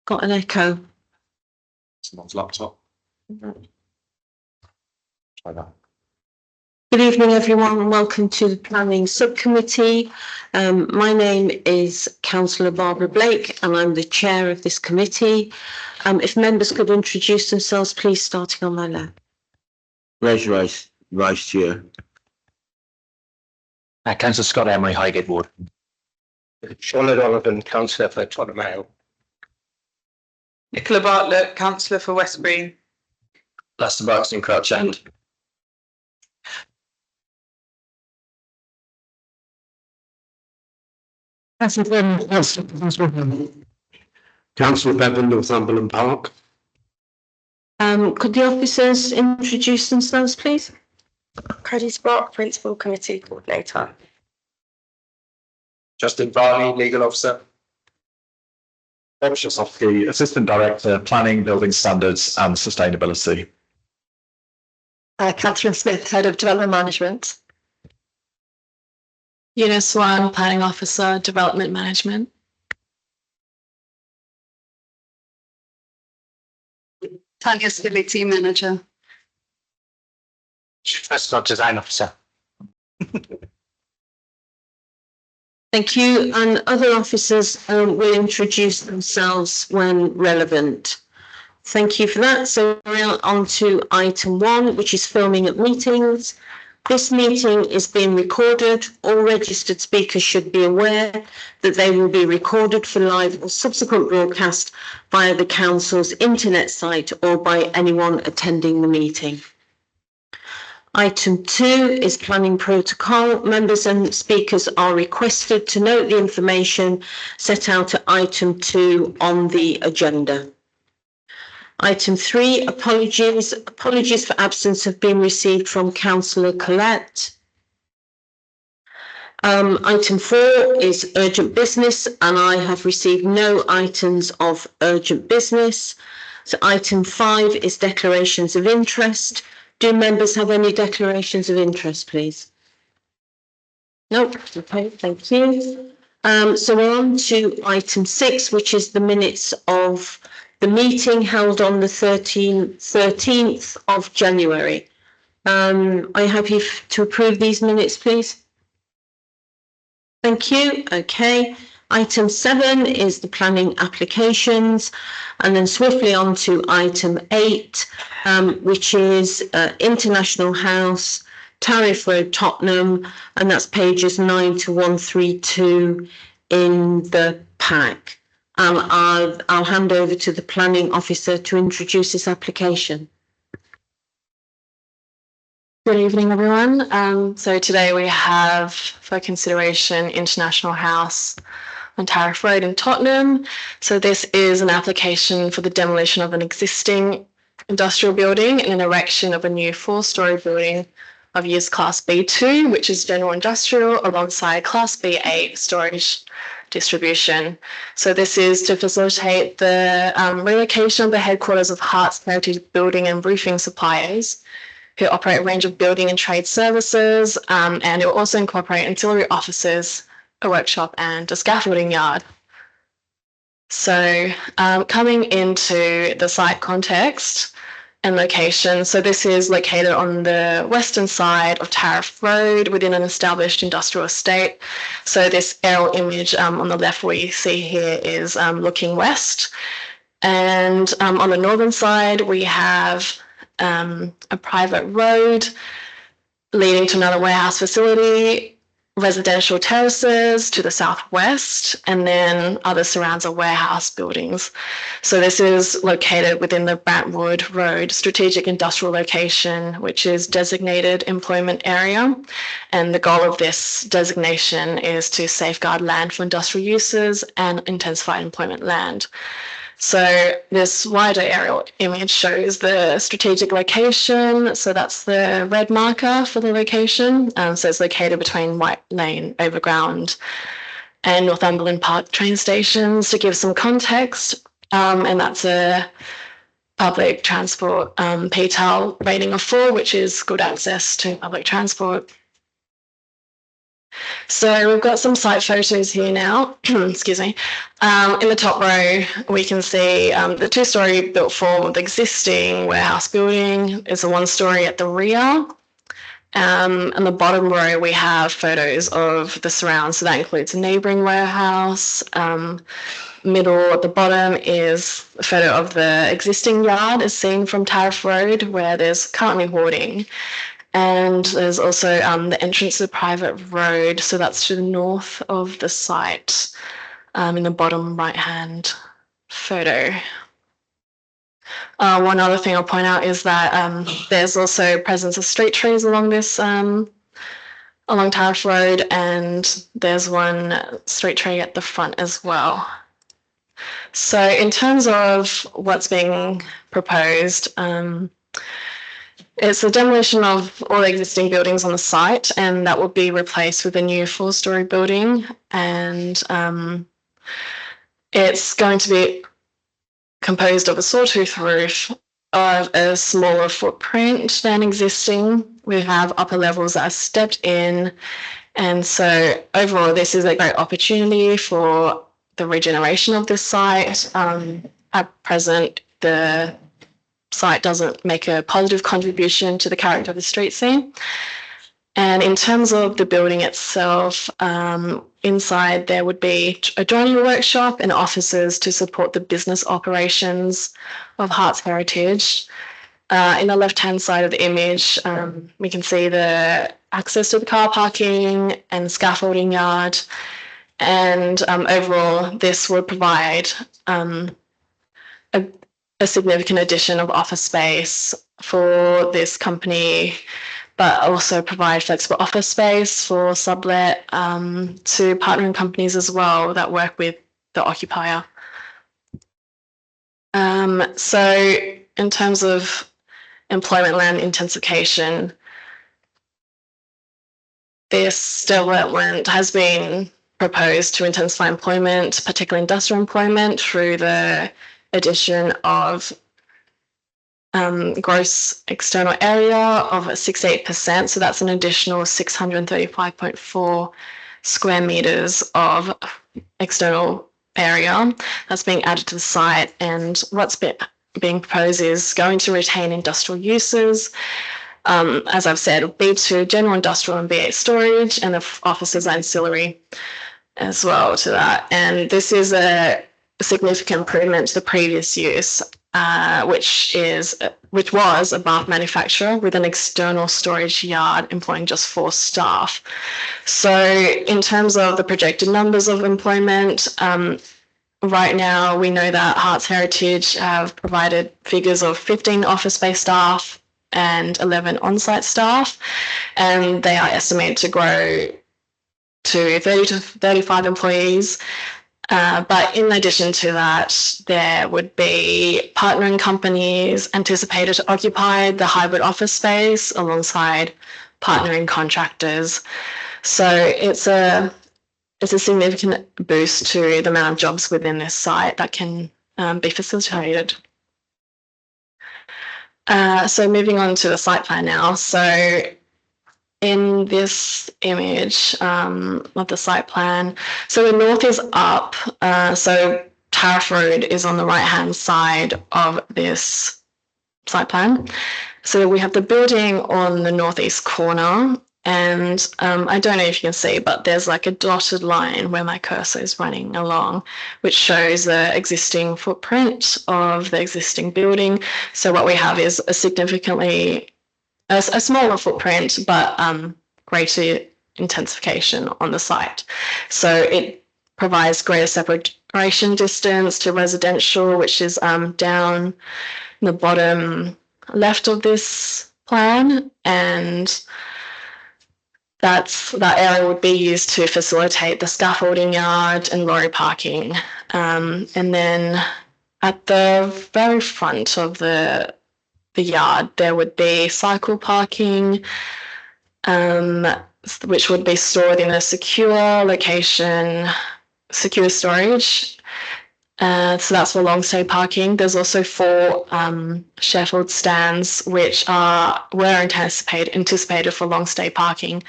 Got an echo. Someone's laptop. Try that. Good evening, everyone, and welcome to the Planning Subcommittee. My name is Councillor Barbara Blake, and I'm the chair of this committee. If members could introduce themselves, please, starting on my left. Les Rice, Vice Chair. Councillor Scott Emery, Highgate Ward. Sean O'Donovan, Councillor for Tottenham Hale. Nicola Bartlett, Councillor for West Green. Lester Buxton, Crouch End. Councillor Bevan, Northumberland Park. Could the officers introduce themselves, please? Cody Sprock, Principal Committee Coordinator. Justin Varney, Legal Officer. Bob Shosofsky, Assistant Director, Planning, Building Standards and Sustainability. Catherine Smith, Head of Development Management. Eunice Swan, Planning Officer, Development Management. Tanya Skilly, Team Manager. Professional Design Officer. Thank you. And other officers will introduce themselves when relevant. Thank you for that. So we're on to item 1, which is filming at meetings. This meeting is being recorded. All registered speakers should be aware that they will be recorded for live or subsequent broadcast via the council's internet site or by anyone attending the meeting. Item 2 is planning protocol. Members and speakers are requested to note the information set out at item 2 on the agenda. Item 3, apologies. Apologies for absence have been received from Councillor Collette. Item 4 is urgent business, and I have received no items of urgent business. So item 5 is declarations of interest. Do members have any declarations of interest, please? Nope. Okay, thank you. So we're on to item 6, which is the minutes of the meeting held on the 13th of January. Are you happy to approve these minutes, please? Thank you. Okay. Item 7 is the planning applications, and then swiftly on to item 8, which is International House, Tariff Road, Tottenham, and that's pages 9 to 132 in the pack. I'll hand over to the planning officer to introduce this application. Good evening, everyone. So today we have for consideration International House on Tariff Road in Tottenham. So this is an application for the demolition of an existing industrial building and an erection of a new 4-storey building of use Class B2, which is general industrial, alongside Class B8 storage distribution. So this is to facilitate the relocation of the headquarters of Harts Heritage Building and Roofing Suppliers, who operate a range of building and trade services, and it will also incorporate ancillary offices, a workshop and a scaffolding yard. So coming into the site context and location, so this is located on the western side of Tariff Road within an established industrial estate. So this aerial image on the left we see here is looking west. And on the northern side we have a private road leading to another warehouse facility, residential terraces to the southwest, and then other surrounds of warehouse buildings. So this is located within the Brantwood Road strategic industrial location, which is designated employment area. And the goal of this designation is to safeguard land for industrial uses and intensify employment land. So this wider aerial image shows the strategic location. So that's the red marker for the location. So it's located between White Lane Overground and Northumberland Park train stations, to give some context. And that's a public transport PTAL rating of 4, which is good access to public transport. So we've got some site photos here now. Excuse me. In the top row, we can see the two-storey built form of the existing warehouse building. It's a one-storey at the rear. And the bottom row, we have photos of the surrounds. So that includes a neighbouring warehouse. Middle at the bottom is a photo of the existing yard as seen from Tariff Road, where there's currently hoarding. And there's also the entrance to the private road. So that's to the north of the site in the bottom right-hand photo. One other thing I'll point out is that there's also presence of street trees along this, along Tariff Road, and there's one street tree at the front as well. So in terms of what's being proposed, it's the demolition of all the existing buildings on the site, and that will be replaced with a new 4-storey building. And it's going to be composed of a sawtooth roof of a smaller footprint than existing. We have upper levels that are stepped in. And so overall, this is a great opportunity for the regeneration of this site. At present, the site doesn't make a positive contribution to the character of the street scene. And in terms of the building itself, inside there would be a joinery workshop and offices to support the business operations of Hearts Heritage. In the left-hand side of the image, we can see the access to the car parking and scaffolding yard. And overall, this would provide a significant addition of office space for this company, but also provide flexible office space for sublet to partnering companies as well that work with the occupier. So in terms of employment land intensification, this development has been proposed to intensify employment, particularly industrial employment, through the addition of gross external area of 68%. So that's an additional 635.4 square metres of external area that's being added to the site. And what's being proposed is going to retain industrial uses. As I've said, B2 general industrial and B8 storage, and the offices ancillary as well to that. And this is a significant improvement to the previous use, which was a bath manufacturer with an external storage yard employing just 4 staff. So in terms of the projected numbers of employment, right now we know that Hearts Heritage have provided figures of 15 office-based staff and 11 on-site staff, and they are estimated to grow to 30 to 35 employees. But in addition to that, there would be partnering companies anticipated to occupy the hybrid office space alongside partnering contractors. So it's a significant boost to the amount of jobs within this site that can be facilitated. So moving on to the site plan now. So in this image of the site plan, so the north is up. So Tariff Road is on the right-hand side of this site plan. So we have the building on the northeast corner, and I don't know if you can see, but there's like a dotted line where my cursor is running along, which shows the existing footprint of the existing building. So what we have is a smaller footprint, but greater intensification on the site. So it provides greater separation distance to residential, which is down in the bottom left of this plan, and that area would be used to facilitate the scaffolding yard and lorry parking. And then at the very front of the yard, there would be cycle parking, which would be stored in a secure location, secure storage. So that's for long stay parking. There's also 4 Sheffield stands, which were anticipated for long stay parking.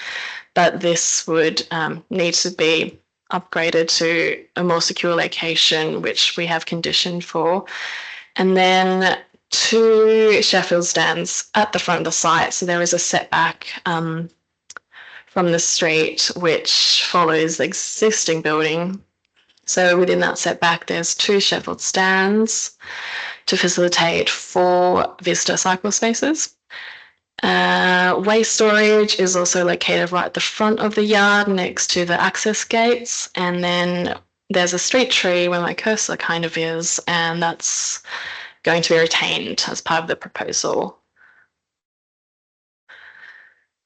that this would need to be upgraded to a more secure location, which we have conditioned for. And then 2 Sheffield stands at the front of the site. So there is a setback from the street, which follows the existing building. So within that setback, there's 2 Sheffield stands to facilitate 4 Vista cycle spaces. Waste storage is also located right at the front of the yard next to the access gates. And then there's a street tree where my cursor kind of is, and that's going to be retained as part of the proposal.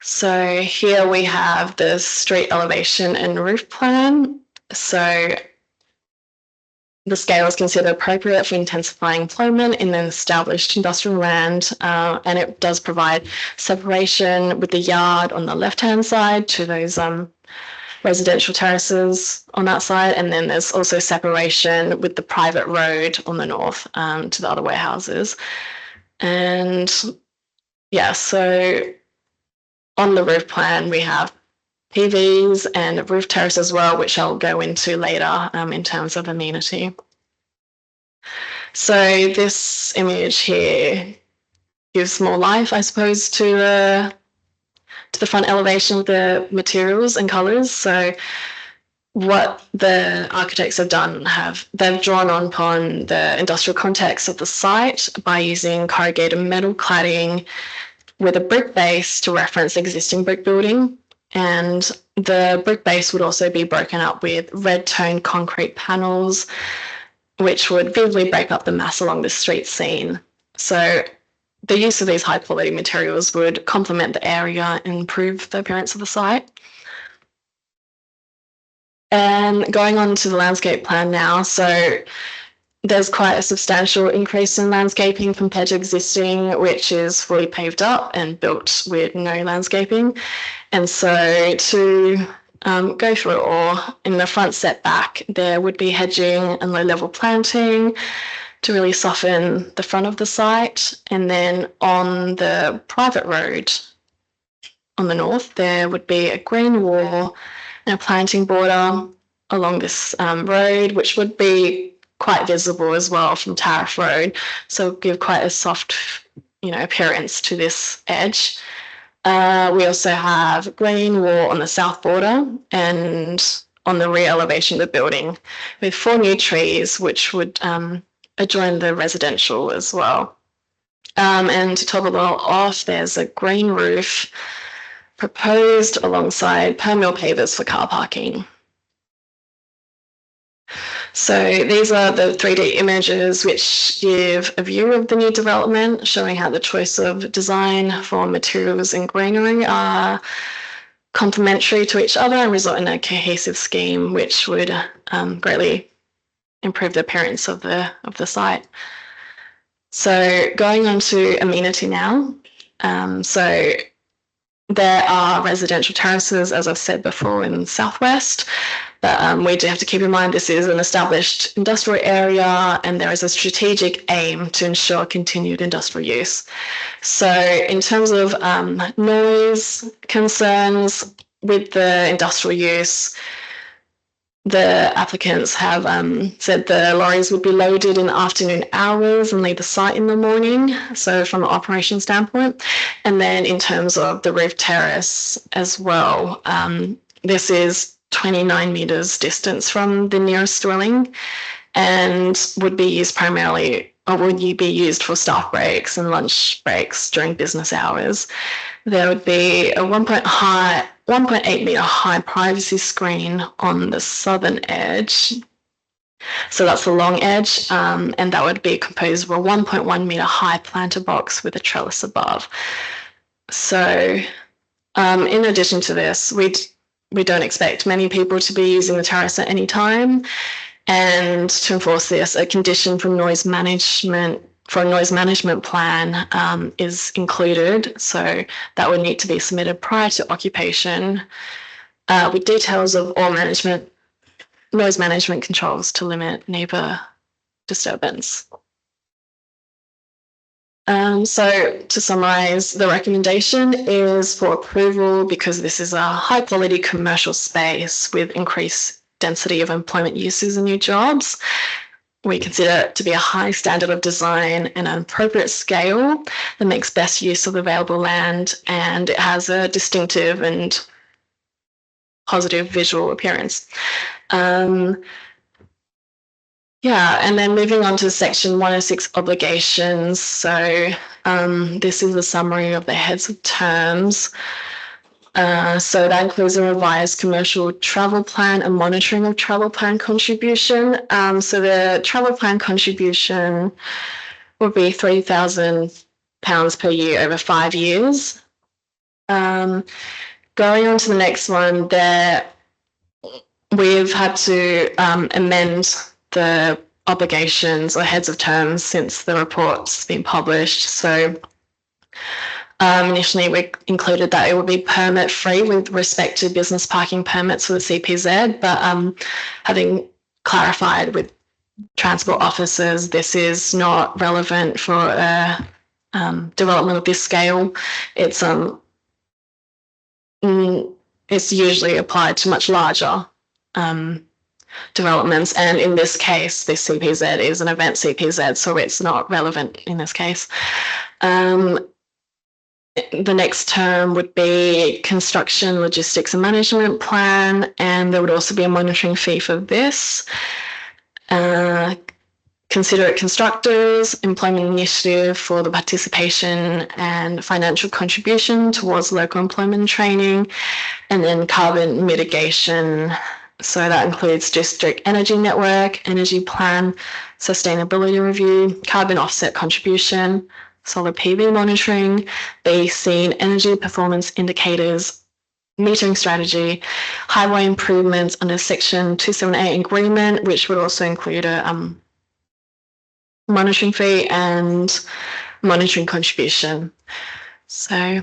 So here we have the street elevation and roof plan. So the scale is considered appropriate for intensifying employment in an established industrial land, and it does provide separation with the yard on the left-hand side to those residential terraces on that side, and then there's also separation with the private road on the north to the other warehouses. And yeah, so on the roof plan, we have PVs and roof terrace as well, which I'll go into later in terms of amenity. So this image here gives more life, I suppose, to the front elevation of the materials and colours. So what the architects have done, they've drawn upon the industrial context of the site by using corrugated metal cladding with a brick base to reference existing brick building. And the brick base would also be broken up with red toned concrete panels, which would vividly break up the mass along the street scene. So the use of these high quality materials would complement the area and improve the appearance of the site. And going on to the landscape plan now. So there's quite a substantial increase in landscaping compared to existing, which is fully paved up and built with no landscaping. And so to go through it all, in the front setback, there would be hedging and low-level planting to really soften the front of the site. And then on the private road on the north, there would be a green wall and a planting border along this road, which would be quite visible as well from Tariff Road, so give quite a soft, appearance to this edge. We also have green wall on the south border and on the rear elevation of the building with 4 new trees, which would adjoin the residential as well. And to top it all off, there's a green roof proposed alongside permeable pavers for car parking. So these are the 3D images which give a view of the new development, showing how the choice of design for materials and greenery are complementary to each other and result in a cohesive scheme which would greatly improve the appearance of the site. So going on to amenity now. So there are residential terraces, as I've said before, in the southwest. But we do have to keep in mind this is an established industrial area and there is a strategic aim to ensure continued industrial use. So in terms of noise concerns with the industrial use, the applicants have said the lorries would be loaded in the afternoon hours and leave the site in the morning, so from an operation standpoint. And then in terms of the roof terrace as well, this is 29 metres distance from the nearest dwelling and would be used primarily, or would you be used for staff breaks and lunch breaks during business hours. There would be a 1.8 metre high privacy screen on the southern edge. So that's the long edge, and that would be composed of a 1.1 metre high planter box with a trellis above. So in addition to this, we don't expect many people to be using the terrace at any time. And to enforce this, a condition for noise management plan is included. So that would need to be submitted prior to occupation with details of all noise management controls to limit neighbour disturbance. So to summarise, the recommendation is for approval because this is a high quality commercial space with increased density of employment uses and new jobs. We consider it to be a high standard of design and an appropriate scale that makes best use of available land, and it has a distinctive and positive visual appearance. And then moving on to section 106 obligations. So this is a summary of the heads of terms. So that includes a revised commercial travel plan and monitoring of travel plan contribution. So the travel plan contribution would be £3,000 per year over 5 years. Going on to the next one, we've had to amend the obligations or heads of terms since the report's been published. So initially we included that it would be permit free with respect to business parking permits for the CPZ, but having clarified with transport officers, this is not relevant for development of this scale. It's usually applied to much larger developments, and in this case this CPZ is an event CPZ, so it's not relevant in this case. The next term would be construction, logistics and management plan, and there would also be a monitoring fee for this. Considerate constructors, employment initiative for the participation and financial contribution towards local employment training, and then carbon mitigation. So that includes district energy network, energy plan, sustainability review, carbon offset contribution, solar PV monitoring, BC energy performance indicators, metering strategy, highway improvements under section 278 agreement, which would also include a monitoring fee and monitoring contribution. So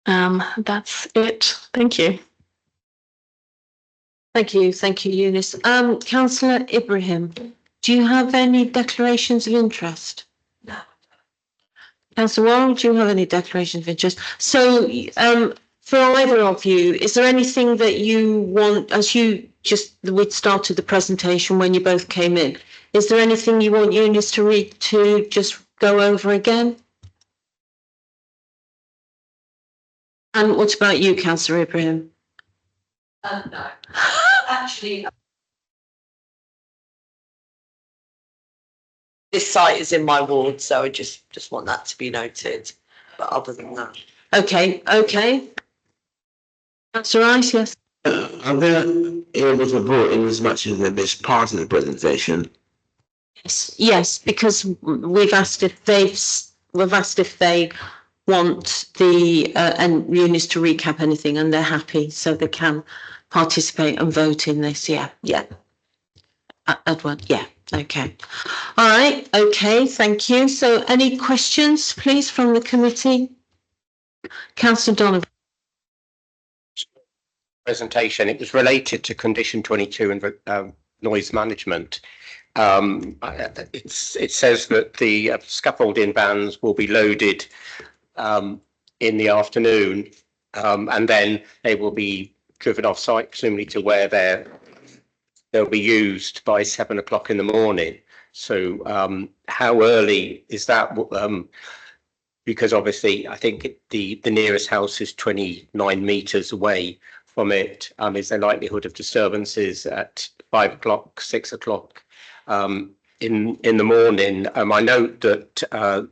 that's it. Thank you. Thank you, Eunice. Councillor Ibrahim, do you have any declarations of interest? No. Councillor Warren, do you have any declarations of interest? So for either of you, is there anything that you want, as we started the presentation when you both came in, is there anything you want Eunice to read to just go over again? And what about you, Councillor Ibrahim? No. Actually, this site is in my ward, so I just want that to be noted. But other than that. Okay. That's all right, yes. Are they able to vote in as much as they missed part of the presentation? Yes, because we've asked if they want the and Eunice to recap anything, and they're happy, so they can participate and vote in this. Yeah. Edward, yeah. Okay. All right. Okay. Thank you. So, any questions, please, from the committee? Councillor Donovan. Presentation. It was related to condition 22 and noise management. It says that the scaffolding vans will be loaded in the afternoon, and then they will be driven off site, presumably to where they'll be used by 7 o'clock in the morning. So how early is that? Because obviously I think the nearest house is 29 metres away from it. Is there likelihood of disturbances at 5 o'clock, 6 o'clock in the morning? I note that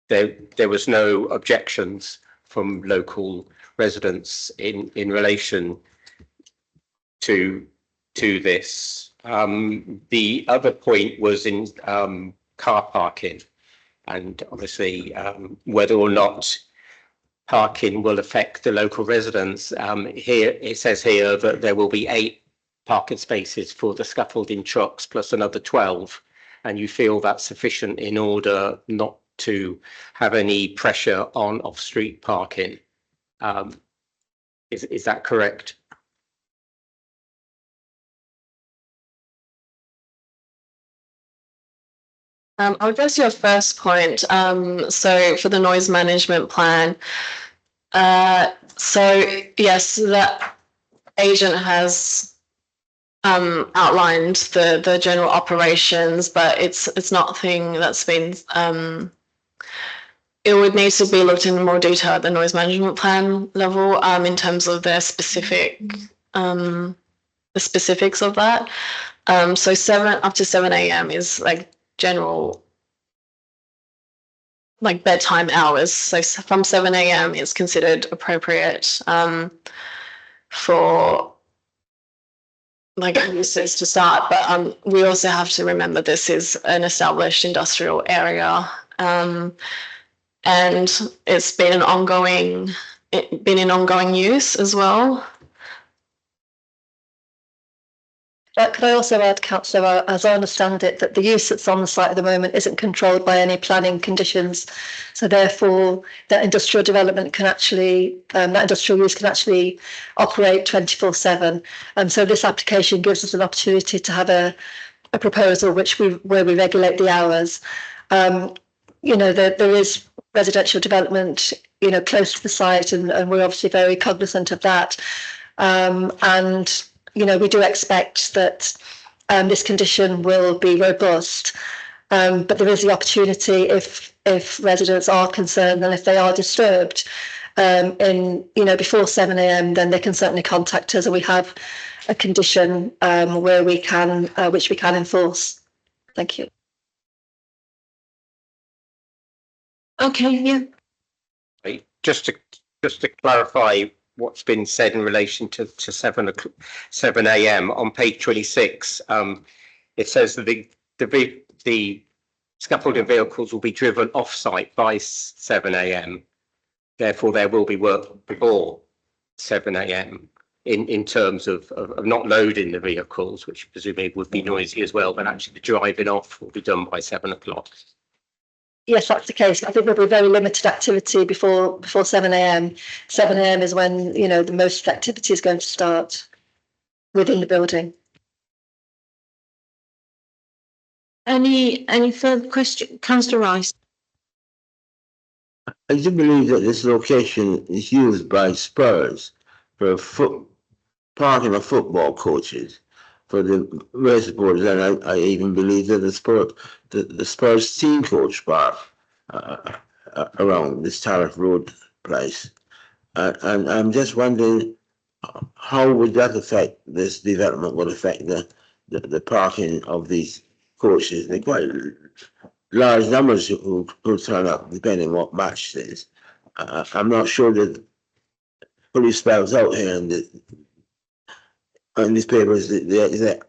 there was no objections from local residents in relation to this. The other point was in car parking, and obviously whether or not parking will affect the local residents. Here it says here that there will be 8 parking spaces for the scaffolding trucks plus another 12, and you feel that's sufficient in order not to have any pressure on off-street parking. Is that correct? I'll address your first point. So for the noise management plan, so yes, the agent has outlined the general operations, but it's not a thing that's been it would need to be looked in more detail at the noise management plan level in terms of the specifics of that. So up to 7 a.m. is like general, like bedtime hours. So from 7 a.m. is considered appropriate for like uses to start. But we also have to remember this is an established industrial area, and it's been in ongoing use as well. Could I also add, Councillor, as I understand it, that the use that's on the site at the moment isn't controlled by any planning conditions. So therefore, that industrial development can actually, that industrial use can actually operate 24/7. And so this application gives us an opportunity to have a proposal where we regulate the hours. There is residential development, close to the site, and we're obviously very cognizant of that. We do expect that this condition will be robust, but there is the opportunity if residents are concerned and if they are disturbed before 7 a.m, then they can certainly contact us, and we have a condition where we can which we can enforce. Thank you. Okay, yeah. Just to clarify what's been said in relation to 7 a.m. on page 26, it says that the scaffolding vehicles will be driven off-site by 7 a.m. Therefore, there will be work before 7 a.m. in terms of not loading the vehicles, which presumably would be noisy as well, but actually the driving off will be done by 7 o'clock. Yes, that's the case. I think there'll be very limited activity before 7 a.m. 7 a.m. is when, the most activity is going to start within the building. Any further question? Councillor Rice. I do believe that this location is used by Spurs for parking of football coaches for the race boards, and I even believe that the Spurs team coach park around this Tariff Road place. And I'm just wondering how would that affect this development? Would affect the parking of these coaches? They're quite large numbers who turn up depending what match it is. I'm not sure that fully spells out here in these papers the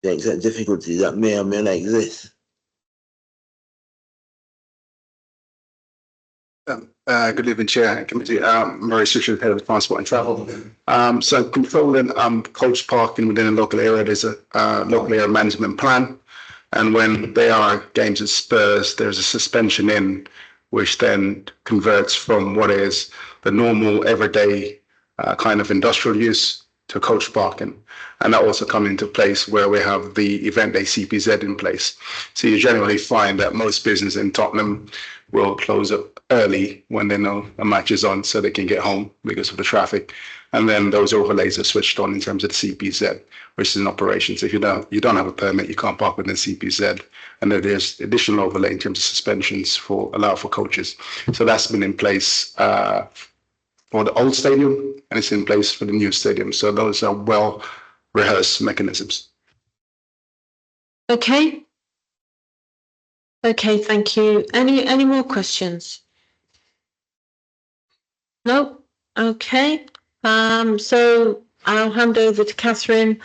exact difficulties that may or may not exist. Good evening, Chair and Committee. Maurice Richard, Head of Transport and Travel. So controlling coach parking within a local area, there's a local area management plan. And when there are games at Spurs, there's a suspension in which then converts from what is the normal everyday kind of industrial use to coach parking. And that also comes into place where we have the event day CPZ in place. So you generally find that most businesses in Tottenham will close up early when they know a match is on so they can get home because of the traffic. And then those overlays are switched on in terms of the CPZ, which is in operation. So if you don't have a permit, you can't park within CPZ. And then there's additional overlay in terms of suspensions allow for coaches. So that's been in place for the old stadium, and it's in place for the new stadium. So those are well rehearsed mechanisms. Okay. Okay, thank you. Any more questions? No? Okay. So I'll hand over to Catherine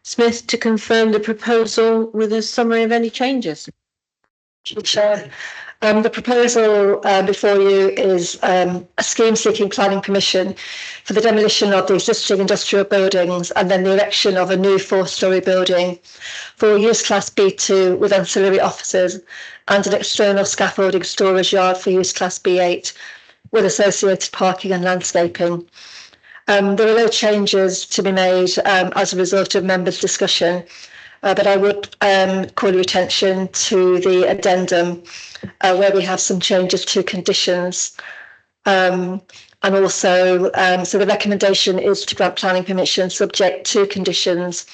Smith to confirm the proposal with a summary of any changes. Sure. The proposal before you is a scheme seeking planning permission for the demolition of the existing industrial buildings and then the erection of a new 4-storey building for use class B2 with ancillary offices and an external scaffolding storage yard for use class B8 with associated parking and landscaping. There are no changes to be made as a result of members' discussion. But I would call your attention to the addendum where we have some changes to conditions. And also, so the recommendation is to grant planning permission subject to conditions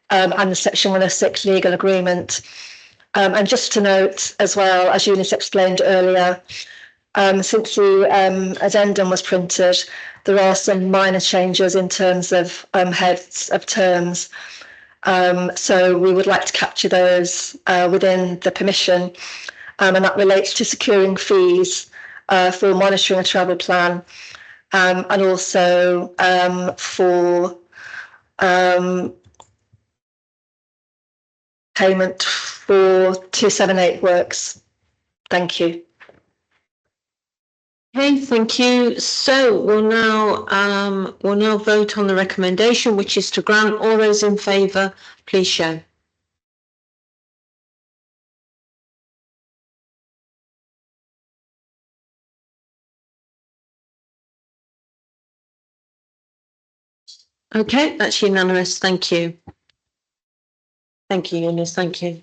and the Section 106 legal agreement. And just to note as well, as Eunice explained earlier, since the addendum was printed, there are some minor changes in terms of heads of terms. So we would like to capture those within the permission, and that relates to securing fees for monitoring a travel plan, and also for payment for 278 works. Thank you. Okay, thank you. So we'll now vote on the recommendation, which is to grant. All those in favour, please show. Okay, that's unanimous. Thank you. Thank you, Eunice. Thank you.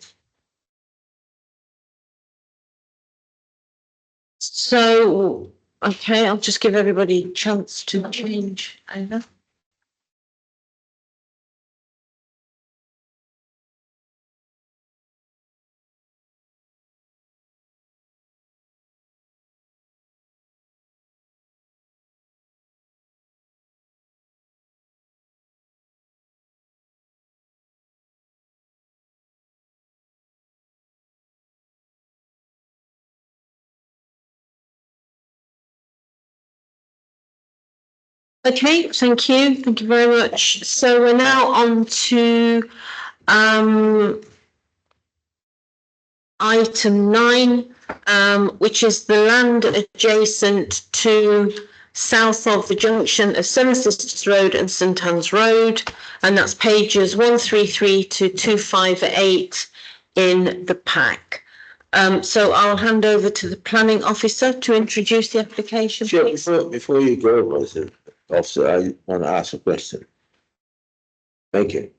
So, okay, I'll just give everybody a chance to change over. Okay, thank you. Thank you very much. So we're now on to item 9, which is the land adjacent to south of the junction of Seven Sisters Road and St Anne's Road, and that's pages 133 to 258 in the pack. So I'll hand over to the planning officer to introduce the application. Sure, Please. before you go, officer, I want to ask a question. Thank you.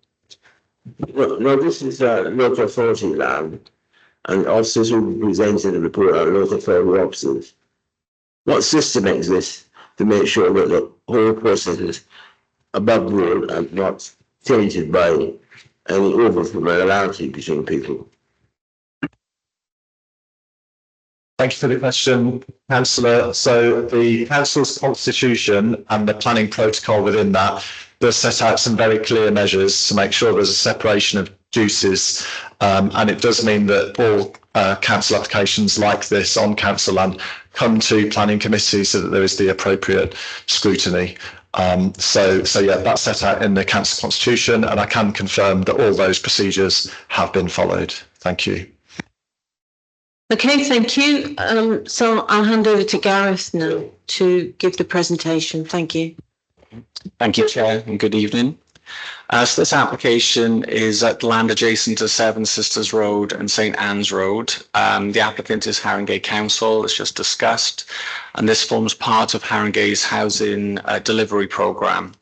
No, this is local authority land, and officers will be presenting the report on local authority officers. What system exists to make sure that the whole process is above board and not tainted by any over-familiarity between people? Thank you for the question, Councillor. So the council's constitution and the planning protocol within that does set out some very clear measures to make sure there's a separation of duties, and it does mean that all council applications like this on council land come to planning committee so that there is the appropriate scrutiny. So yeah, that's set out in the council constitution, and I can confirm that all those procedures have been followed. Thank you. Okay, thank you. So I'll hand over to Gareth now to give the presentation. Thank you. Thank you, Chair, and good evening. So this application is at land adjacent to Seven Sisters Road and St Anne's Road. The applicant is Haringey Council, as just discussed, and this forms part of Haringey's housing delivery programme.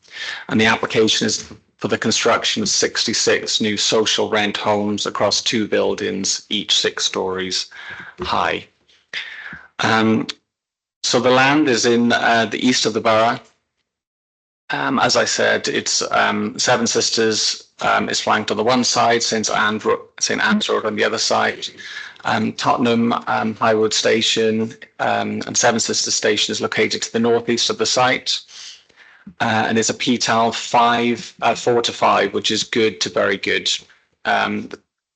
And the application is for the construction of 66 new social rent homes across 2 buildings, each 6 stories high. So the land is in the east of the borough. As I said, it's Seven Sisters is flanked on the one side, St Anne's Road on the other side. Tottenham High Road Station and Seven Sisters Station is located to the northeast of the site. And it's a PTAL 4 to 5, which is good to very good.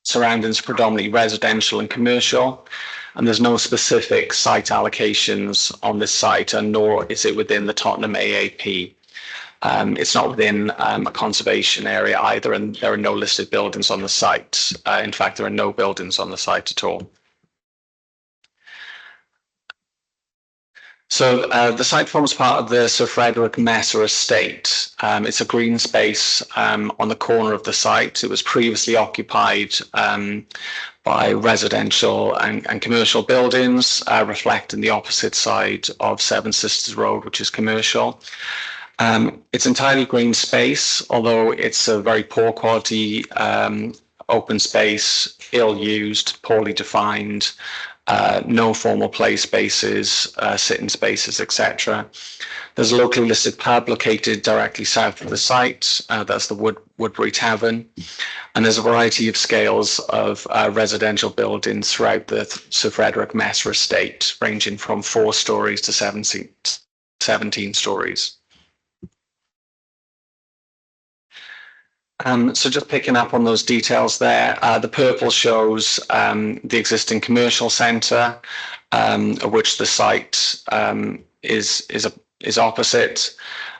Surroundings are predominantly residential and commercial, and there's no specific site allocations on this site, and nor is it within the Tottenham AAP. It's not within a conservation area either, and there are no listed buildings on the site. In fact, there are no buildings on the site at all. So the site forms part of the Sir Frederick Messer estate. It's a green space on the corner of the site. It was previously occupied by residential and commercial buildings, reflecting the opposite side of Seven Sisters Road, which is commercial. It's entirely green space, although it's a very poor quality open space, ill-used, poorly defined, no formal play spaces, sitting spaces, etc. There's a locally listed pub located directly south of the site. That's the Woodbury Tavern. And there's a variety of scales of residential buildings throughout the Sir Frederick Messer estate, ranging from 4 stories to 17 stories. So just picking up on those details there, the purple shows the existing commercial centre, of which the site is opposite.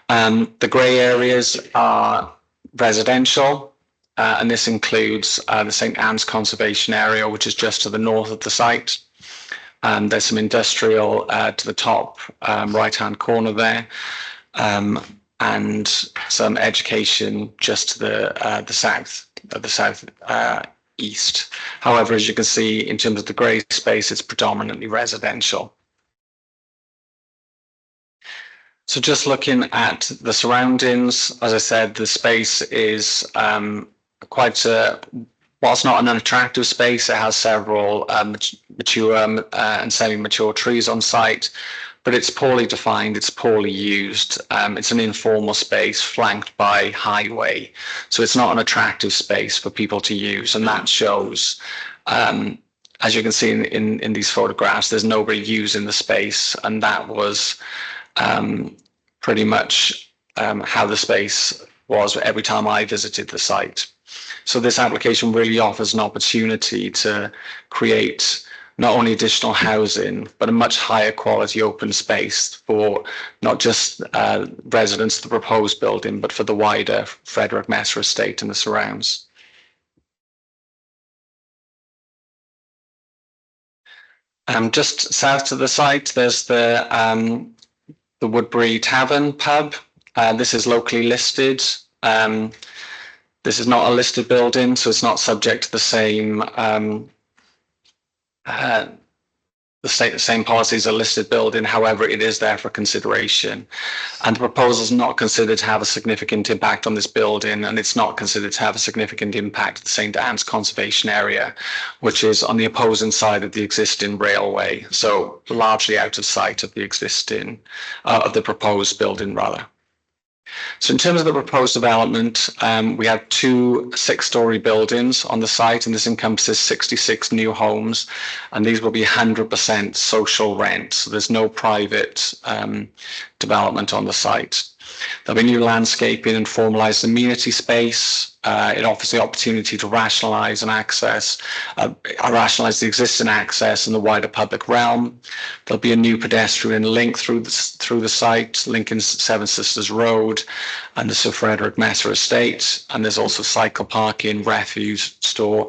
The grey areas are residential, and this includes the St Anne's Conservation Area, which is just to the north of the site. There's some industrial to the top right-hand corner there. And some education just to the south east. However, as you can see, in terms of the grey space, it's predominantly residential. So just looking at the surroundings, as I said, the space is quite whilst not an unattractive space, it has several mature and semi-mature trees on site. But it's poorly defined, it's poorly used. It's an informal space flanked by highway. So it's not an attractive space for people to use. And that shows, as you can see in these photographs, there's nobody using the space. And that was pretty much how the space was every time I visited the site. So this application really offers an opportunity to create not only additional housing, but a much higher quality open space for not just residents of the proposed building, but for the wider Frederick Messer estate and the surrounds. Just south to the site, there's the Woodbury Tavern pub. This is locally listed. This is not a listed building, so it's not subject to the same same policies as a listed building. However, it is there for consideration, and the proposal is not considered to have a significant impact on this building, and it's not considered to have a significant impact on the St Anne's Conservation Area, which is on the opposing side of the existing railway, so largely out of sight of the existing of the proposed building rather. So in terms of the proposed development, we have 2 6-story buildings on the site, and this encompasses 66 new homes, and these will be 100% social rent. So there's no private development on the site. There'll be new landscaping and formalised amenity space. It offers the opportunity to rationalise the existing access in the wider public realm. There'll be a new pedestrian link through the site, linking Seven Sisters Road and the Sir Frederick Messer estate. And there's also cycle parking, refuse store.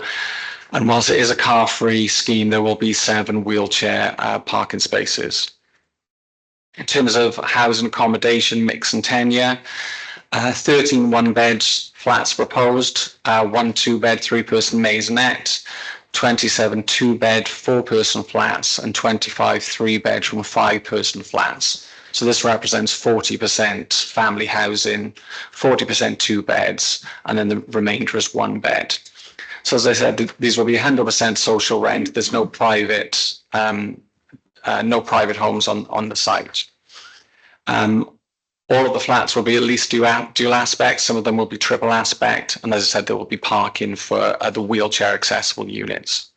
And whilst it is a car-free scheme, there will be 7 wheelchair parking spaces. In terms of housing accommodation, mix and tenure, 13 one-bed flats proposed, 1 2-bed 3-person maisonette, 27 2-bed 4-person flats, and 25 3-bedroom 5-person flats. So this represents 40% family housing, 40% 2 beds, and then the remainder is 1 bed. So as I said, these will be 100% social rent. There's no private homes on the site. All of the flats will be at least dual aspect. Some of them will be triple aspect. And as I said, there will be parking for the wheelchair accessible units.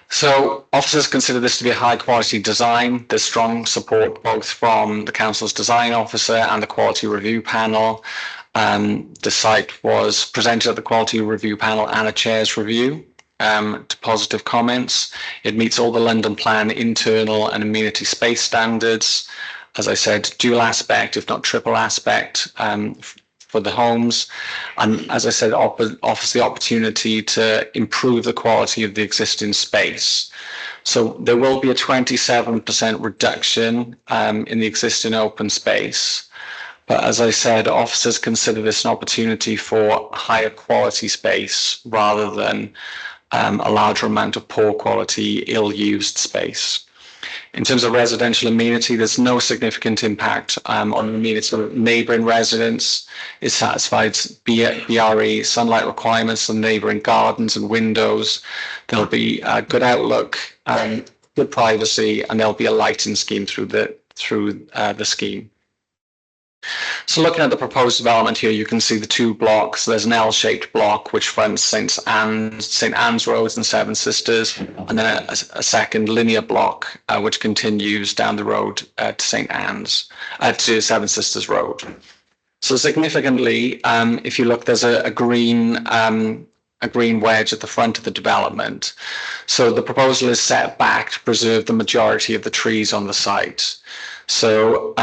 So officers consider this to be a high quality design. There's strong support both from the council's design officer and the quality review panel. The site was presented at the quality review panel and a chair's review. To positive comments. It meets all the London Plan internal and amenity space standards. As I said, dual aspect, if not triple aspect, for the homes. And as I said, offers the opportunity to improve the quality of the existing space. So there will be a 27% reduction in the existing open space. But as I said, officers consider this an opportunity for higher quality space rather than a larger amount of poor quality, ill-used space. In terms of residential amenity, there's no significant impact on amenity. Neighbouring residents is satisfied BRE sunlight requirements on neighbouring gardens and windows. There'll be a good outlook, good privacy, and there'll be a lighting scheme through the scheme. So looking at the proposed development here, you can see the two blocks. There's an L-shaped block which fronts St Anne's Road and Seven Sisters, and then a second linear block which continues down the road to to Seven Sisters Road. So significantly, if you look, there's a green wedge at the front of the development. So the proposal is set back to preserve the majority of the trees on the site. So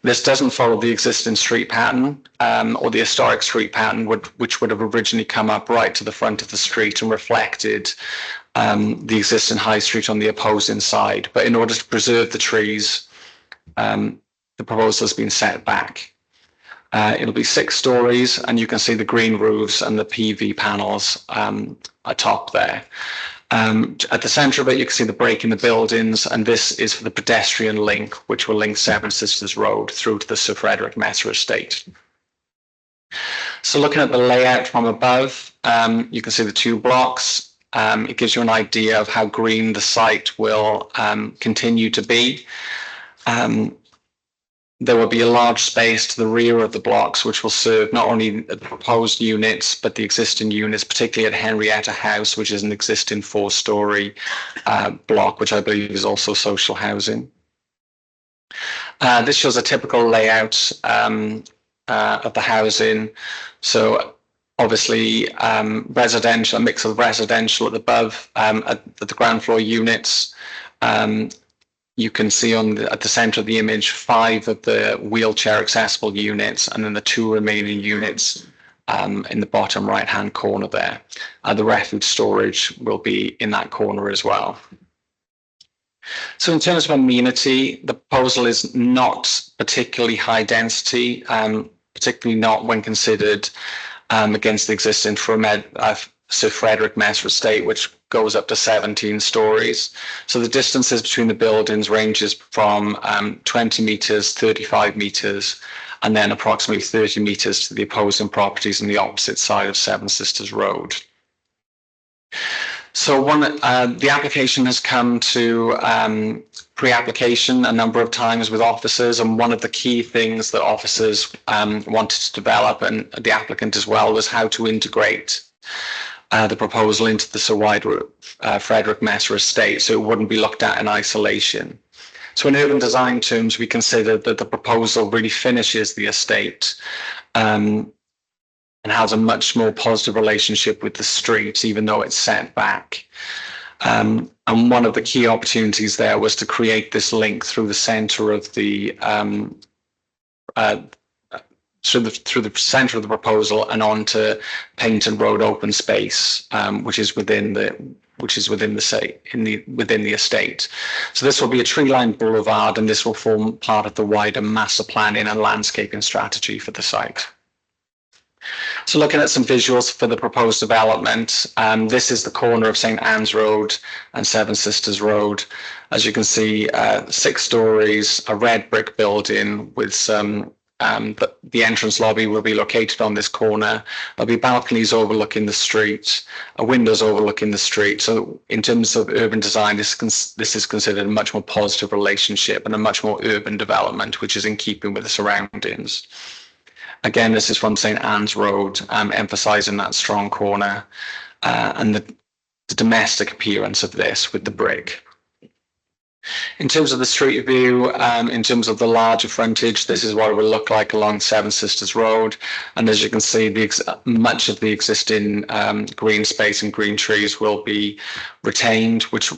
this doesn't follow the existing street pattern or the historic street pattern, which would have originally come up right to the front of the street and reflected the existing high street on the opposing side. But in order to preserve the trees, the proposal has been set back. It'll be 6 stories, and you can see the green roofs and the PV panels atop there. At the centre of it, you can see the break in the buildings, and this is for the pedestrian link, which will link Seven Sisters Road through to the Sir Frederick Messer estate. So looking at the layout from above, you can see the 2 blocks. It gives you an idea of how green the site will continue to be. There will be a large space to the rear of the blocks, which will serve not only the proposed units, but the existing units, particularly at Henrietta House, which is an existing 4-storey block, which I believe is also social housing. This shows a typical layout of the housing. So obviously residential, a mix of residential at the above, at the ground floor units. You can see at the centre of the image 5 of the wheelchair accessible units, and then the 2 remaining units in the bottom right hand corner there. The refuge storage will be in that corner as well. So in terms of amenity, the proposal is not particularly high density, particularly not when considered against the existing Sir Frederick Messer estate, which goes up to 17 stories. So the distances between the buildings ranges from 20 metres, 35 metres, and then approximately 30 metres to the opposing properties on the opposite side of Seven Sisters Road. So the application has come to pre-application a number of times with officers, and one of the key things that officers wanted to develop, and the applicant as well, was how to integrate the proposal into the Sir Frederick Messer estate, so it wouldn't be looked at in isolation. So in urban design terms, we consider that the proposal really finishes the estate and has a much more positive relationship with the street, even though it's set back. And one of the key opportunities there was to create this link through the centre of the through the centre of the proposal and onto Paignton Road open space, which is within the estate. So this will be a tree-lined boulevard, and this will form part of the wider master planning and landscaping strategy for the site. So looking at some visuals for the proposed development, this is the corner of St Anne's Road and Seven Sisters Road. As you can see, 6 stories, a red brick building with some the entrance lobby will be located on this corner. There'll be balconies overlooking the street, windows overlooking the street. So in terms of urban design, this is considered a much more positive relationship and a much more urban development, which is in keeping with the surroundings. Again, this is from St Anne's Road, emphasising that strong corner and the domestic appearance of this with the brick. In terms of the street view, in terms of the larger frontage, this is what it will look like along Seven Sisters Road. And as you can see, much of the existing green space and green trees will be retained, which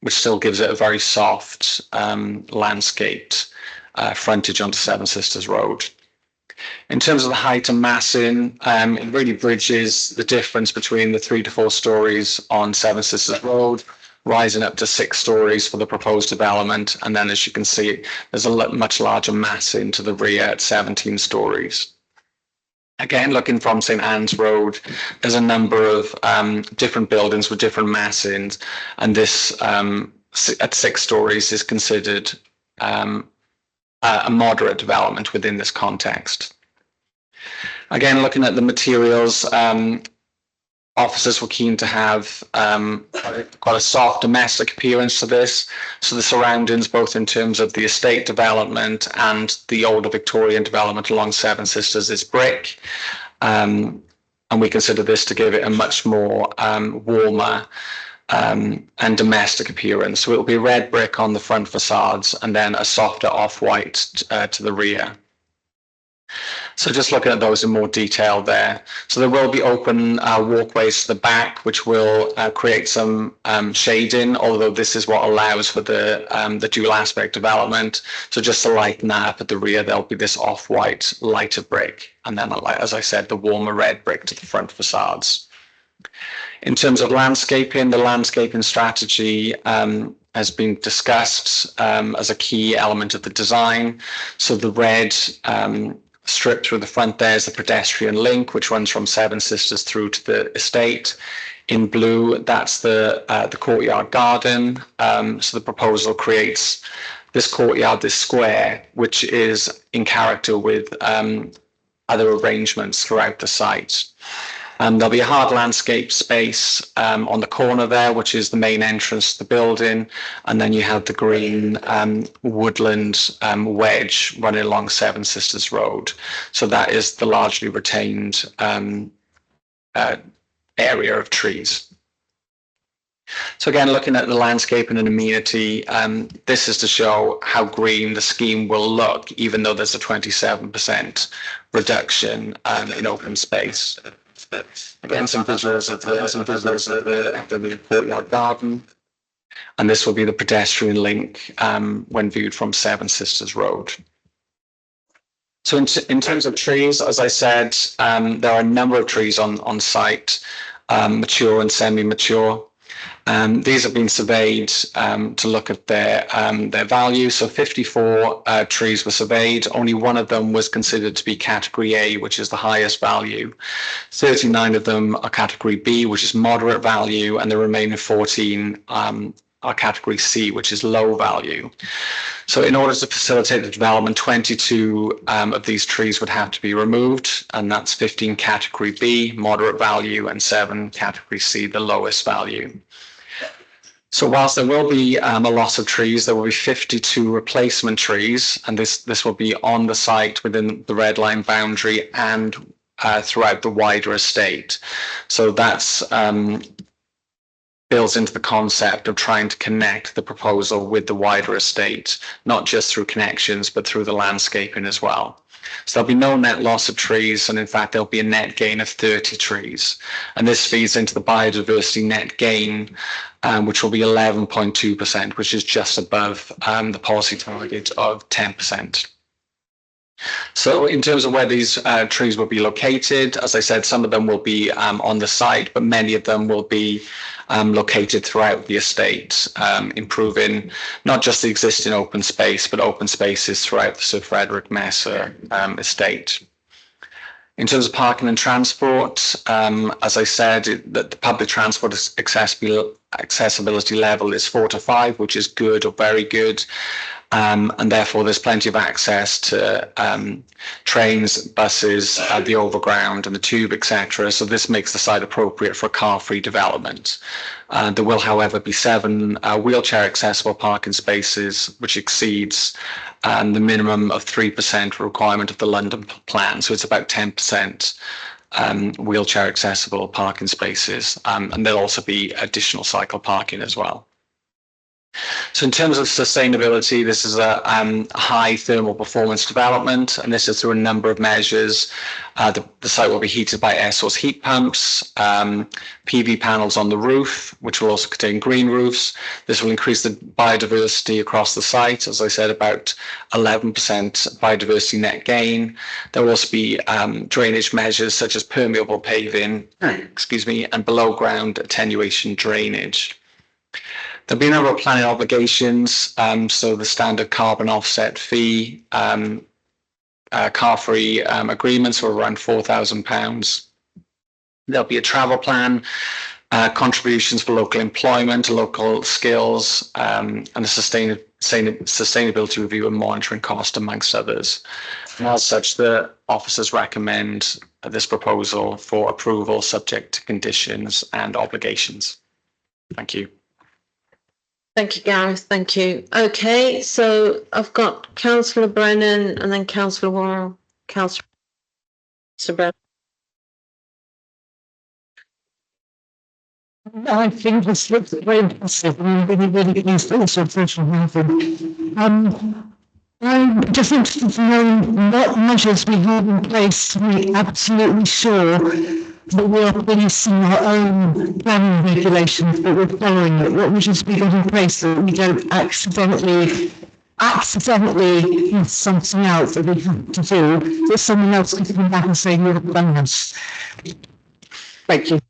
still gives it a very soft landscaped frontage onto Seven Sisters Road. In terms of the height and massing, it really bridges the difference between the 3 to 4 stories on Seven Sisters Road, rising up to 6 stories for the proposed development. And then, as you can see, there's a much larger massing to the rear at 17 stories. Again, looking from St Anne's Road, there's a number of different buildings with different massings, and this at 6 stories is considered a moderate development within this context. Again, looking at the materials, officers were keen to have quite a soft domestic appearance to this. So the surroundings, both in terms of the estate development and the older Victorian development along Seven Sisters, is brick. And we consider this to give it a much more warmer and domestic appearance. So it will be red brick on the front facades and then a softer off-white to the rear. So just looking at those in more detail there. So there will be open walkways to the back, which will create some shading, although this is what allows for the dual aspect development. So just to lighten that up at the rear, there'll be this off-white lighter brick. And then, as I said, the warmer red brick to the front facades. In terms of landscaping, the landscaping strategy has been discussed as a key element of the design. So the red strip through the front there is the pedestrian link, which runs from Seven Sisters through to the estate. In blue, that's the courtyard garden. So the proposal creates this courtyard, this square, which is in character with other arrangements throughout the site. There'll be a hard landscape space on the corner there, which is the main entrance to the building. And then you have the green woodland wedge running along Seven Sisters Road. So that is the largely retained area of trees. So again, looking at the landscape and an amenity, this is to show how green the scheme will look, even though there's a 27% reduction in open space. Again, some visuals of the courtyard garden, and this will be the pedestrian link when viewed from Seven Sisters Road. So in terms of trees, as I said, there are a number of trees on site, mature and semi-mature. These have been surveyed to look at their value. So 54 trees were surveyed. Only one of them was considered to be category A, which is the highest value. 39 of them are category B, which is moderate value, and the remaining 14 are category C, which is low value. So in order to facilitate the development, 22 of these trees would have to be removed, and that's 15 category B, moderate value, and 7 category C, the lowest value. So whilst there will be a loss of trees, there will be 52 replacement trees, and this will be on the site within the red line boundary and throughout the wider estate. So that's builds into the concept of trying to connect the proposal with the wider estate, not just through connections, but through the landscaping as well. So there'll be no net loss of trees, and in fact, there'll be a net gain of 30 trees. And this feeds into the biodiversity net gain, which will be 11.2%, which is just above the policy target of 10%. So in terms of where these trees will be located, as I said, some of them will be on the site, but many of them will be located throughout the estate, improving not just the existing open space, but open spaces throughout the Sir Frederick Messer estate. In terms of parking and transport, as I said, the public transport accessibility level is 4 to 5, which is good or very good. And therefore there's plenty of access to trains, buses, the overground and the tube, etc. So this makes the site appropriate for car-free development. There will, however, be 7 wheelchair accessible parking spaces, which exceeds the minimum of 3% requirement of the London plan. So it's about 10% wheelchair accessible parking spaces. And there'll also be additional cycle parking as well. So in terms of sustainability, this is a high thermal performance development, and this is through a number of measures. The site will be heated by air source heat pumps, PV panels on the roof, which will also contain green roofs. This will increase the biodiversity across the site. As I said, about 11% biodiversity net gain. There will also be drainage measures such as permeable paving, and below ground attenuation drainage. There'll be a number of planning obligations, so the standard carbon offset fee, car-free agreements for around £4,000. There'll be a travel plan contributions for local employment, local skills, and a sustainability review and monitoring cost, amongst others. And as such, the officers recommend this proposal for approval subject to conditions and obligations. Thank you. Thank you, Gareth. Thank you. Okay, so I've got Councillor Brennan and then Councillor Warren. Councillor Brennan. I think this looks very impressive and I'm really pleased also social housing. I'm just interested to know what measures we have in place to make absolutely sure that we are policing our own planning regulations, that we're following it. What measures we got in place so that we don't accidentally miss something out that we have to do, that someone else can come back and say, you have done this. Thank you.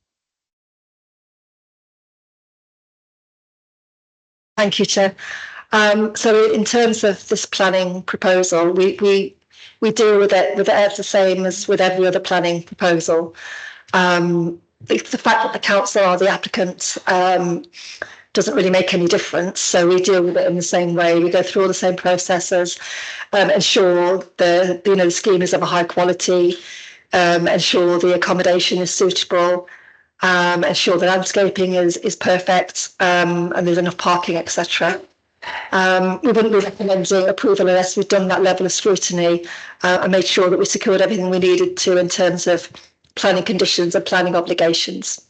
Thank you, Chair. So in terms of this planning proposal, we deal with it the same as with every other planning proposal. The fact that the council are the applicants doesn't really make any difference. So we deal with it in the same way. We go through all the same processes, ensure the scheme is of a high quality, ensure the accommodation is suitable, ensure the landscaping is perfect, and there's enough parking, etc. We wouldn't be recommending approval unless we've done that level of scrutiny and made sure that we secured everything we needed to in terms of planning conditions and planning obligations.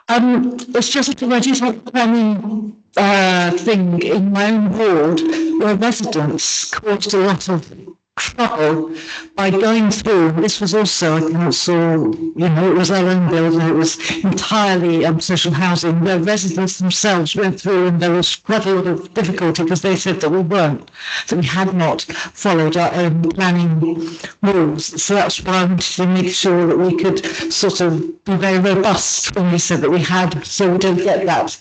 It's just that I just have a planning thing in my own ward where residents caused a lot of trouble by going through. This was also a council, it was their own building, it was entirely social housing, where residents themselves went through and there was quite a lot of difficulty because they said that we had not followed our own planning rules. So that's why I wanted to make sure that we could sort of be very robust when we said that we had, so we don't get that.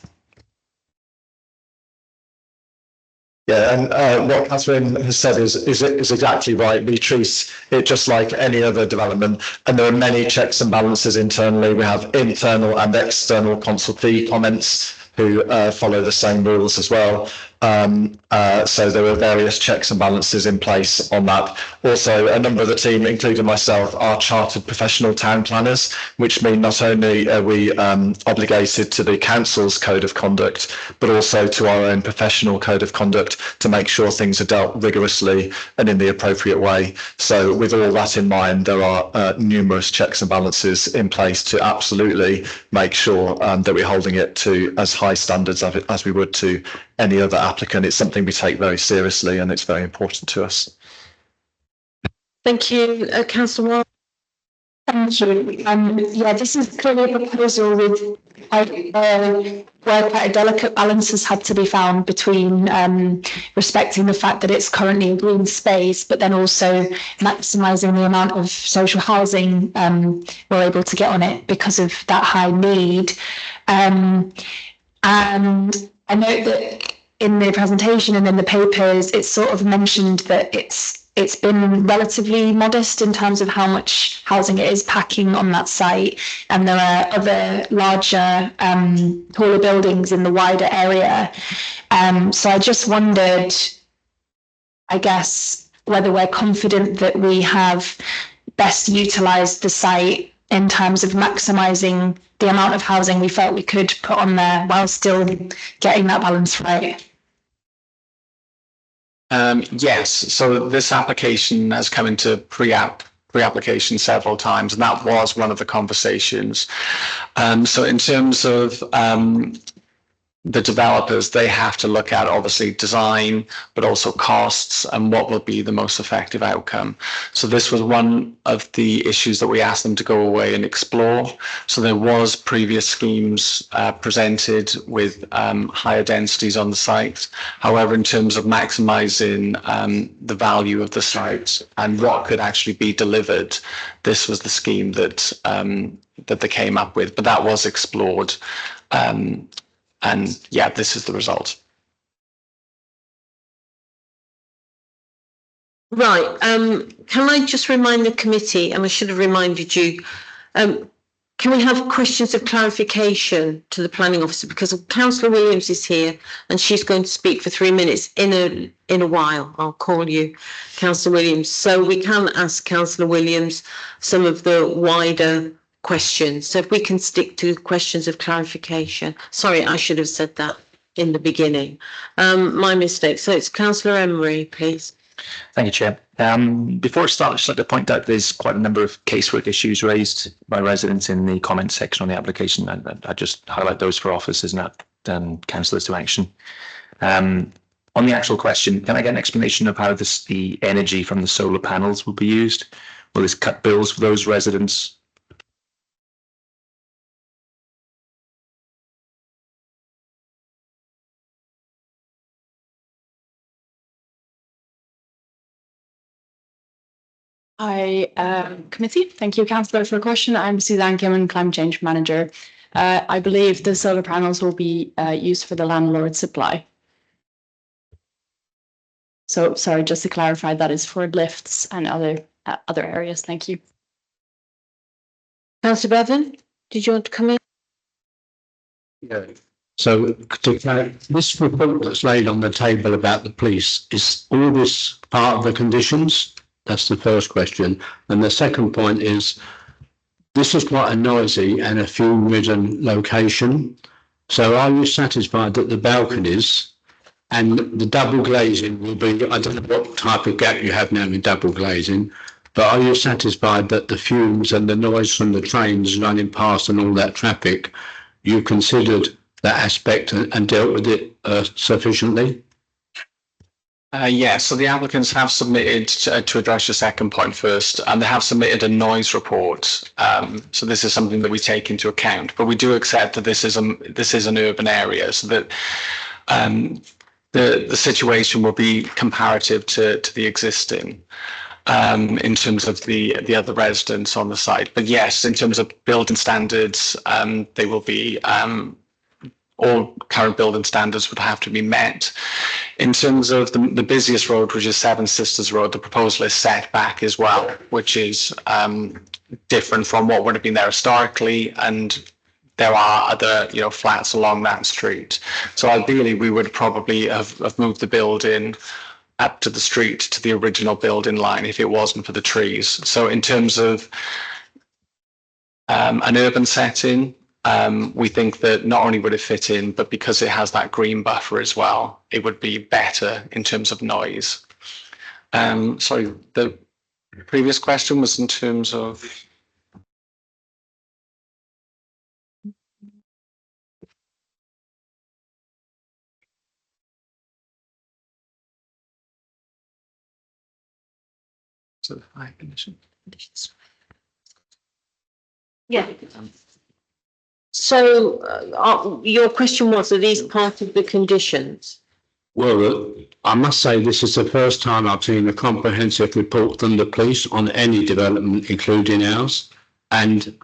Yeah, and what Catherine has said is exactly right. We treat it just like any other development, and there are many checks and balances internally. We have internal and external consultee comments who follow the same rules as well. So there are various checks and balances in place on that. Also, a number of the team, including myself, are chartered professional town planners, which mean not only are we obligated to the council's code of conduct, but also to our own professional code of conduct to make sure things are dealt rigorously and in the appropriate way. So with all that in mind, there are numerous checks and balances in place to absolutely make sure that we're holding it to as high standards as we would to any other applicant. It's something we take very seriously and it's very important to us. Thank you, Councillor Warren. Thank you. Yeah, this is clearly a proposal with where quite a delicate balance has had to be found between respecting the fact that it's currently a green space, but then also maximising the amount of social housing we're able to get on it because of that high need. And I note that in the presentation and in the papers, it's sort of mentioned that it's been relatively modest in terms of how much housing it is packing on that site, and there are other larger, taller buildings in the wider area. So I just wondered, I guess, whether we're confident that we have best utilised the site in terms of maximising the amount of housing we felt we could put on there while still getting that balance right. Yes, so this application has come into pre-application several times, and that was one of the conversations. So in terms of the developers, they have to look at obviously design, but also costs and what will be the most effective outcome. So this was one of the issues that we asked them to go away and explore. So there was previous schemes presented with higher densities on the site. However, in terms of maximising the value of the site and what could actually be delivered, this was the scheme that that they came up with, but that was explored. And yeah, this is the result. Right, can I just remind the committee, and I should have reminded you, can we have questions of clarification to the planning officer, because Councillor Williams is here and she's going to speak for 3 minutes in a while. I'll call you, Councillor Williams, so we can ask Councillor Williams some of the wider questions. So if we can stick to questions of clarification. Sorry, I should have said that in the beginning. My mistake. So it's Councillor Emery, please. Thank you, Chair. Before I start, I'd just like to point out there's quite a number of casework issues raised by residents in the comment section on the application. I just highlight those for officers and councillors to action. On the actual question, can I get an explanation of how the energy from the solar panels will be used? Will this cut bills for those residents? Committee. Thank you, Councillor, for the question. I'm Suzanne Kimmin, Climate Change Manager. I believe the solar panels will be used for the landlord supply. So, sorry, just to clarify, that is for lifts and other areas. Thank you. Councillor Bevan, did you want to come in? Yeah. So this report that's laid on the table about the police, is all this part of the conditions? That's the first question. And the second point is, this is quite a noisy and a fume-ridden location. So are you satisfied that the balconies and the double glazing will be, I don't know what type of gap you have now in double glazing, but are you satisfied that the fumes and the noise from the trains running past and all that traffic, you considered that aspect and dealt with it sufficiently? Yes, so the applicants have submitted, to address your second point first, and they have submitted a noise report. So this is something that we take into account, but we do accept that this is an urban area, so that the situation will be comparative to the existing in terms of the other residents on the site. But yes, in terms of building standards, they will be all current building standards would have to be met. In terms of the busiest road, which is Seven Sisters Road, the proposal is set back as well, which is different from what would have been there historically, and there are other flats along that street. So ideally, we would probably have moved the building up to the street to the original building line if it wasn't for the trees. So in terms of an urban setting, we think that not only would it fit in, but because it has that green buffer as well, it would be better in terms of noise. Sorry, the previous question was in terms of... So the fire condition. Yeah. So your question was, are these part of the conditions? Well, I must say this is the first time I've seen a comprehensive report from the police on any development, including ours. And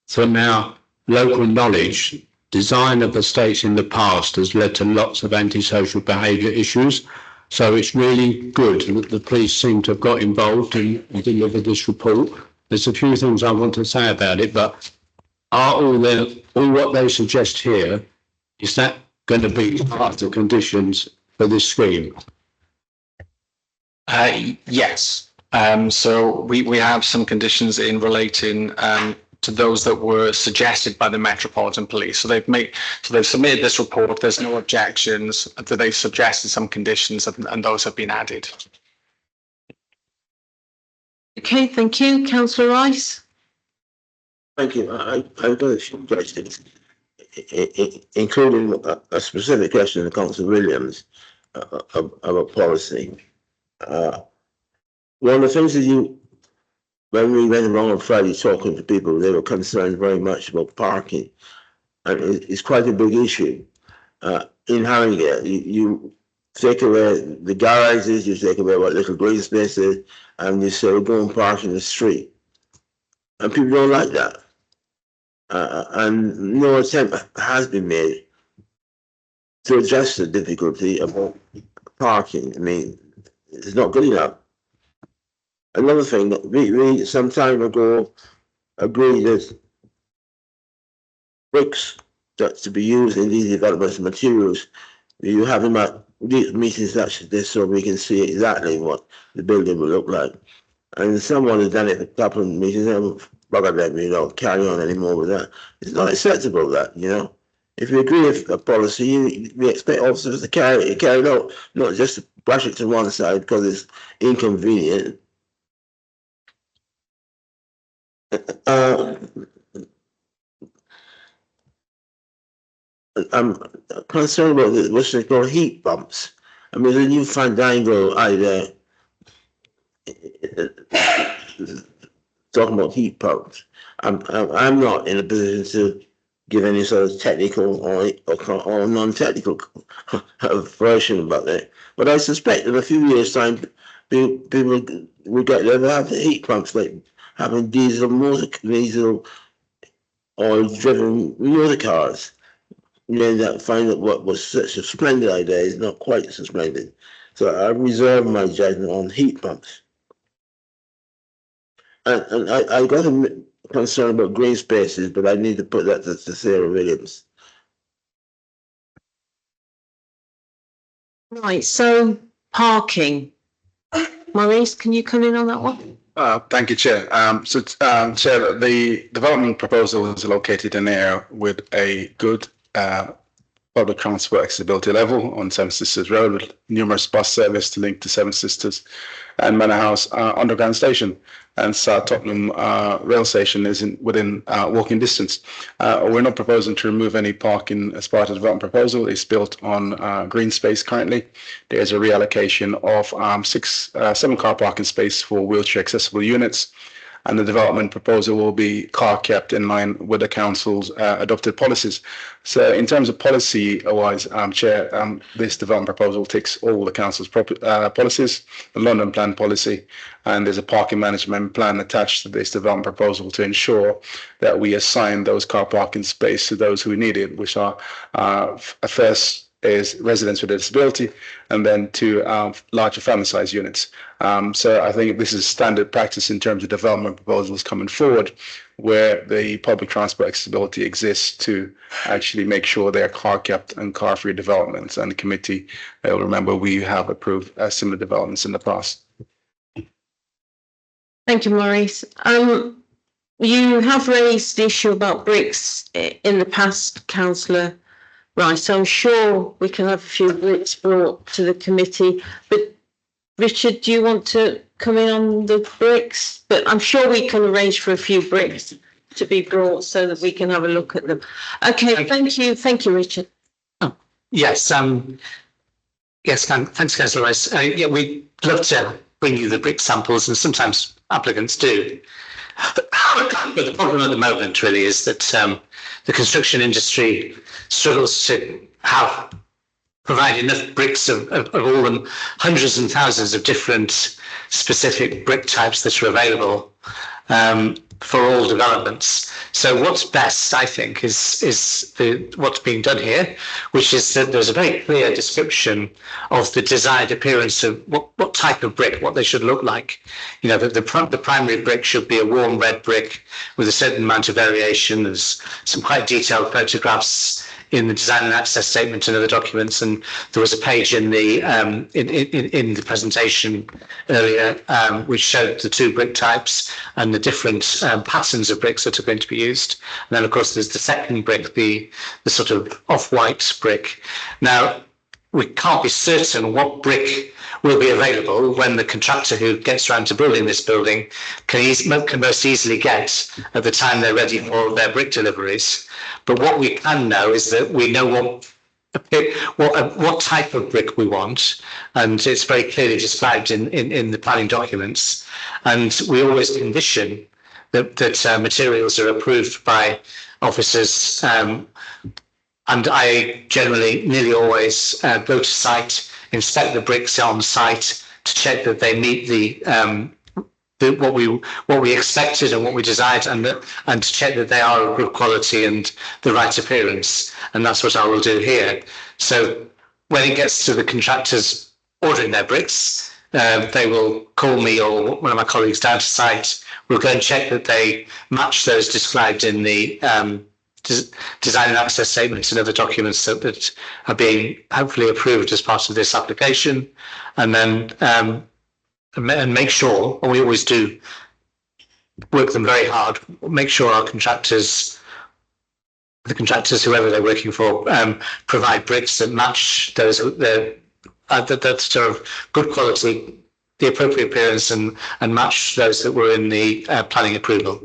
from our local knowledge, design of estates in the past has led to lots of antisocial behaviour issues. So it's really good that the police seem to have got involved and delivered this report. There's a few things I want to say about it, but are all what they suggest here, is that going to be part of the conditions for this scheme? Yes. So we have some conditions in relating to those that were suggested by the Metropolitan Police. So they've submitted this report. There's no objections. That they've suggested some conditions, and those have been added. Okay, thank you, Councillor Rice. Thank you. I've got a few questions, including a specific question to Councillor Williams of a policy. One of the things that when we went along on Friday talking to people, they were concerned very much about parking, and it's quite a big issue. In Haringey, you take away the garages, you take away what little green spaces, and you say, we'll go and park in the street. And people don't like that. And no attempt has been made to address the difficulty about parking. I mean, it's not good enough. Another thing that we some time ago agreed that bricks that's to be used in these developments and materials, you have them at these meetings such as this so we can see exactly what the building will look like. And someone has done it a couple of meetings and bugger them, carry on anymore with that. It's not acceptable that, If we agree with a policy, we expect officers to carry it out, not just to brush it to one side because it's inconvenient. I'm concerned about what's they call heat pumps. I mean, the new fandango idea talking about heat pumps. I'm not in a position to give any sort of technical or non-technical version about that. But I suspect in a few years' time, people will get there to have the heat pumps like having diesel oil-driven motor cars. That find that what was such a splendid idea is not quite so splendid. So I reserve my judgment on heat pumps. And I got a concern about green spaces, but I need to put that to Sarah Williams. Right, so parking. Maurice, can you come in on that one? Thank you, Chair. Chair, the development proposal is located in an area with a good public transport accessibility level on Seven Sisters Road, with numerous bus service to link to Seven Sisters and Manor House underground station, and South Tottenham rail station is within walking distance. We're not proposing to remove any parking as part of the development proposal. It's built on green space currently. There's a reallocation of 7 car parking spaces for wheelchair accessible units. And the development proposal will be car kept in line with the council's adopted policies. So in terms of policy-wise, Chair, this development proposal ticks all the council's policies, the London Plan policy, and there's a parking management plan attached to this development proposal to ensure that we assign those car parking spaces to those who need it, which are first is residents with a disability, and then to larger family size units. So I think this is standard practice in terms of development proposals coming forward, where the public transport accessibility exists to actually make sure they're car kept and car free developments. And the committee, will remember, we have approved similar developments in the past. Thank you, Maurice. You have raised the issue about bricks in the past, Councillor Rice. So I'm sure we can have a few bricks brought to the committee. But Richard, do you want to come in on the bricks? But I'm sure we can arrange for a few bricks to be brought so that we can have a look at them. Okay, thank you. Thank you, Richard. Oh, yes. Yes, thanks, Councillor Rice. Yeah, we'd love to bring you the brick samples, and sometimes applicants do. But the problem at the moment really is that the construction industry struggles to provide enough bricks of all them hundreds and thousands of different specific brick types that are available for all developments. So what's best, I think, is what's being done here, which is that there's a very clear description of the desired appearance of what type of brick, what they should look like. You know, the primary brick should be a warm red brick with a certain amount of variation. There's some quite detailed photographs in the design and access statement and other documents, and there was a page in the in the presentation earlier which showed the 2 brick types and the different patterns of bricks that are going to be used. And then, of course, there's the second brick, the sort of off-white brick. Now, we can't be certain what brick will be available when the contractor who gets around to building this building can most easily get at the time they're ready for their brick deliveries. But what we can know is that we know what type of brick we want, and it's very clearly described in the planning documents. And we always condition that materials are approved by officers. And I generally nearly always go to site, inspect the bricks on site to check that they meet what we expected and what we desired, and to check that they are of good quality and the right appearance. And that's what I will do here. So when it gets to the contractors ordering their bricks, they will call me or one of my colleagues down to site. We'll go and check that they match those described in the design and access statements and other documents that are being hopefully approved as part of this application, and then and make sure, and we always do work them very hard, make sure our contractors, the contractors, whoever they're working for, provide bricks that match those that sort of good quality, the appropriate appearance, and match those that were in the planning approval.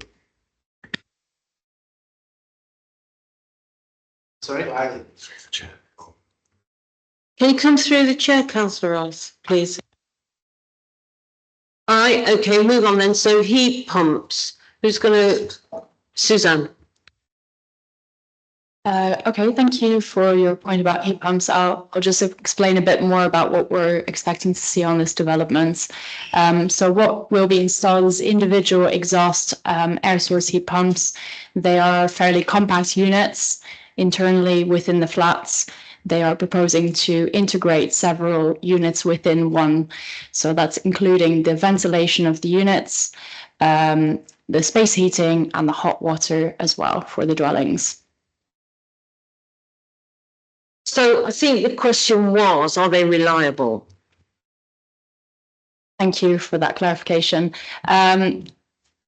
Sorry? Can you come through the chair, Councillor Rice, please? All right, okay, move on then. So heat pumps, who's going to, Suzanne? Okay, thank you for your point about heat pumps. I'll just explain a bit more about what we're expecting to see on this development. So what will be installed is individual exhaust air source heat pumps. They are fairly compact units internally within the flats. They are proposing to integrate several units within one. So that's including the ventilation of the units, the space heating, and the hot water as well for the dwellings. So I think the question was, are they reliable? Thank you for that clarification.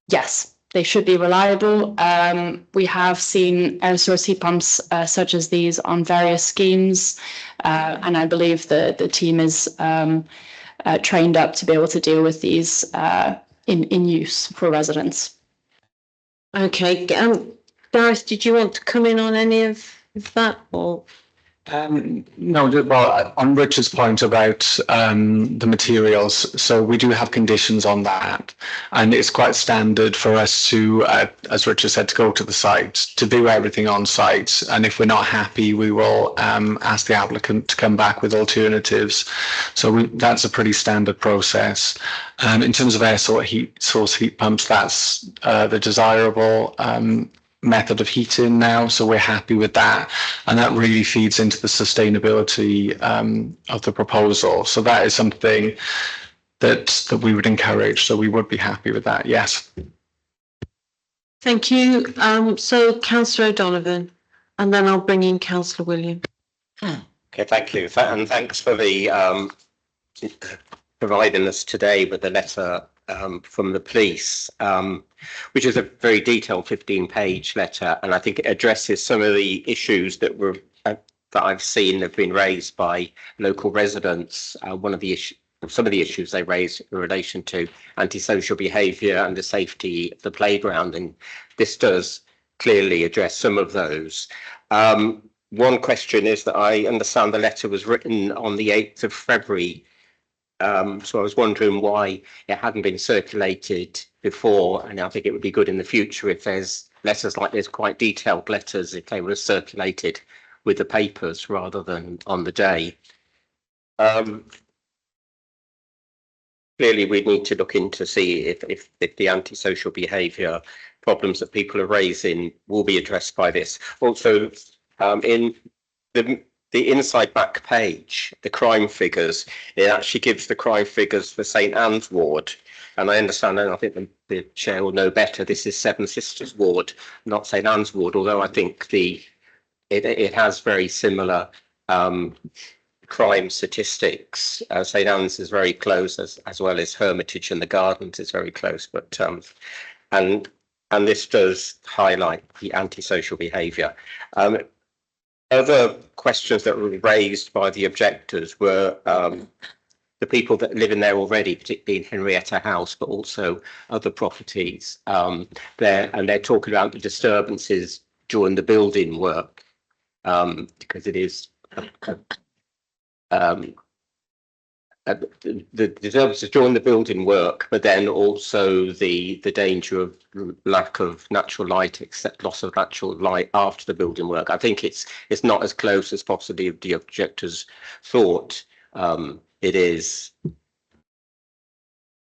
Yes, they should be reliable. We have seen air source heat pumps such as these on various schemes, and I believe the team is trained up to be able to deal with these in use for residents. Okay, Gareth, did you want to come in on any of that, or? No, well, on Richard's point about the materials, so we do have conditions on that, and it's quite standard for us to, as Richard said, to go to the site, to do everything on site, and if we're not happy, we will ask the applicant to come back with alternatives. So that's a pretty standard process. In terms of air source heat pumps, that's the desirable method of heating now, so we're happy with that, and that really feeds into the sustainability of the proposal. So that is something that we would encourage, so we would be happy with that, yes. Thank you. So Councillor O'Donovan, and then I'll bring in Councillor William. Okay, thank you, and thanks for the providing us today with the letter from the police, which is a very detailed 15-page letter, and I think it addresses some of the issues that were that I've seen have been raised by local residents. Some of the issues they raised in relation to antisocial behaviour and the safety of the playground, and this does clearly address some of those. One question is that I understand the letter was written on the 8th of February. So I was wondering why it hadn't been circulated before, and I think it would be good in the future if there's letters like this, quite detailed letters, if they were circulated with the papers rather than on the day. Clearly, we need to look into see if the antisocial behaviour problems that people are raising will be addressed by this. Also, in the inside back page, the crime figures, it actually gives the crime figures for St Anne's Ward. And I understand, and I think the chair will know better, this is Seven Sisters Ward, not St Anne's Ward, although I think it has very similar crime statistics. St Anne's is very close, as well as Hermitage and the Gardens is very close, but and this does highlight the antisocial behaviour. Other questions that were raised by the objectors were the people that live in there already, particularly in Henrietta House, but also other properties they're talking about the disturbances during the building work, because it is the disturbances during the building work, but then also the danger of lack of natural light, except loss of natural light after the building work. I think it's not as close as possibly the objectors thought it is.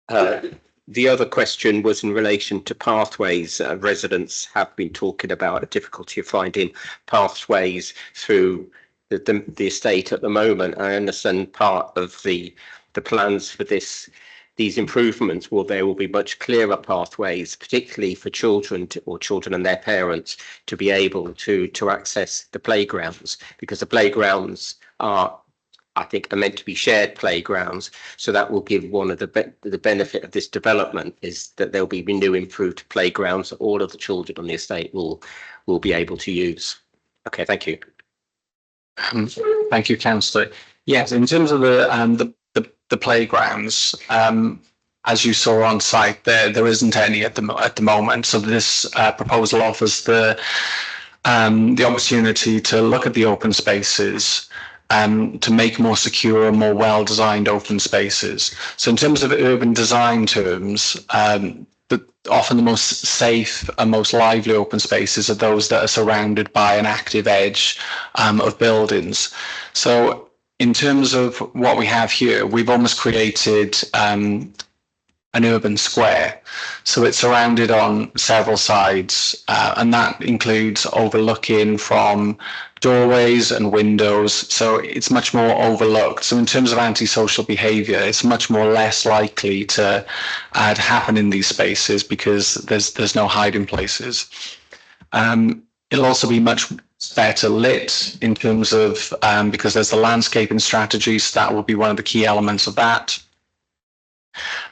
The other question was in relation to pathways. Residents have been talking about a difficulty of finding pathways through the estate at the moment. I understand part of the the plans for these improvements, there will be much clearer pathways, particularly for children or children and their parents to be able to access the playgrounds, because the playgrounds are, I think, are meant to be shared playgrounds. So that will give one of the benefit of this development is that there'll be new improved playgrounds that all of the children on the estate will be able to use. Okay, thank you. Thank you, Councillor. Yes, in terms of the playgrounds, as you saw on site, there isn't any at the moment. So this proposal offers the opportunity to look at the open spaces, to make more secure, more well-designed open spaces. So in terms of urban design terms, often the most safe and most lively open spaces are those that are surrounded by an active edge of buildings. So in terms of what we have here, we've almost created an urban square. So it's surrounded on several sides, and that includes overlooking from doorways and windows. So it's much more overlooked. So in terms of antisocial behaviour, it's much more less likely to happen in these spaces because there's no hiding places. It'll also be much better lit in terms of because there's the landscaping strategy, so that will be one of the key elements of that.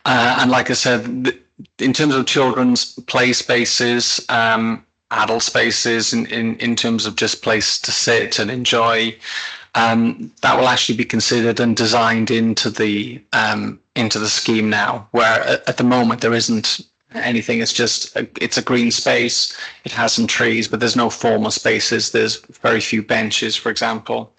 And like I said, in terms of children's play spaces, adult spaces, in terms of just place to sit and enjoy, that will actually be considered and designed into the scheme now, where at the moment there isn't anything. It's a green space. It has some trees, but there's no formal spaces. There's very few benches, for example.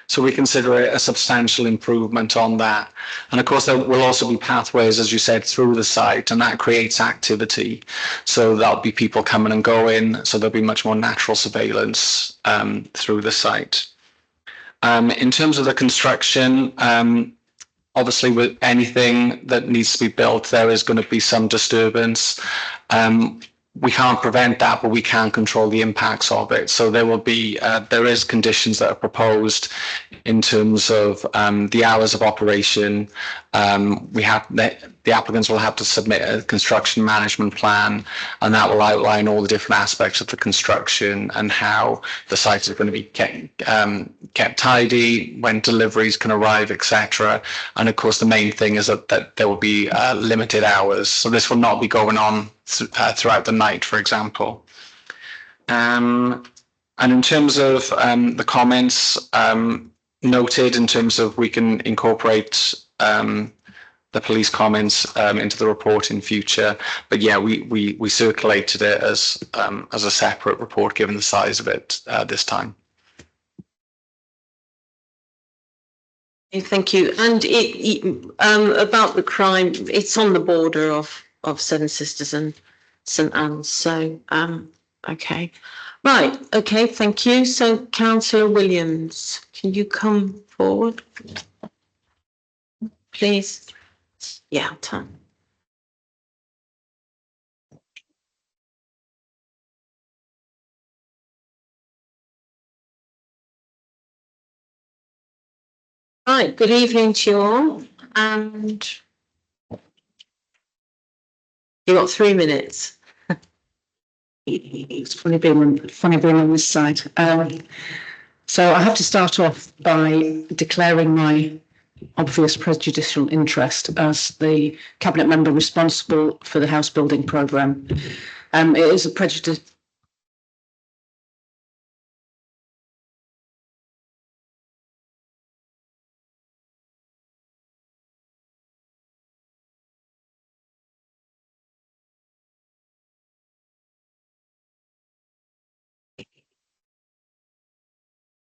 So we consider it a substantial improvement on that. And of course, there will also be pathways, as you said, through the site, and that creates activity. So there'll be people coming and going. So there'll be much more natural surveillance through the site. In terms of the construction, obviously with anything that needs to be built, there is going to be some disturbance. We can't prevent that, but we can control the impacts of it. So there will be, there is conditions that are proposed in terms of the hours of operation. The applicants will have to submit a construction management plan, and that will outline all the different aspects of the construction and how the site is going to be kept tidy, when deliveries can arrive, etc. And of course, the main thing is that there will be limited hours. So this will not be going on throughout the night, for example. And in terms of the comments noted, in terms of we can incorporate the police comments into the report in future, but yeah, we circulated it as a separate report given the size of it this time. Thank you. And about the crime, it's on the border of Seven Sisters and St Anne's. So, okay. Right. Okay. Thank you. So, Councillor Williams, can you come forward, please? Yeah, time. Right. Good evening to you all. And you got 3 minutes. It's funny being on this side. So I have to start off by declaring my obvious prejudicial interest as the cabinet member responsible for the house building programme. It is a prejudice.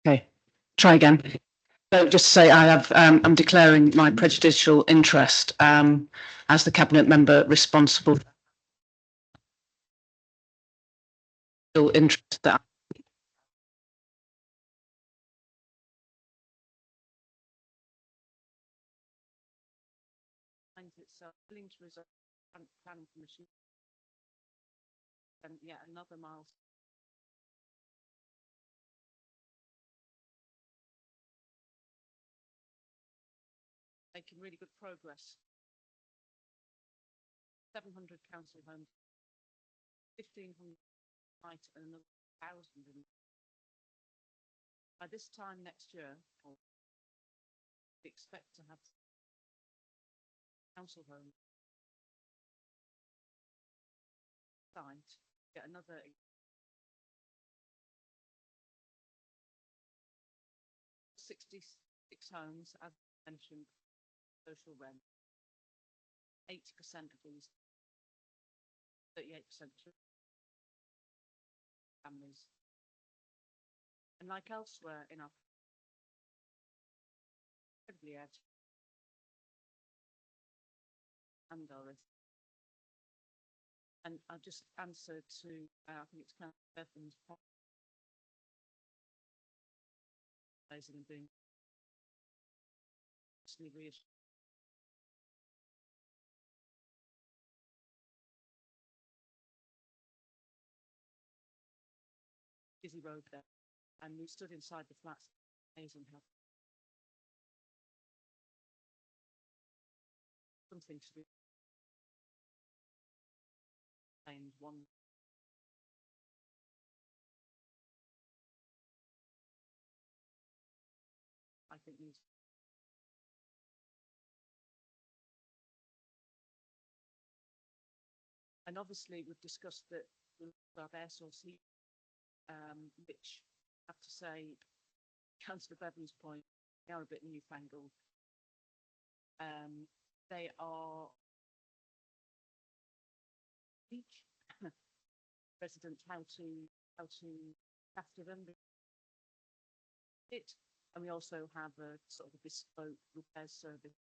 Okay, try again. So just to say I have, I'm declaring my prejudicial interest as the cabinet member responsible for interest that planning commission. And yeah, another milestone. Taken some really good progress. 700 council homes, 1,500 and another 1,000. By this time next year, we expect to have council homes signed, get another 66 homes, as mentioned, social rent. 80% of these, 38% families. And like elsewhere in our incredibly edge and Doris. And I'll just answer to I think it's Councillor Bevins and being reassured. Busy road there, and we stood inside the flats. Amazing how something to do. And one. I think these. And obviously, we've discussed that we'll have air source heat. Which I have to say, Councillor Bevan's point, they are a bit newfangled. They are teach residents how to after them. And we also have a sort of a bespoke repair service.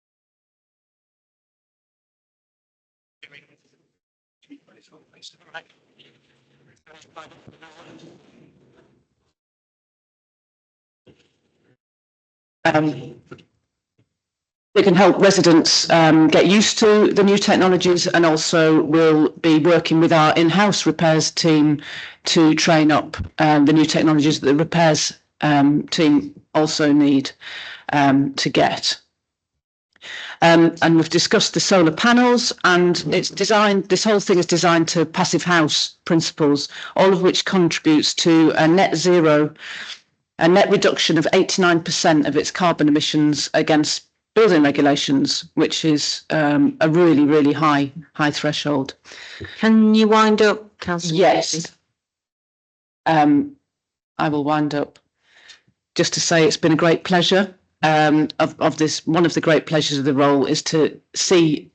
They can help residents get used to the new technologies, and also we'll be working with our in-house repairs team to train up the new technologies that the repairs team also need to get. And we've discussed the solar panels, and it's designed, this whole thing is designed to passive house principles, all of which contributes to a net zero, a net reduction of 89% of its carbon emissions against building regulations, which is a really, really high threshold. Can you wind up, Councillor? Yes. I will wind up. Just to say it's been a great pleasure. Of this, one of the great pleasures of the role is to see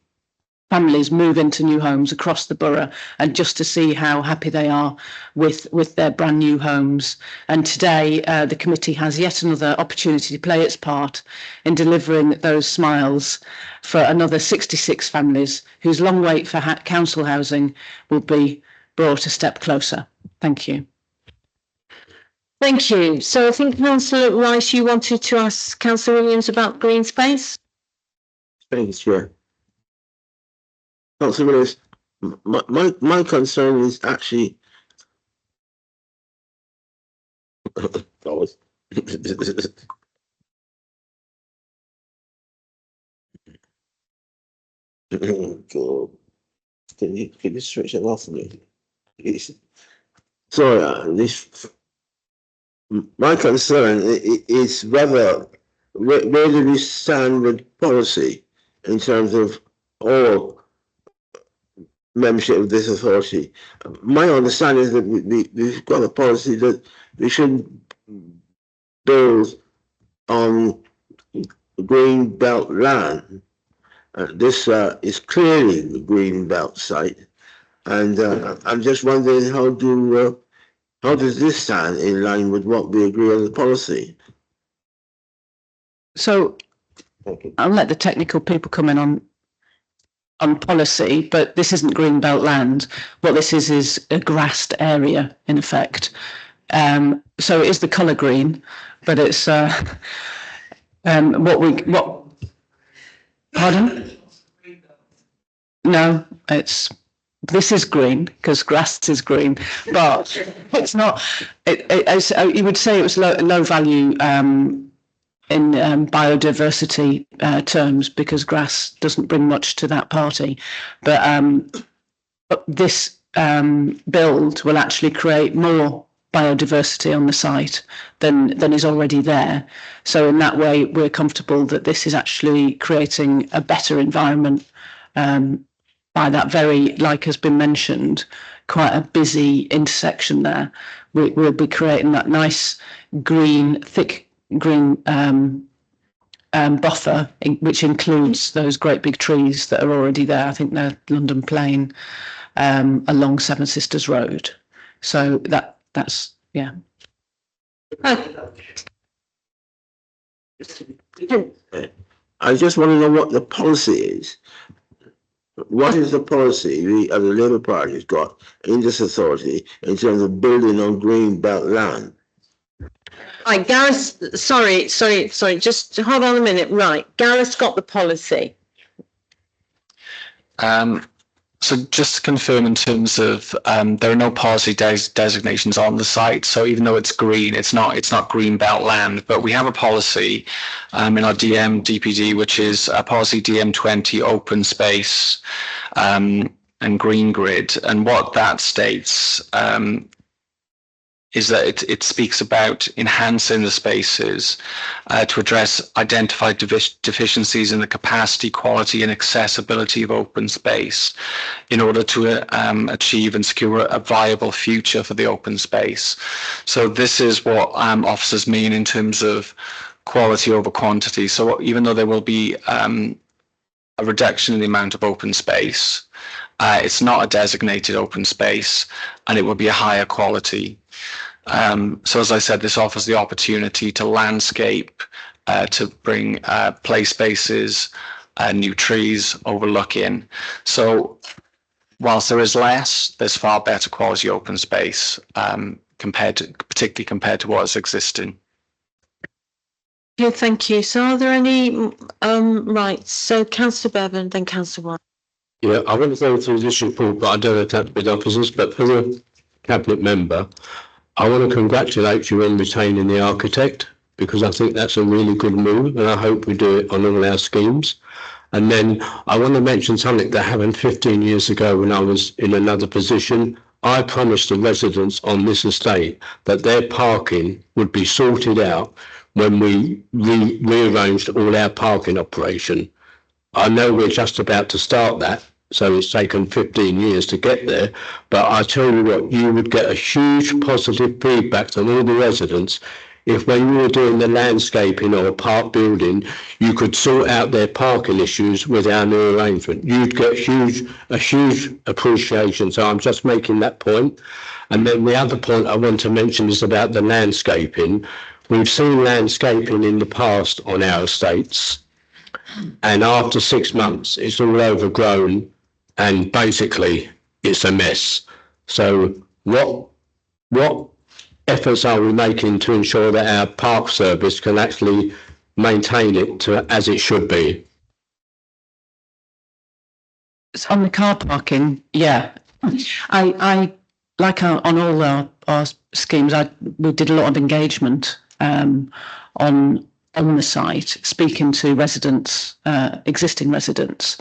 families move into new homes across the borough, and just to see how happy they are with their brand new homes. And today the committee has yet another opportunity to play its part in delivering those smiles for another 66 families whose long wait for council housing will be brought a step closer. Thank you. Thank you. So I think Councillor Rice, you wanted to ask Councillor Williams about green space? Thanks, Chair. Councillor Williams, my concern is actually oh God. Can you switch it off for me? Sorry, my concern is whether where do we stand with policy in terms of all membership of this authority. My understanding is that we've got a policy that we shouldn't build on green belt land. This is clearly the green belt site, and I'm just wondering how does this stand in line with what we agree on the policy? So I'll let the technical people come in on policy, but this isn't green belt land. What this is a grassed area in effect. So it is the colour green, but it's pardon? No, this is green because grass is green, but it's not. You would say it was low value biodiversity terms, because grass doesn't bring much to that party. But this build will actually create more biodiversity on the site than is already there. So in that way, we're comfortable that this is actually creating a better environment by that very, like has been mentioned, quite a busy intersection there. We'll be creating that nice green, thick green buffer, which includes those great big trees that are already there. I think they're London Plane along Seven Sisters Road. So that's yeah. I just want to know what the policy is. What is the policy the Labour Party has got in this authority in terms of building on green belt land? Right, Gareth, sorry, just hold on a minute. Right, Gareth's got the policy. So just to confirm, in terms of there are no policy designations on the site. So even though it's green, it's not green belt land. But we have a policy in our DPD, which is a policy DM20 open space and green grid. And what that states is that it speaks about enhancing the spaces to address identified deficiencies in the capacity, quality and accessibility of open space in order to achieve and secure a viable future for the open space. So this is what officers mean in terms of quality over quantity. So even though there will be a reduction in the amount of open space, it's not a designated open space and it will be a higher quality. So as I said, this offers the opportunity to landscape, to bring play spaces, new trees overlooking. So whilst there is less, there's far better quality open space particularly compared to what is existing. Yeah, thank you. So are there any rights? So Councillor Bevan, then Councillor White. Yeah, I want to go through this report, but I don't attack with officers. But for the cabinet member, I want to congratulate you on retaining the architect, because I think that's a really good move, and I hope we do it on all our schemes. And then I want to mention something that happened 15 years ago when I was in another position. I promised the residents on this estate that their parking would be sorted out when we rearranged all our parking operation. I know we're just about to start that, so it's taken 15 years to get there, but I tell you what, you would get a huge positive feedback from all the residents if when you were doing the landscaping or a park building, you could sort out their parking issues with our new arrangement. You'd get a huge appreciation, so I'm just making that point. And then the other point I want to mention is about the landscaping. We've seen landscaping in the past on our estates, and after 6 months, it's all overgrown and basically it's a mess. So what efforts are we making to ensure that our park service can actually maintain it as it should be? On the car parking, yeah. I like on all our schemes, we did a lot of engagement on the site, speaking to residents, existing residents,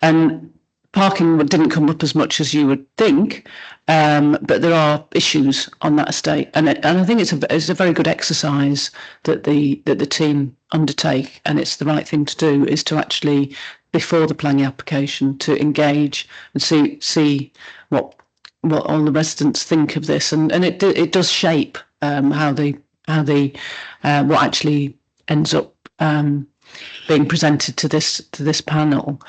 and parking didn't come up as much as you would think, but there are issues on that estate, and I think it's a very good exercise that the team undertake, and it's the right thing to do, is to actually, before the planning application, to engage and see what all the residents think of this, and it does shape how what actually ends up being presented to this panel.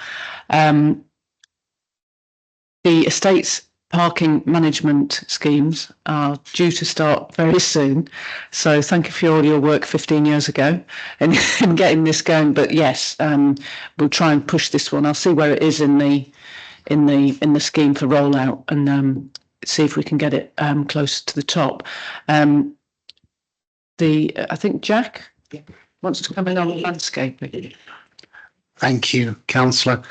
The estate's parking management schemes are due to start very soon. So thank you for all your work 15 years ago in getting this going. But yes, we'll try and push this one. I'll see where it is in the scheme for rollout, and see if we can get it close to the top. I think Jack wants to come in on landscaping. Thank you, Councillor.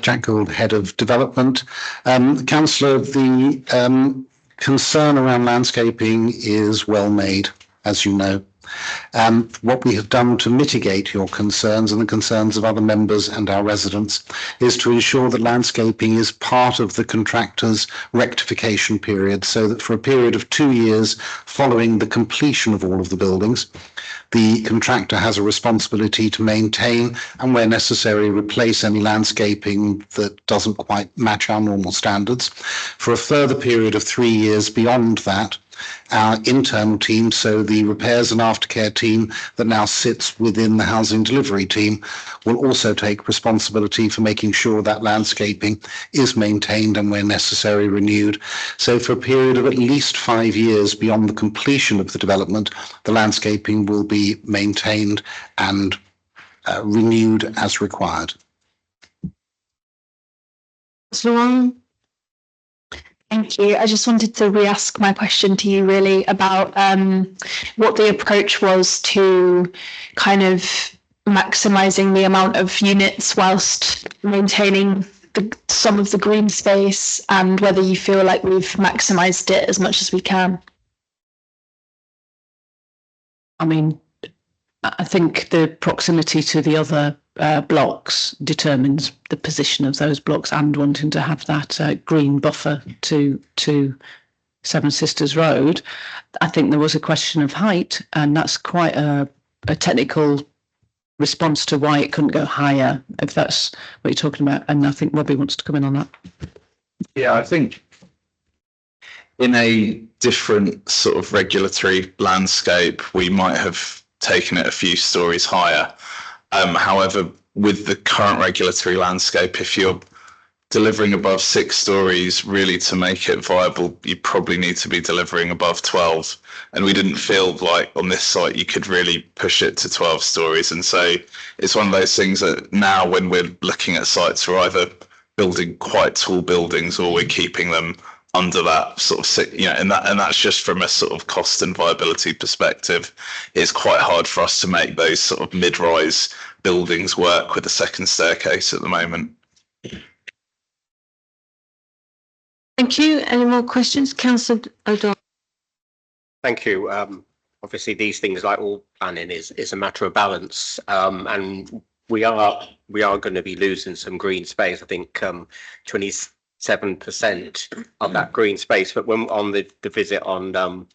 Jack Gould, Head of Development. Councillor, the concern around landscaping is well made, as you know. What we have done to mitigate your concerns and the concerns of other members and our residents is to ensure that landscaping is part of the contractor's rectification period, so that for a period of 2 years following the completion of all of the buildings, the contractor has a responsibility to maintain and, where necessary, replace any landscaping that doesn't quite match our normal standards. For a further period of 3 years beyond that, our internal team, so the repairs and aftercare team that now sits within the housing delivery team, will also take responsibility for making sure that landscaping is maintained and, where necessary, renewed. So for a period of at least 5 years beyond the completion of the development, the landscaping will be maintained and renewed as required. Thank you. I just wanted to re-ask my question to you really about what the approach was to kind of maximising the amount of units whilst maintaining some of the green space, and whether you feel like we've maximised it as much as we can. I mean, I think the proximity to the other blocks determines the position of those blocks, and wanting to have that green buffer to Seven Sisters Road. I think there was a question of height, and that's quite a technical response to why it couldn't go higher, if that's what you're talking about. And I think Robbie wants to come in on that. Yeah, I think in a different sort of regulatory landscape, we might have taken it a few stories higher. However, with the current regulatory landscape, if you're delivering above 6 stories, really to make it viable, you probably need to be delivering above 12. And we didn't feel like on this site you could really push it to 12 stories. And so it's one of those things that now when we're looking at sites, we're either building quite tall buildings or we're keeping them under that sort of, and that's just from a sort of cost and viability perspective. It's quite hard for us to make those sort of mid-rise buildings work with a second staircase at the moment. Thank you. Any more questions? Councillor O'Donnell. Thank you. Obviously, these things, like all planning, is a matter of balance, and we are going to be losing some green space. I think 27% of that green space. But when on the visit on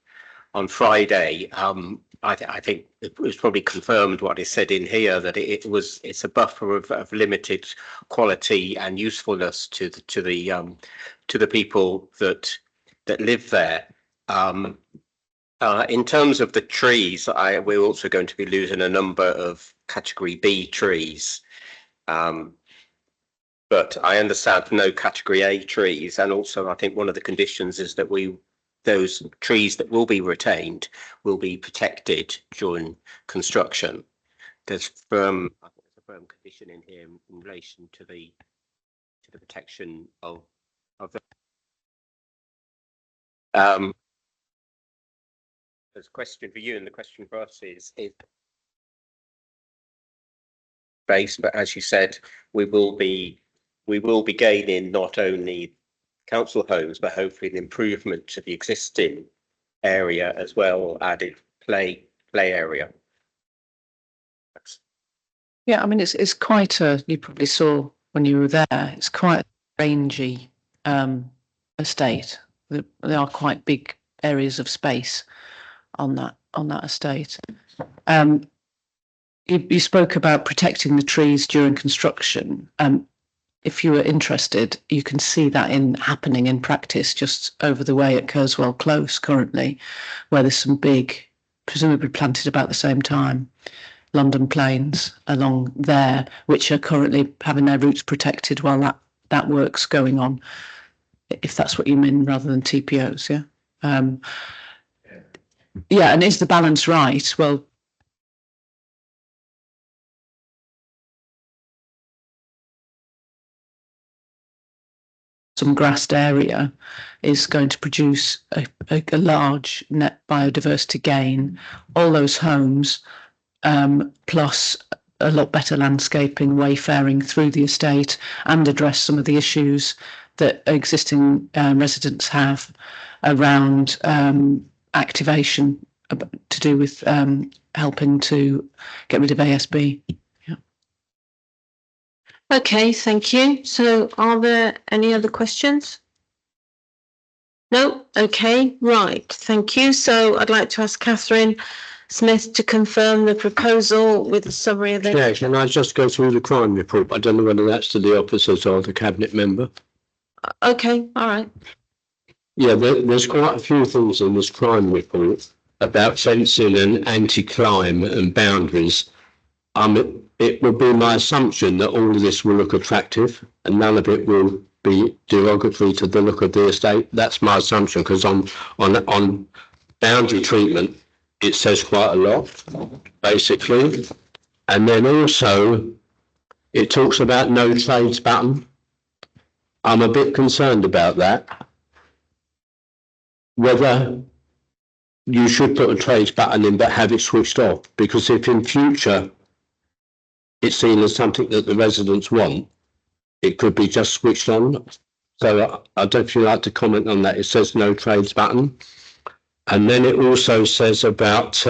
Friday, I think it was probably confirmed what is said in here, that it's a buffer of limited quality and usefulness to the people that live there. In terms of the trees, we're also going to be losing a number of category B trees. But I understand no category A trees, and also I think one of the conditions is that those trees that will be retained will be protected during construction. There's a firm condition in here in relation to the protection of the. There's a question for you, and the question for us is base, but as you said, we will be gaining not only council homes, but hopefully an improvement to the existing area as well, added play area. Yeah, I mean, it's quite you probably saw when you were there, it's quite a rangy estate. There are quite big areas of space on that estate. You spoke about protecting the trees during construction. If you were interested, you can see that happening in practice just over the way at Kerswell Close currently, where there's some big, presumably planted about the same time, London planes along there, which are currently having their roots protected while that work's going on, if that's what you mean, rather than TPOs, yeah? Yeah, and is the balance right? Well, some grassed area is going to produce a large net biodiversity gain. All those homes, plus a lot better landscaping, wayfaring through the estate, and address some of the issues that existing residents have around activation to do with helping to get rid of ASB. Okay, thank you. So are there any other questions? No? Okay, right. Thank you. So I'd like to ask Catherine Smith to confirm the proposal with a summary of it. Yeah, can I just go through the crime report? I don't know whether that's to the officers or the cabinet member. Okay, all right. Yeah, there's quite a few things in this crime report about fencing and anti-crime and boundaries. It would be my assumption that all of this will look attractive and none of it will be derogatory to the look of the estate. That's my assumption, because on boundary treatment, it says quite a lot, basically. And then also, it talks about no trades button. I'm a bit concerned about that. Whether you should put a trades button in but have it switched off, because if in future it's seen as something that the residents want, it could be just switched on. So I don't know if you'd like to comment on that. It says no trades button. And then it also says about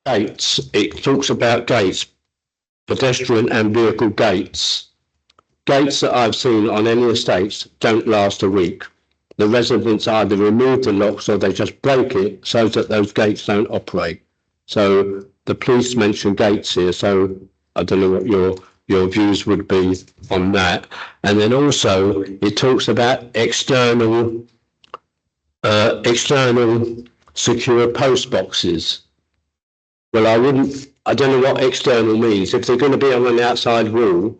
gates. It talks about gates, pedestrian and vehicle gates. Gates that I've seen on any estates don't last a week. The residents either remove the locks or they just break it so that those gates don't operate. So the police mentioned gates here, so I don't know what your views would be on that. And then also it talks about external secure post boxes. Well, I don't know what external means. If they're going to be on an outside wall,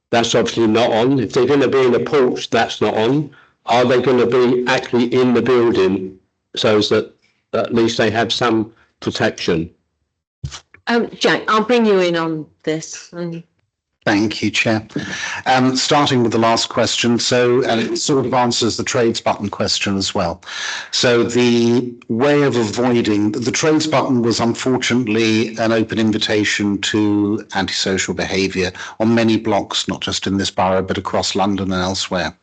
that's obviously not on. If they're going to be in a porch, that's not on. Are they going to be actually in the building so that at least they have some protection? Jack, I'll bring you in on this. Thank you, Chair. Starting with the last question, so it sort of answers the trades button question as well. So the way of avoiding the trades button was unfortunately an open invitation to antisocial behaviour on many blocks, not just in this borough, but across London and elsewhere.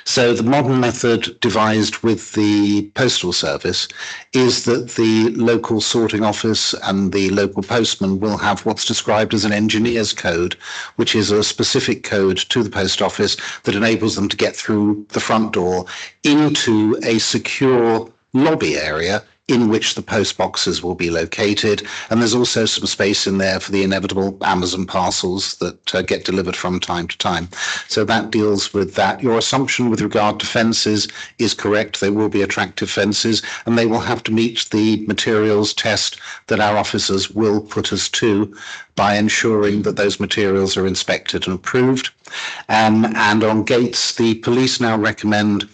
So the modern method devised with the postal service is that the local sorting office and the local postman will have what's described as an engineer's code, which is a specific code to the post office that enables them to get through the front door into a secure lobby area in which the post boxes will be located. And there's also some space in there for the inevitable Amazon parcels that get delivered from time to time. So that deals with that. Your assumption with regard to fences is correct. They will be attractive fences and they will have to meet the materials test that our officers will put us to by ensuring that those materials are inspected and approved. And on gates, the police now recommend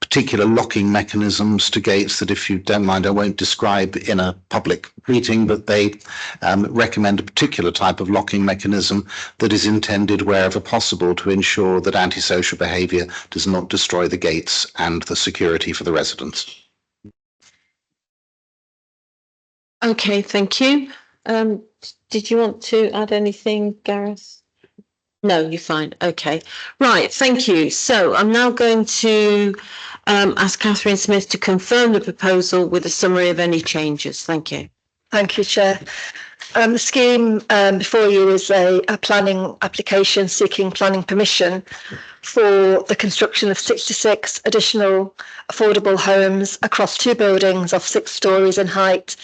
particular locking mechanisms to gates that, if you don't mind, I won't describe in a public meeting, but they recommend a particular type of locking mechanism that is intended wherever possible to ensure that antisocial behaviour does not destroy the gates and the security for the residents. Okay, thank you. Did you want to add anything, Gareth? No, you're fine. Okay. Right, thank you. So I'm now going to ask Catherine Smith to confirm the proposal with a summary of any changes. Thank you. Thank you, Chair. The scheme before you is a planning application seeking planning permission for the construction of 66 additional affordable homes across 2 buildings of 6 stories in height.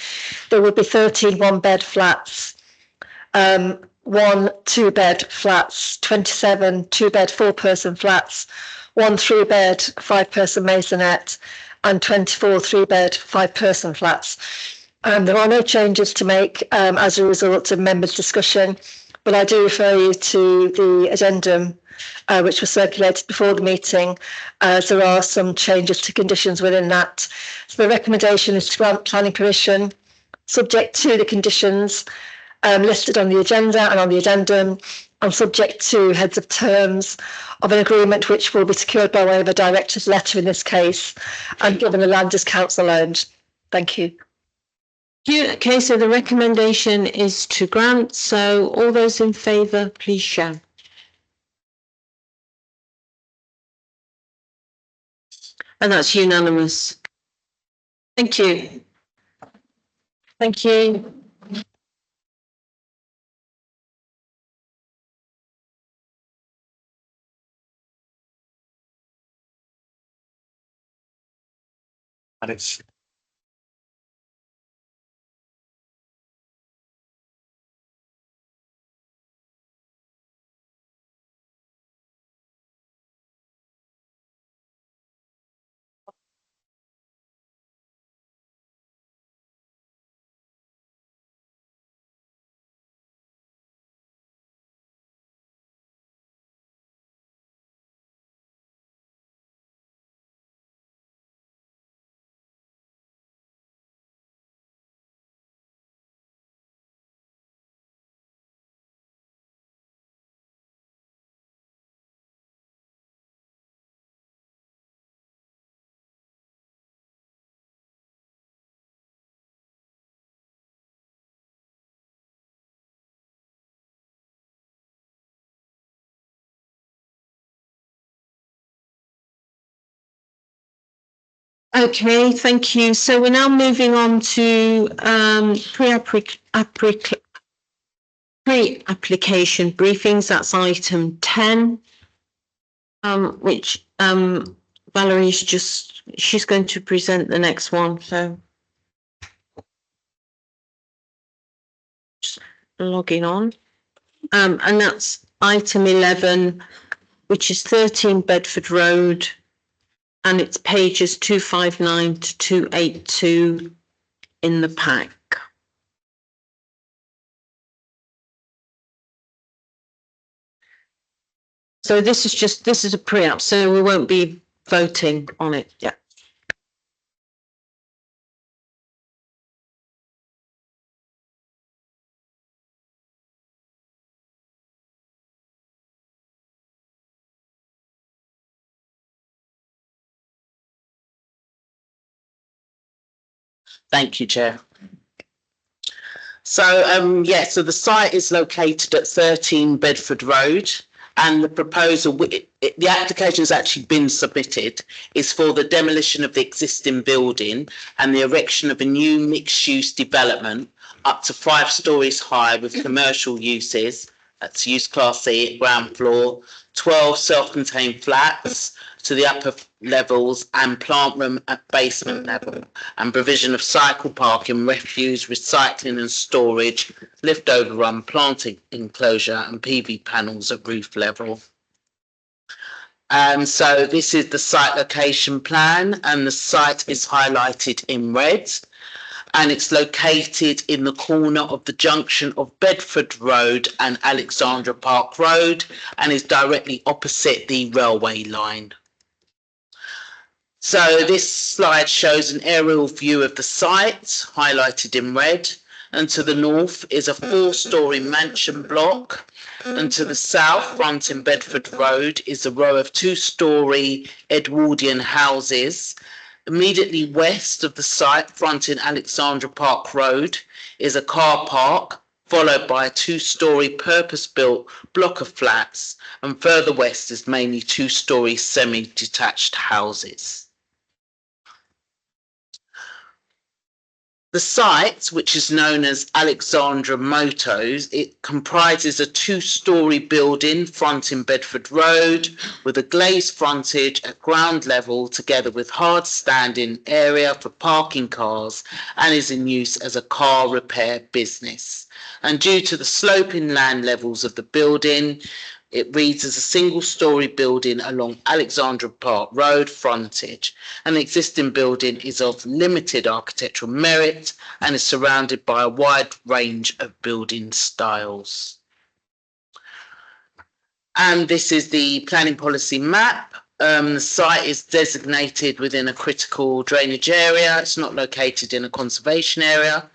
There will be 13 one-bed flats, 1 2-bed flats, 27 2-bed 4-person flats, 1 3-bed 5-person maisonette, and 24 3-bed 5-person flats. There are no changes to make as a result of members' discussion, but I do refer you to the addendum which was circulated before the meeting, as there are some changes to conditions within that. So the recommendation is to grant planning permission subject to the conditions listed on the agenda and on the addendum, and subject to heads of terms of an agreement which will be secured by way of a director's letter in this case, and given the land as council owned. Thank you. Okay, so the recommendation is to grant. So all those in favour, please show. And that's unanimous. Thank you. Thank you. And it's Okay, thank you. So we're now moving on to pre-application briefings. That's item 10, which Valerie's she's going to present the next one. So just logging on. And that's item 11, which is 13 Bedford Road. And it's pages 259 to 282 in the pack. So this is a pre-app, so we won't be voting on it yet. Thank you, Chair. So, so the site is located at 13 Bedford Road, and the proposal, the application has actually been submitted, is for the demolition of the existing building and the erection of a new mixed-use development up to 5 stories high with commercial uses, that's use class C, ground floor, 12 self-contained flats to the upper levels and plant room at basement level, and provision of cycle parking, refuse, recycling and storage, lift overrun, planting enclosure and PV panels at roof level. So this is the site location plan, and the site is highlighted in red, and it's located in the corner of the junction of Bedford Road and Alexandra Park Road, and is directly opposite the railway line. So this slide shows an aerial view of the site, highlighted in red, and to the north is a 4-storey mansion block, and to the south, fronting Bedford Road, is a row of 2-storey Edwardian houses. Immediately west of the site, fronting Alexandra Park Road, is a car park, followed by a 2-storey purpose-built block of flats, and further west is mainly 2-storey semi-detached houses. The site, which is known as Alexandra Motors, it comprises a 2-storey building fronting Bedford Road with a glazed frontage at ground level together with hard standing area for parking cars, and is in use as a car repair business. And due to the sloping land levels of the building, it reads as a 1-storey building along Alexandra Park Road frontage. An existing building is of limited architectural merit and is surrounded by a wide range of building styles. And this is the planning policy map. The site is designated within a critical drainage area. It's not located in a conservation area.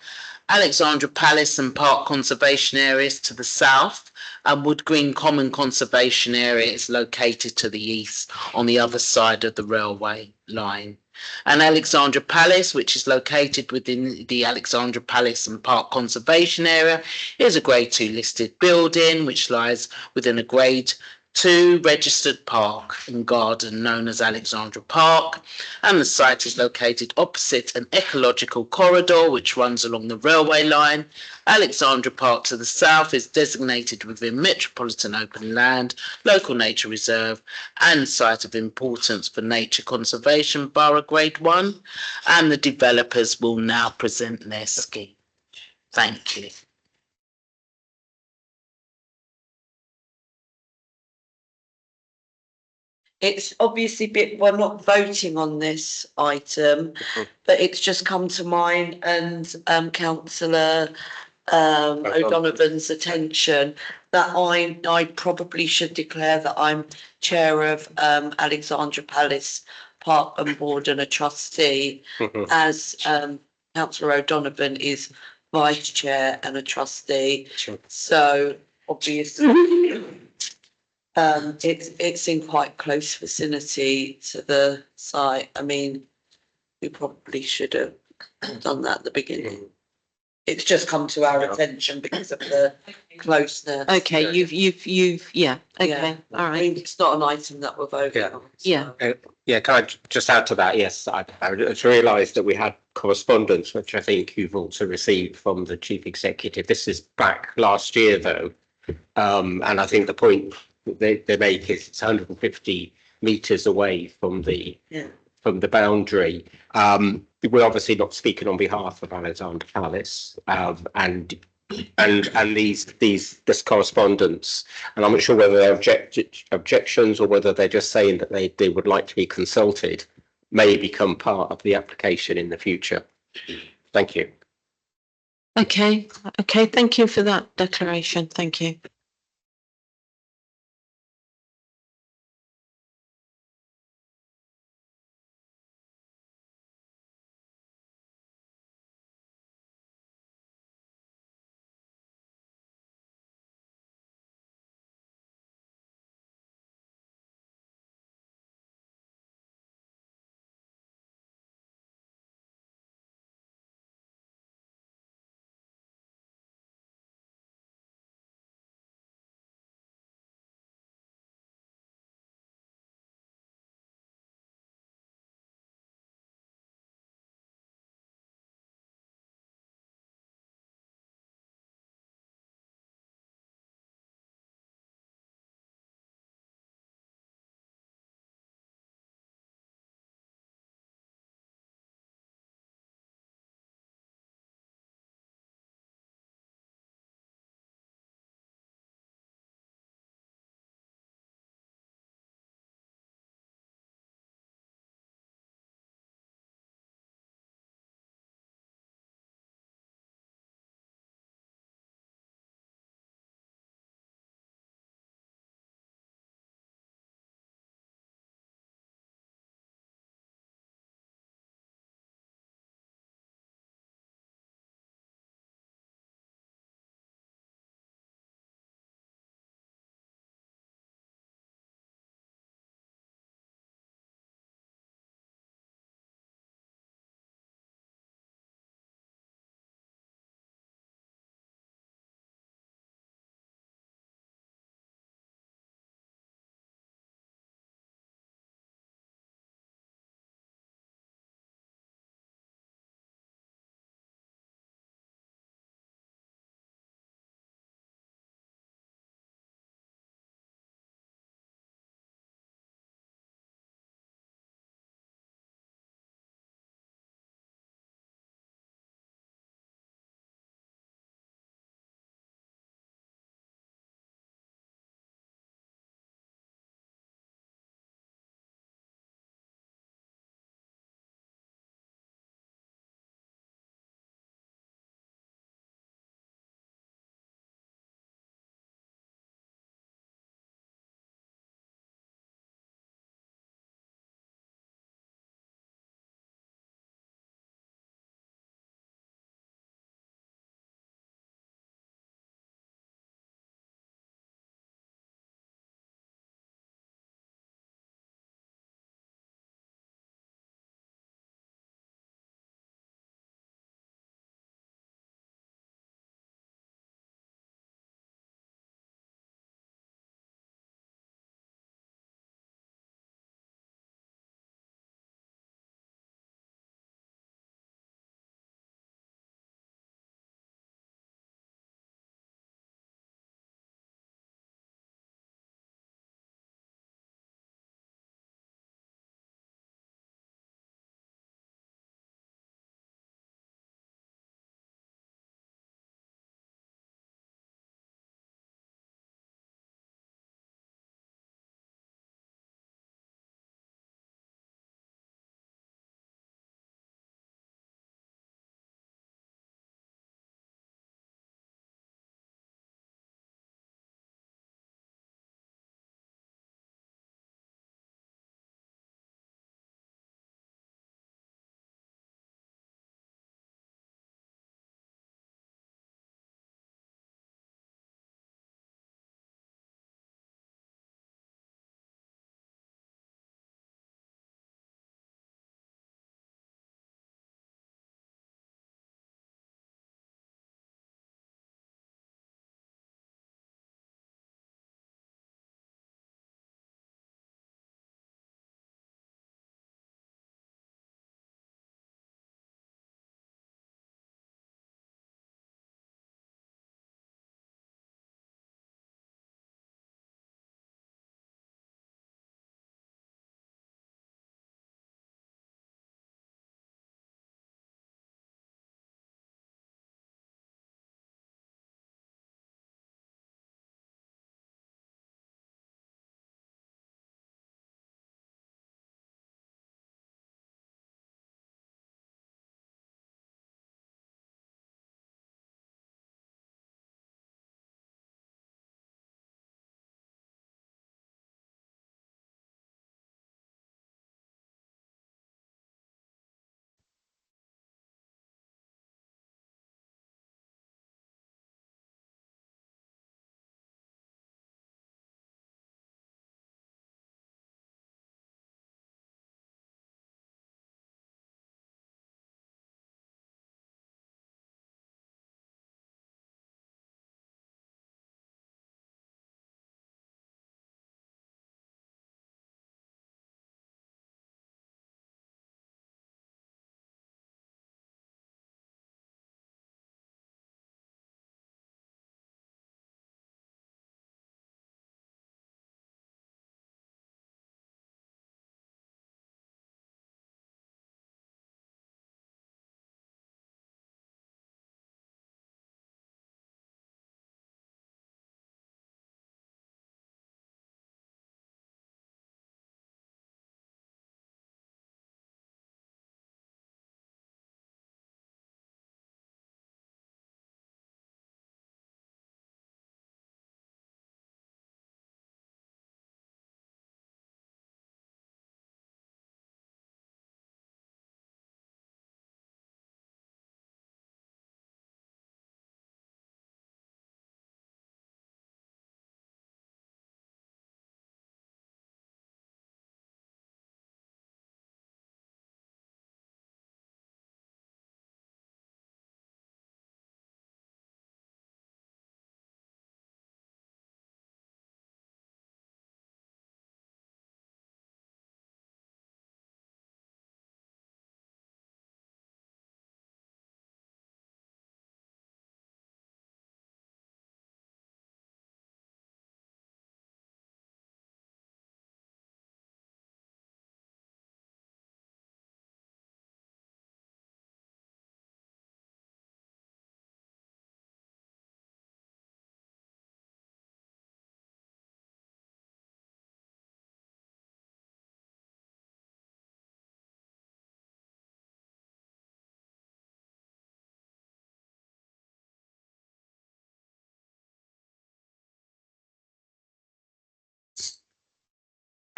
Alexandra Palace and Park Conservation Areas to the south, and Wood Green Common Conservation Area is located to the east on the other side of the railway line. And Alexandra Palace, which is located within the Alexandra Palace and Park Conservation Area, is a Grade 2 listed building which lies within a Grade 2 registered park and garden known as Alexandra Park, and the site is located opposite an ecological corridor which runs along the railway line. Alexandra Park to the south is designated within Metropolitan Open Land, Local Nature Reserve and Site of Importance for Nature Conservation Borough Grade 1, and the developers will now present their scheme. Thank you. It's obviously we're not voting on this item, but it's just come to mind and councillor O'Donovan's attention that I probably should declare that I'm chair of Alexandra Palace Park and Board and a trustee, as councillor O'Donovan is vice chair and a trustee. So obviously it's in quite close vicinity to the site. I mean, we probably should have done that at the beginning. It's just come to our attention because of the closeness. Okay, you've, yeah, okay, all I right. mean, it's not an item that we're voting on. Yeah. Yeah, can I just add to that? Yes, I just realised that we had correspondence, which I think you've also received from the chief executive. This is back last year, though, and I think the point they make is it's 150 metres away from the boundary. We're obviously not speaking on behalf of Alexandra Palace, and this correspondence, and I'm not sure whether they're objections or whether they're just saying that they would like to be consulted, may become part of the application in the future. Thank you. Okay, thank you for that declaration. Thank you.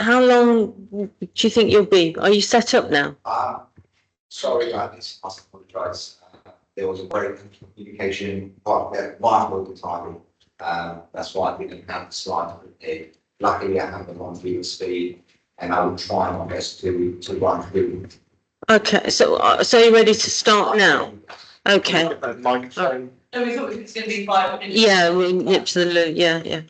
How long do you think you'll be? Are you set up now? Sorry about this, I apologise. There was a break in communication, part of their mindful of the timing. That's why I didn't have the slide prepared. Luckily, I have them on video speed, and I will try my best to run through. Okay, so you're ready to start now? Okay. Microphone. No, we thought it was going to be 5 minutes. Yeah, we nip to the loo, yeah.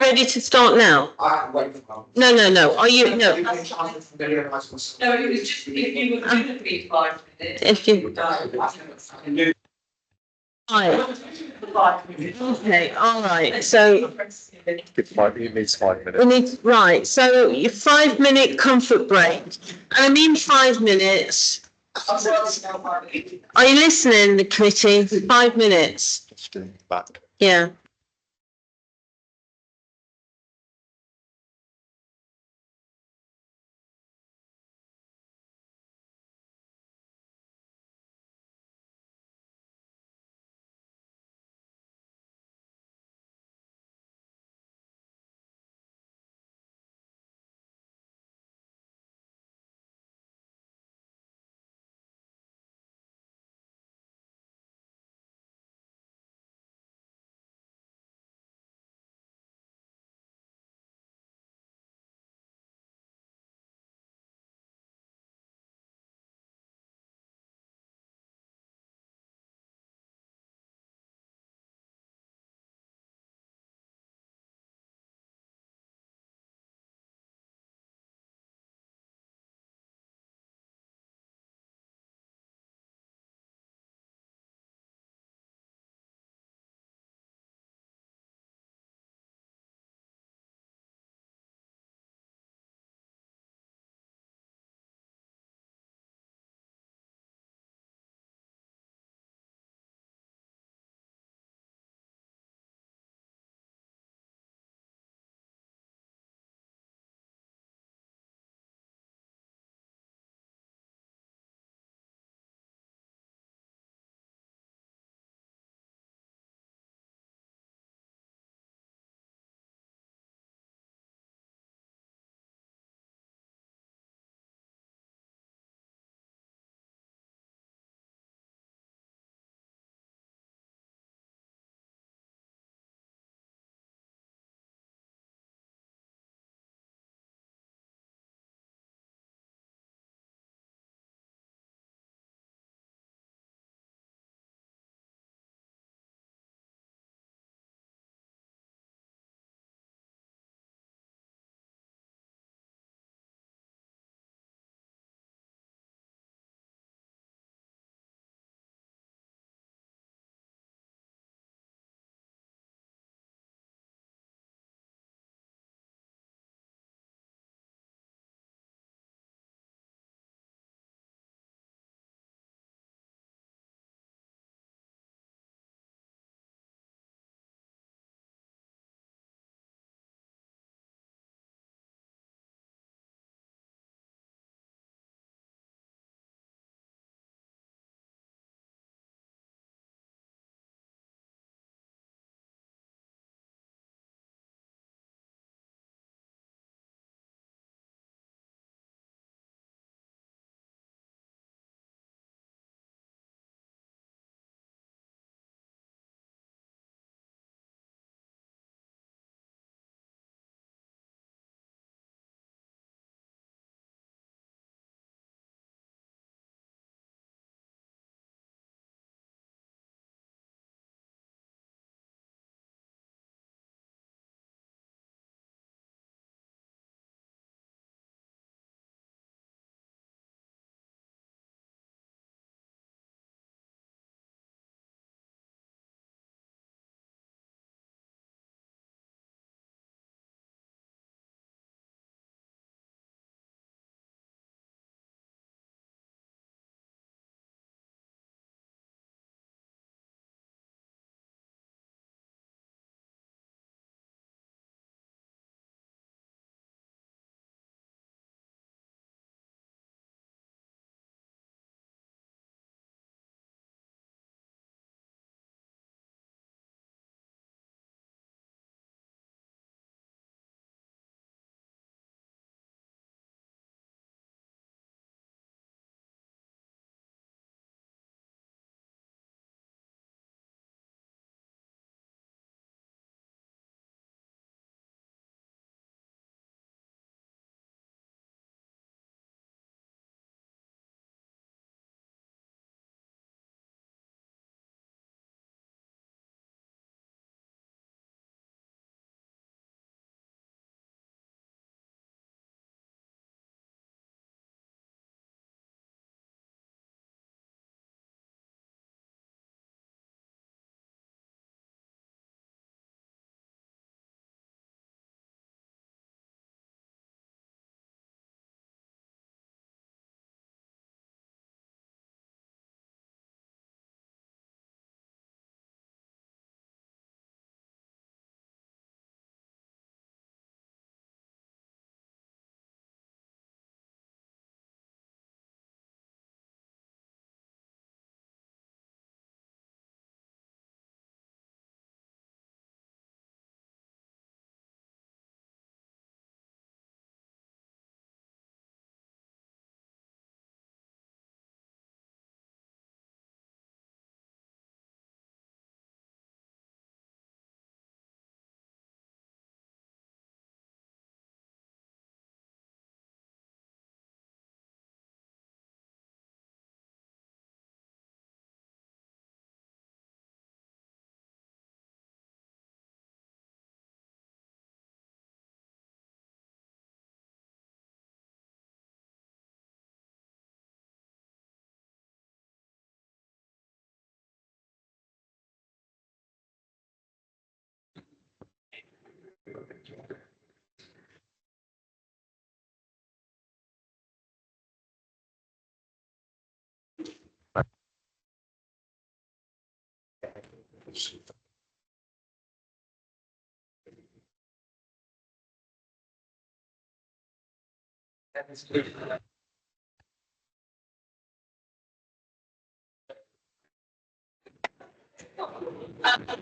Ready to start now? I can wait for No, are you, no. No, it was just if you were going to be 5 minutes. If you. Right. Okay, all right, so. It needs 5 minutes. We need, right, so your 5 minute comfort break, and I mean 5 minutes. Are you listening, the committee? 5 minutes, Back. yeah.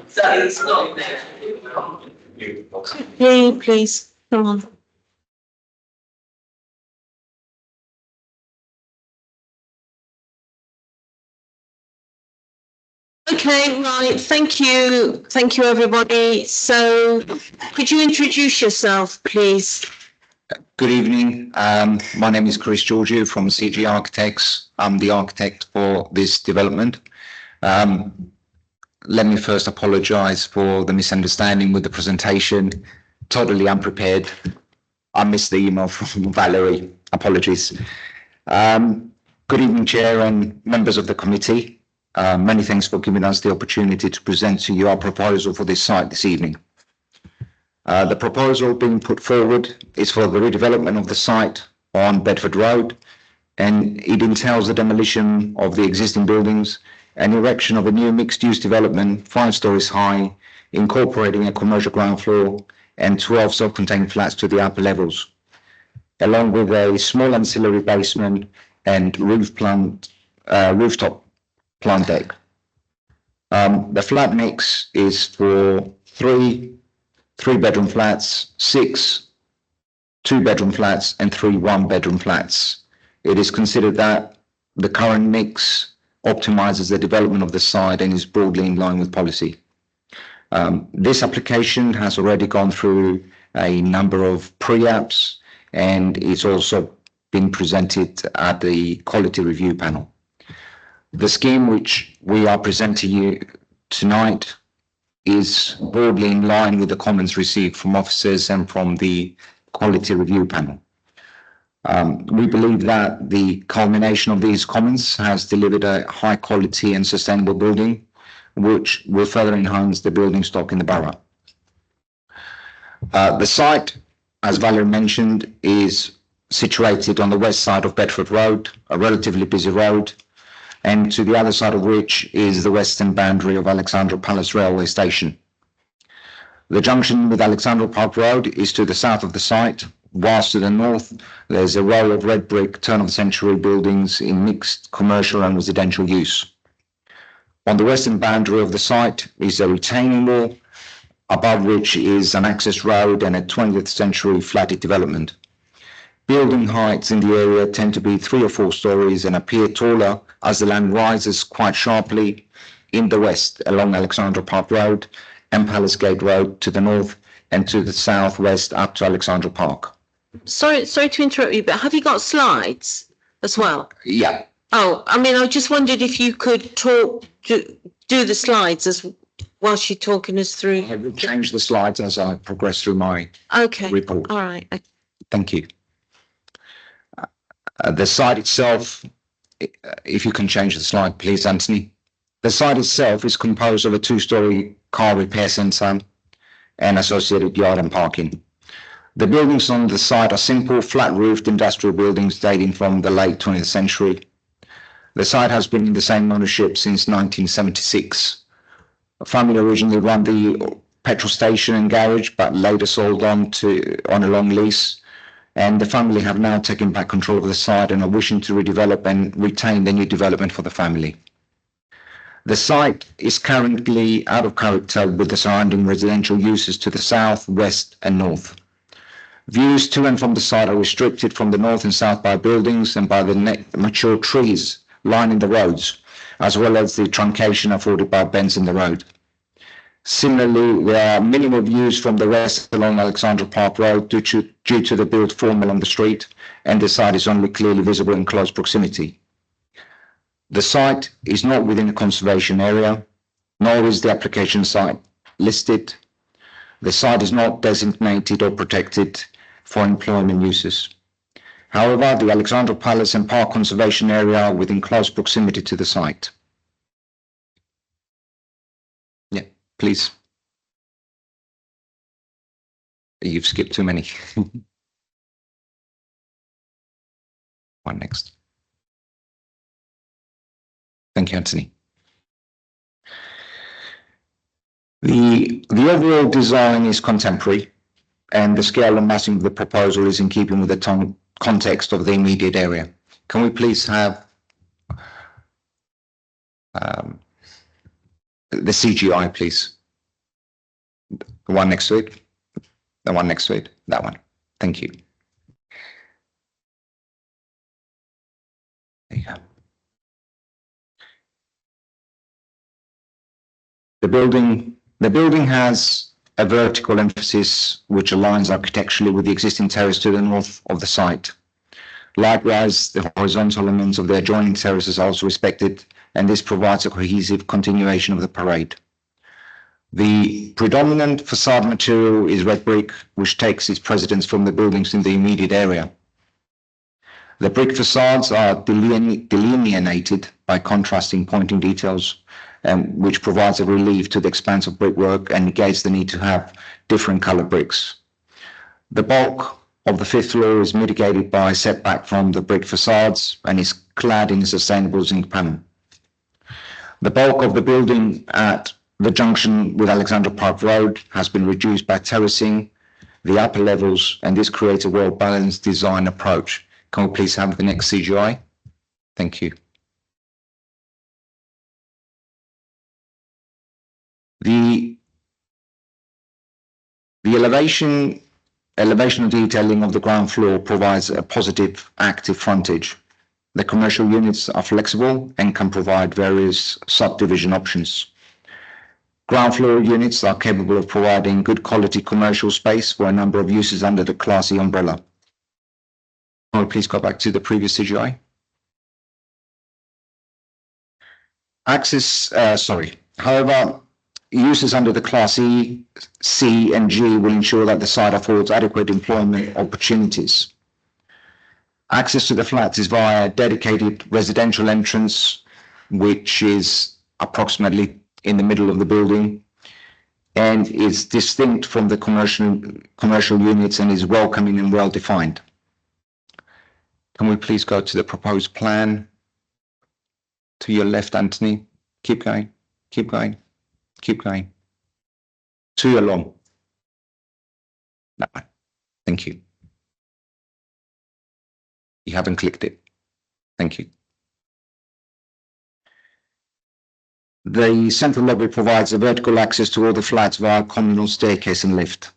So it's not there. Hey, please, come on. Okay, right, thank you, everybody. So could you introduce yourself, please? Good evening. My name is Chris Georgiou from CG Architects. I'm the architect for this development. Let me first apologize for the misunderstanding with the presentation. Totally unprepared. I missed the email from Valerie. Apologies. Good evening, Chair and members of the committee. Many thanks for giving us the opportunity to present to you our proposal for this site this evening. The proposal being put forward is for the redevelopment of the site on Bedford Road, and it entails the demolition of the existing buildings and erection of a new mixed-use development, 5 stories high, incorporating a commercial ground floor and 12 self-contained flats to the upper levels, along with a small ancillary basement and rooftop plant deck. The flat mix is for 3 3-bedroom flats, 6 2-bedroom flats, and 3 1-bedroom flats. It is considered that the current mix optimizes the development of the site and is broadly in line with policy. This application has already gone through a number of pre-apps, and it's also been presented at the quality review panel. The scheme which we are presenting you tonight is broadly in line with the comments received from officers and from the quality review panel. We believe that the culmination of these comments has delivered a high quality and sustainable building, which will further enhance the building stock in the borough. The site, as Valerie mentioned, is situated on the west side of Bedford Road, a relatively busy road, and to the other side of which is the western boundary of Alexandra Palace Railway Station. The junction with Alexandra Park Road is to the south of the site, whilst to the north there's a row of red brick turn-of-the-century buildings in mixed commercial and residential use. On the western boundary of the site is a retaining wall, above which is an access road and a 20th century flatted development. Building heights in the area tend to be 3 or 4 stories and appear taller as the land rises quite sharply in the west along Alexandra Park Road and Palace Gate Road to the north and to the southwest up to Alexandra Park. Sorry to interrupt you, but have you got slides as well? Yeah. Oh, I mean, I just wondered if you could do the slides as whilst you're talking us through. I will change the slides as I progress through my report. All right. Thank you. The site itself, if you can change the slide, please, Anthony. The site itself is composed of a 2-story car repair centre and associated yard and parking. The buildings on the site are simple, flat-roofed industrial buildings dating from the late 20th century. The site has been in the same ownership since 1976. A family originally ran the petrol station and garage, but later sold on a long lease. And the family have now taken back control of the site and are wishing to redevelop and retain the new development for the family. The site is currently out of character with the surrounding residential uses to the south, west and north. Views to and from the site are restricted from the north and south by buildings and by the mature trees lining the roads, as well as the truncation afforded by bends in the road. Similarly, there are minimal views from the west along Alexandra Park Road due to the built form along the street, and the site is only clearly visible in close proximity. The site is not within a conservation area, nor is the application site listed. The site is not designated or protected for employment uses. However, the Alexandra Palace and Park Conservation Area are within close proximity to the site. Yeah, please. You've skipped too many. One next. Thank you, Anthony. The overall design is contemporary, and the scale and massing of the proposal is in keeping with the context of the immediate area. Can we please have the CGI, please? The one next to it. The one next to it. That one. Thank you. There you go. The building has a vertical emphasis which aligns architecturally with the existing terrace to the north of the site. Likewise, the horizontal elements of the adjoining terraces are also respected, and this provides a cohesive continuation of the parade. The predominant facade material is red brick, which takes its precedence from the buildings in the immediate area. The brick facades are delineated by contrasting pointing details, which provides a relief to the expanse of brickwork and negates the need to have different colored bricks. The bulk of the fifth floor is mitigated by setback from the brick facades and is clad in a sustainable zinc panel. The bulk of the building at the junction with Alexandra Park Road has been reduced by terracing the upper levels, and this creates a well-balanced design approach. Can we please have the next CGI? Thank you. The elevation and detailing of the ground floor provides a positive active frontage. The commercial units are flexible and can provide various subdivision options. Ground floor units are capable of providing good quality commercial space for a number of uses under the Class E umbrella. Can we please go back to the previous CGI? However, uses under the Class E, C and G will ensure that the site affords adequate employment opportunities. Access to the flats is via a dedicated residential entrance, which is approximately in the middle of the building and is distinct from the commercial units and is welcoming and well defined. Can we please go to the proposed plan? To your left, Anthony. Keep going, keep going. Keep going. To your long. That one. Thank you. You haven't clicked it. Thank you. The central lobby provides a vertical access to all the flats via communal staircase and lift.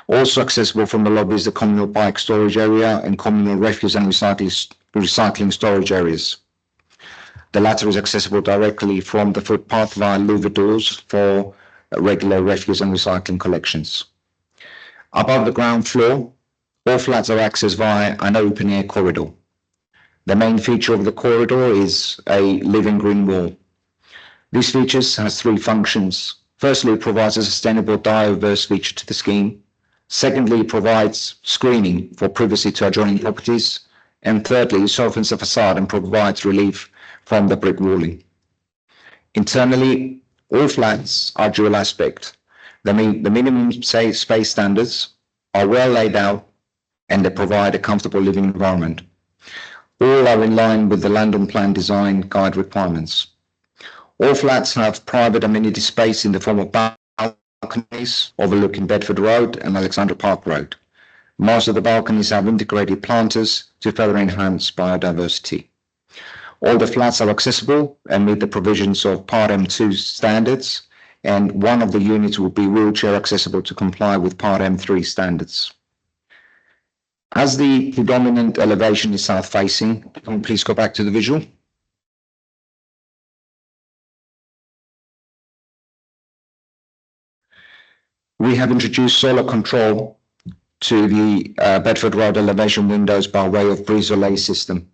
Also accessible from the lobby is the communal bike storage area and communal refuse and recycling storage areas. The latter is accessible directly from the footpath via louver doors for regular refuse and recycling collections. Above the ground floor, all flats are accessed via an open air corridor. The main feature of the corridor is a living green wall. This feature has three functions. Firstly, it provides a sustainable diverse feature to the scheme. Secondly, it provides screening for privacy to adjoining properties. And thirdly, it softens the facade and provides relief from the brick walling. Internally, all flats are dual aspect. The minimum space standards are well laid out and they provide a comfortable living environment. All are in line with the Land on Plan design guide requirements. All flats have private amenity space in the form of balconies overlooking Bedford Road and Alexandra Park Road. Most of the balconies have integrated planters to further enhance biodiversity. All the flats are accessible and meet the provisions of Part M2 standards, and one of the units will be wheelchair accessible to comply with Part M3 standards. As the predominant elevation is south facing, can we please go back to the visual? We have introduced solar control to the Bedford Road elevation windows by way of brise-soleil system.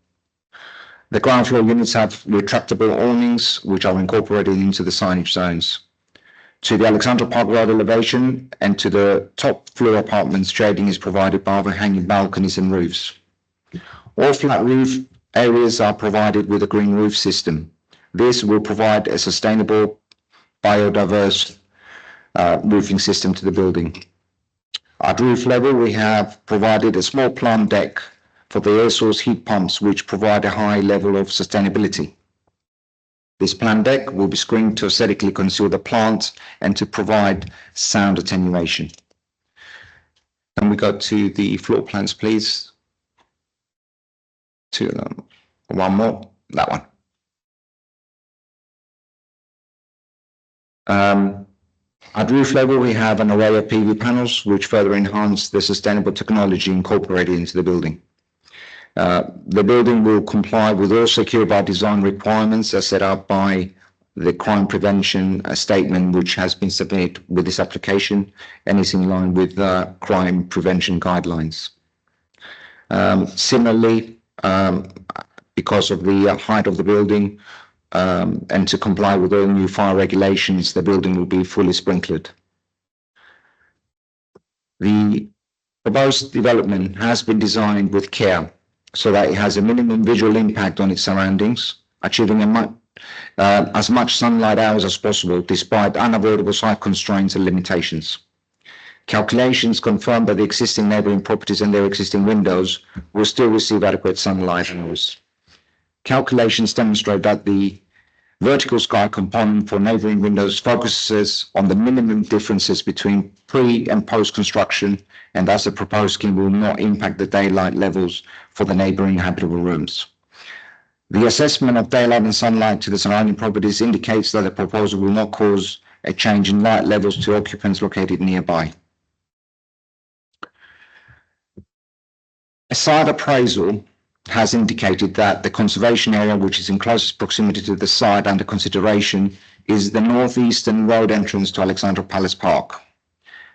The ground floor units have retractable awnings, which are incorporated into the signage zones. To the Alexandra Park Road elevation and to the top floor apartments, shading is provided by overhanging balconies and roofs. All flat roof areas are provided with a green roof system. This will provide a sustainable, biodiverse roofing system to the building. At roof level, we have provided a small plant deck for the air source heat pumps, which provide a high level of sustainability. This plant deck will be screened to aesthetically conceal the plant and to provide sound attenuation. Can we go to the floor plans, please? One more, that one. At roof level, we have an array of PV panels which further enhance the sustainable technology incorporated into the building. The building will comply with all secure by design requirements as set out by the crime prevention statement which has been submitted with this application and is in line with crime prevention guidelines. Similarly, because of the height of the building and to comply with all new fire regulations, the building will be fully sprinklered. The proposed development has been designed with care so that it has a minimum visual impact on its surroundings, achieving as much sunlight hours as possible despite unavoidable site constraints and limitations. Calculations confirm that the existing neighbouring properties and their existing windows will still receive adequate sunlight hours. Calculations demonstrate that the vertical sky component for neighbouring windows focuses on the minimum differences between pre and post construction, and thus the proposed scheme will not impact the daylight levels for the neighbouring habitable rooms. The assessment of daylight and sunlight to the surrounding properties indicates that the proposal will not cause a change in light levels to occupants located nearby. A site appraisal has indicated that the conservation area which is in closest proximity to the site under consideration is the northeastern road entrance to Alexandra Palace Park.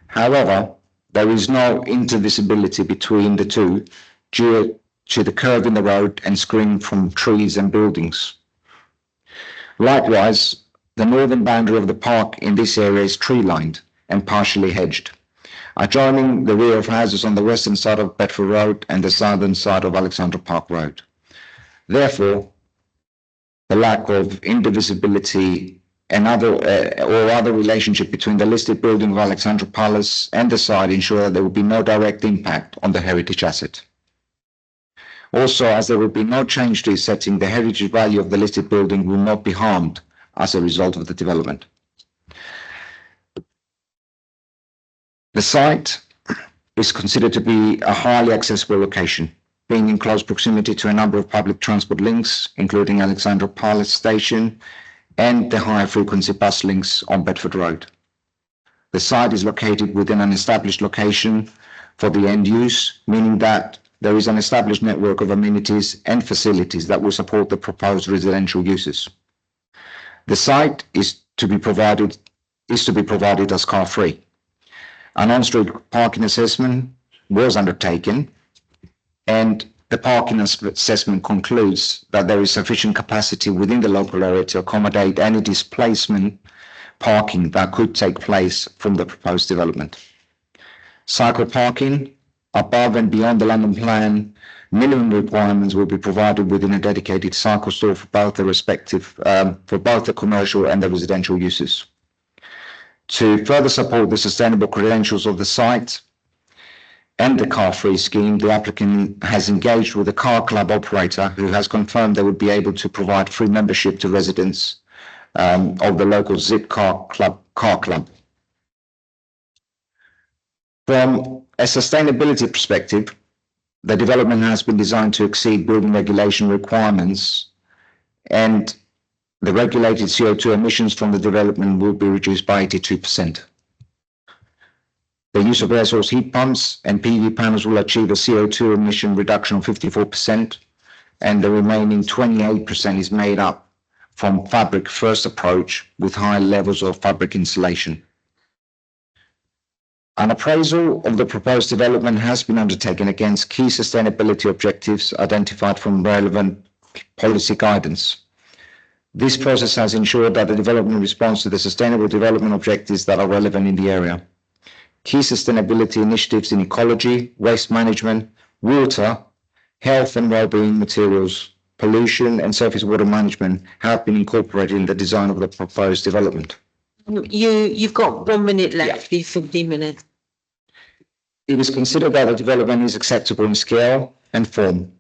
However, there is no intervisibility between the two due to the curve in the road and screened from trees and buildings. Likewise, the northern boundary of the park in this area is tree-lined and partially hedged, adjoining the rear of houses on the western side of Bedford Road and the southern side of Alexandra Park Road. Therefore, the lack of indivisibility and other relationship between the listed building of Alexandra Palace and the site ensure that there will be no direct impact on the heritage asset. Also, as there will be no change to its setting, the heritage value of the listed building will not be harmed as a result of the development. The site is considered to be a highly accessible location, being in close proximity to a number of public transport links, including Alexandra Palace Station and the high frequency bus links on Bedford Road. The site is located within an established location for the end use, meaning that there is an established network of amenities and facilities that will support the proposed residential uses. The site is to be provided as car-free. An on-street parking assessment was undertaken, and the parking assessment concludes that there is sufficient capacity within the local area to accommodate any displacement parking that could take place from the proposed development. Cycle parking above and beyond the London Plan minimum requirements will be provided within a dedicated cycle store for both the commercial and the residential uses. To further support the sustainable credentials of the site and the car-free scheme, the applicant has engaged with a car club operator who has confirmed they would be able to provide free membership to residents of the local Zip Car Club. From a sustainability perspective, the development has been designed to exceed building regulation requirements, and the regulated CO2 emissions from the development will be reduced by 82%. The use of air source heat pumps and PV panels will achieve a CO2 emission reduction of 54%, and the remaining 28% is made up from fabric first approach with high levels of fabric insulation. An appraisal of the proposed development has been undertaken against key sustainability objectives identified from relevant policy guidance. This process has ensured that the development responds to the sustainable development objectives that are relevant in the area. Key sustainability initiatives in ecology, waste management, water, health and well-being materials, pollution and surface water management have been incorporated in the design of the proposed development. You've got 1 minute left, 15 minutes. It was considered that the development is acceptable in scale and form.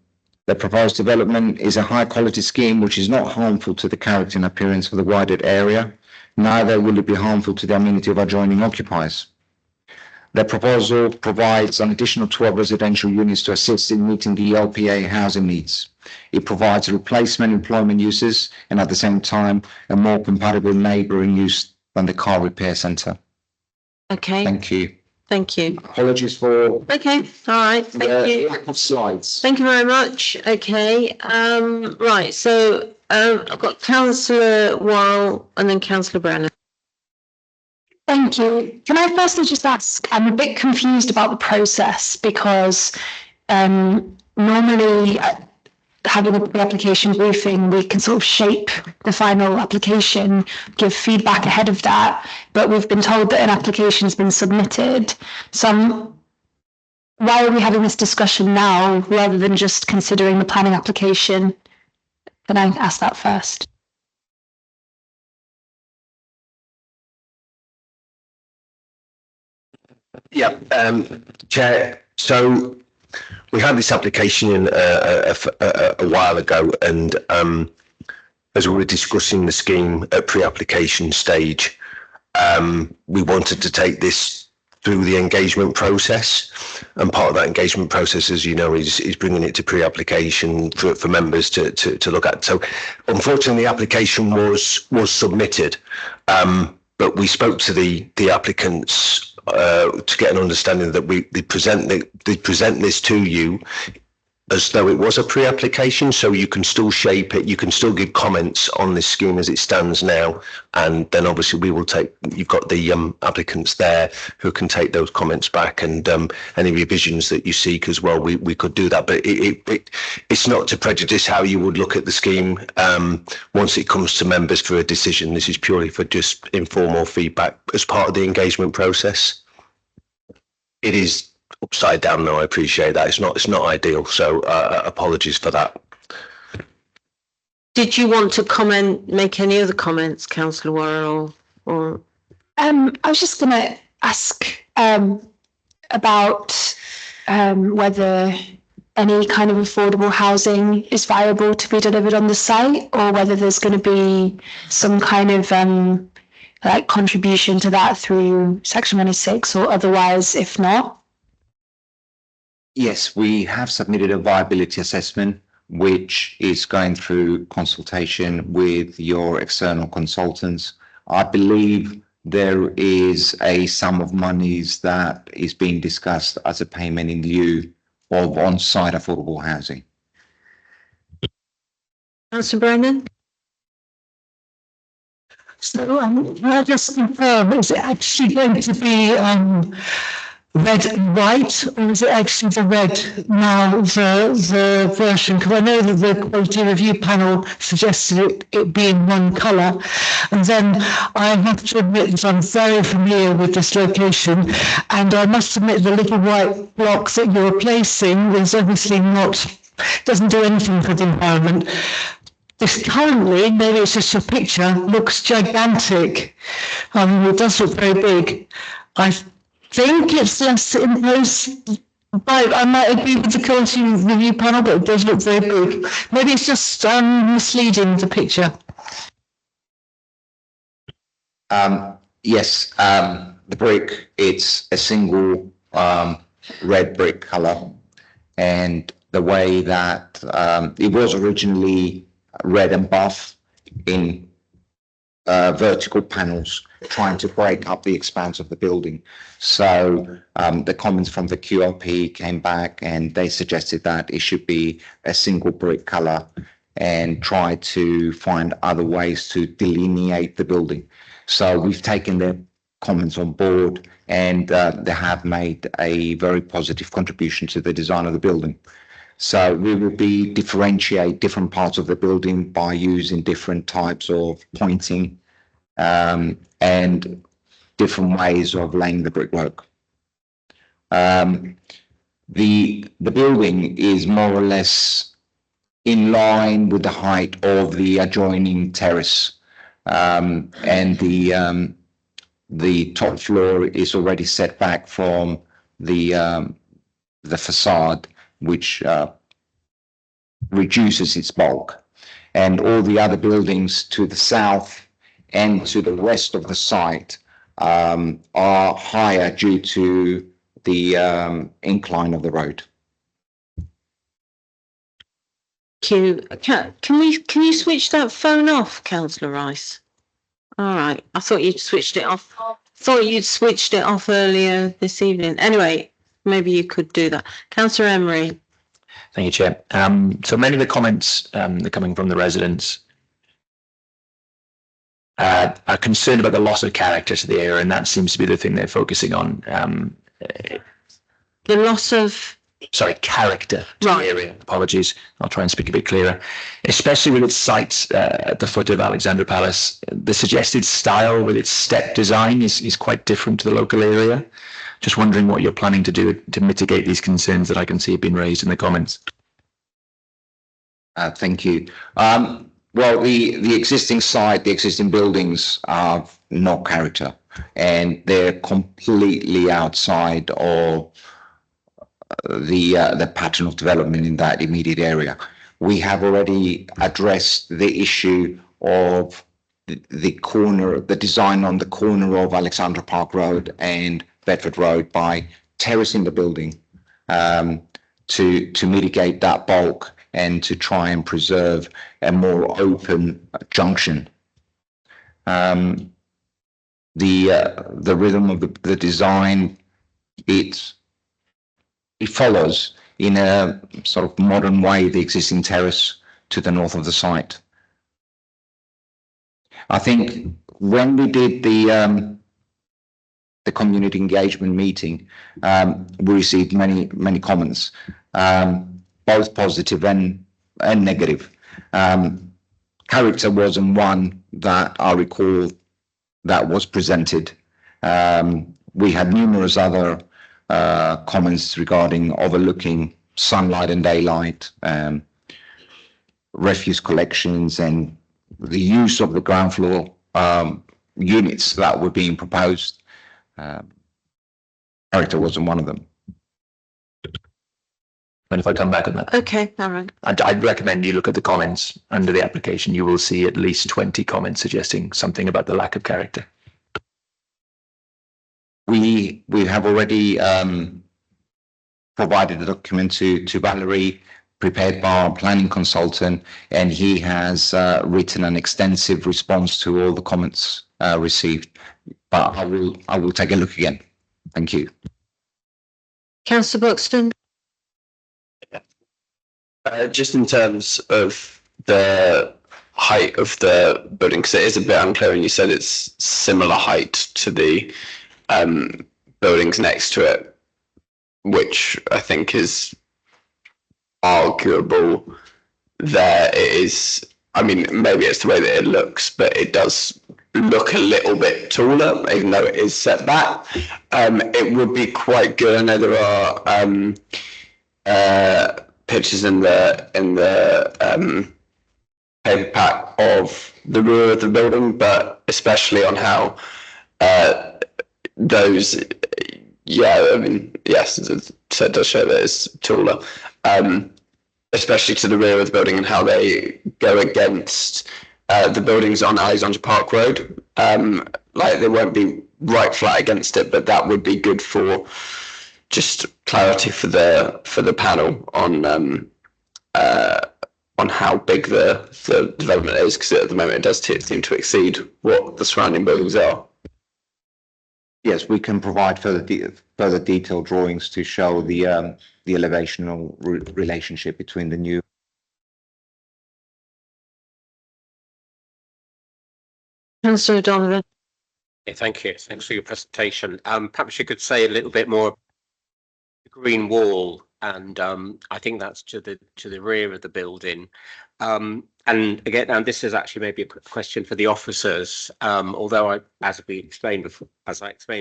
The proposed development is a high-quality scheme which is not harmful to the character and appearance of the wider area, neither will it be harmful to the amenity of adjoining occupiers. The proposal provides an additional 12 residential units to assist in meeting the LPA housing needs. It provides replacement employment uses and at the same time a more compatible neighbouring use than the car repair centre. Okay. Thank you. Thank you. Apologies for Okay, all right, thank you. lack of slides. Thank you very much. Okay, right, so I've got councillor Worrell and then councillor Brennan. Thank you. Can I firstly just ask, I'm a bit confused about the process because normally having a pre-application briefing, we can sort of shape the final application, give feedback ahead of that, but we've been told that an application has been submitted. So why are we having this discussion now rather than just considering the planning application? Can I ask that first? Yeah, Chair, so we had this application in a while ago, and as we were discussing the scheme at pre-application stage, we wanted to take this through the engagement process, and part of that engagement process, as you know, is bringing it to pre-application for members to look at. So unfortunately, the application was submitted, but we spoke to the applicants to get an understanding that they present this to you as though it was a pre-application, so you can still shape it, you can still give comments on this scheme as it stands now, and then obviously we will you've got the applicants there who can take those comments back, and any revisions that you seek as well, we could do that, but it's not to prejudice how you would look at the scheme once it comes to members for a decision. This is purely for just informal feedback as part of the engagement process. It is upside down now, I appreciate that. It's not ideal, so apologies for that. Did you want to make any other comments, councillor Worrell, or? I was just going to ask about whether any kind of affordable housing is viable to be delivered on the site, or whether there's going to be some kind of like contribution to that through Section 106 or otherwise, if not. Yes, we have submitted a viability assessment, which is going through consultation with your external consultants. I believe there is a sum of monies that is being discussed as a payment in lieu of on-site affordable housing. Councillor Brennan? So I just confirm, is it actually going to be red and white, or is it actually the red now, the version? Because I know that the quality review panel suggested it being one colour. And then I have to admit that I'm very familiar with this location, and I must admit the little white block that you're replacing is obviously doesn't do anything for the environment. This currently, maybe it's just a picture, looks gigantic. It does look very big. I think it's less imposed by, I might agree with the quality review panel, but it does look very big. Maybe it's just misleading, the picture. Yes, the brick, it's a single red brick colour, and the way that it was originally red and buff in vertical panels, trying to break up the expanse of the building. So the comments from the QLP came back and they suggested that it should be a single brick colour and try to find other ways to delineate the building. So we've taken their comments on board, and they have made a very positive contribution to the design of the building. So we will differentiate different parts of the building by using different types of pointing and different ways of laying the brickwork. The building is more or less in line with the height of the adjoining terrace, and the top floor is already set back from the facade, which reduces its bulk. And all the other buildings to the south and to the west of the site are higher due to the incline of the road. Can you switch that phone off, Councillor Rice? All right, I thought you'd switched it off. Thought you'd switched it off earlier this evening. Anyway, maybe you could do that. Councillor Emery. Thank you, Chair. So many of the comments that are coming from the residents are concerned about the loss of character to the area, and that seems to be the thing they're focusing on. The loss of... Sorry, character to the area. Apologies. I'll try and speak a bit clearer. Especially with its site at the foot of Alexandra Palace, the suggested style with its step design is quite different to the local area. Just wondering what you're planning to do to mitigate these concerns that I can see have been raised in the comments. Thank you. Well, the existing site, the existing buildings have no character, and they're completely outside of the pattern of development in that immediate area. We have already addressed the issue of the design on the corner of Alexandra Park Road and Bedford Road by terracing the building to mitigate that bulk and to try and preserve a more open junction. The rhythm of the design, it follows in a sort of modern way the existing terrace to the north of the site. I think when we did the community engagement meeting, we received many comments, both positive and negative. Character wasn't one that I recall that was presented. We had numerous other comments regarding overlooking sunlight and daylight, refuse collections, and the use of the ground floor units that were being proposed. Character wasn't one of them. And if I come back on that. Okay, all right. I'd recommend you look at the comments under the application. You will see at least 20 comments suggesting something about the lack of character. We have already provided a document to Valerie, prepared by our planning consultant, and he has written an extensive response to all the comments received. But I will take a look again. Thank you. Councillor Buxton. Just in terms of the height of the building, because it is a bit unclear, and you said it's similar height to the buildings next to it, which I think is arguable. There it is. I mean, maybe it's the way that it looks, but it does look a little bit taller, even though it is set back. It would be quite good. I know there are pictures in the paper pack of the rear of the building, but especially on how those, yeah, I mean, yes, so it does show that it's taller, especially to the rear of the building and how they go against the buildings on Alexandra Park Road. Like they won't be right flat against it, but that would be good for just clarity for the panel on how big the development is, because at the moment it does seem to exceed what the surrounding buildings are. Yes, we can provide further detailed drawings to show the elevational relationship between the new. Councillor Donovan. Yeah, thank you. Thanks for your presentation. Perhaps you could say a little bit more the green wall, and I think that's to the rear of the building. And again, and this is actually maybe a question for the officers. Although as I explained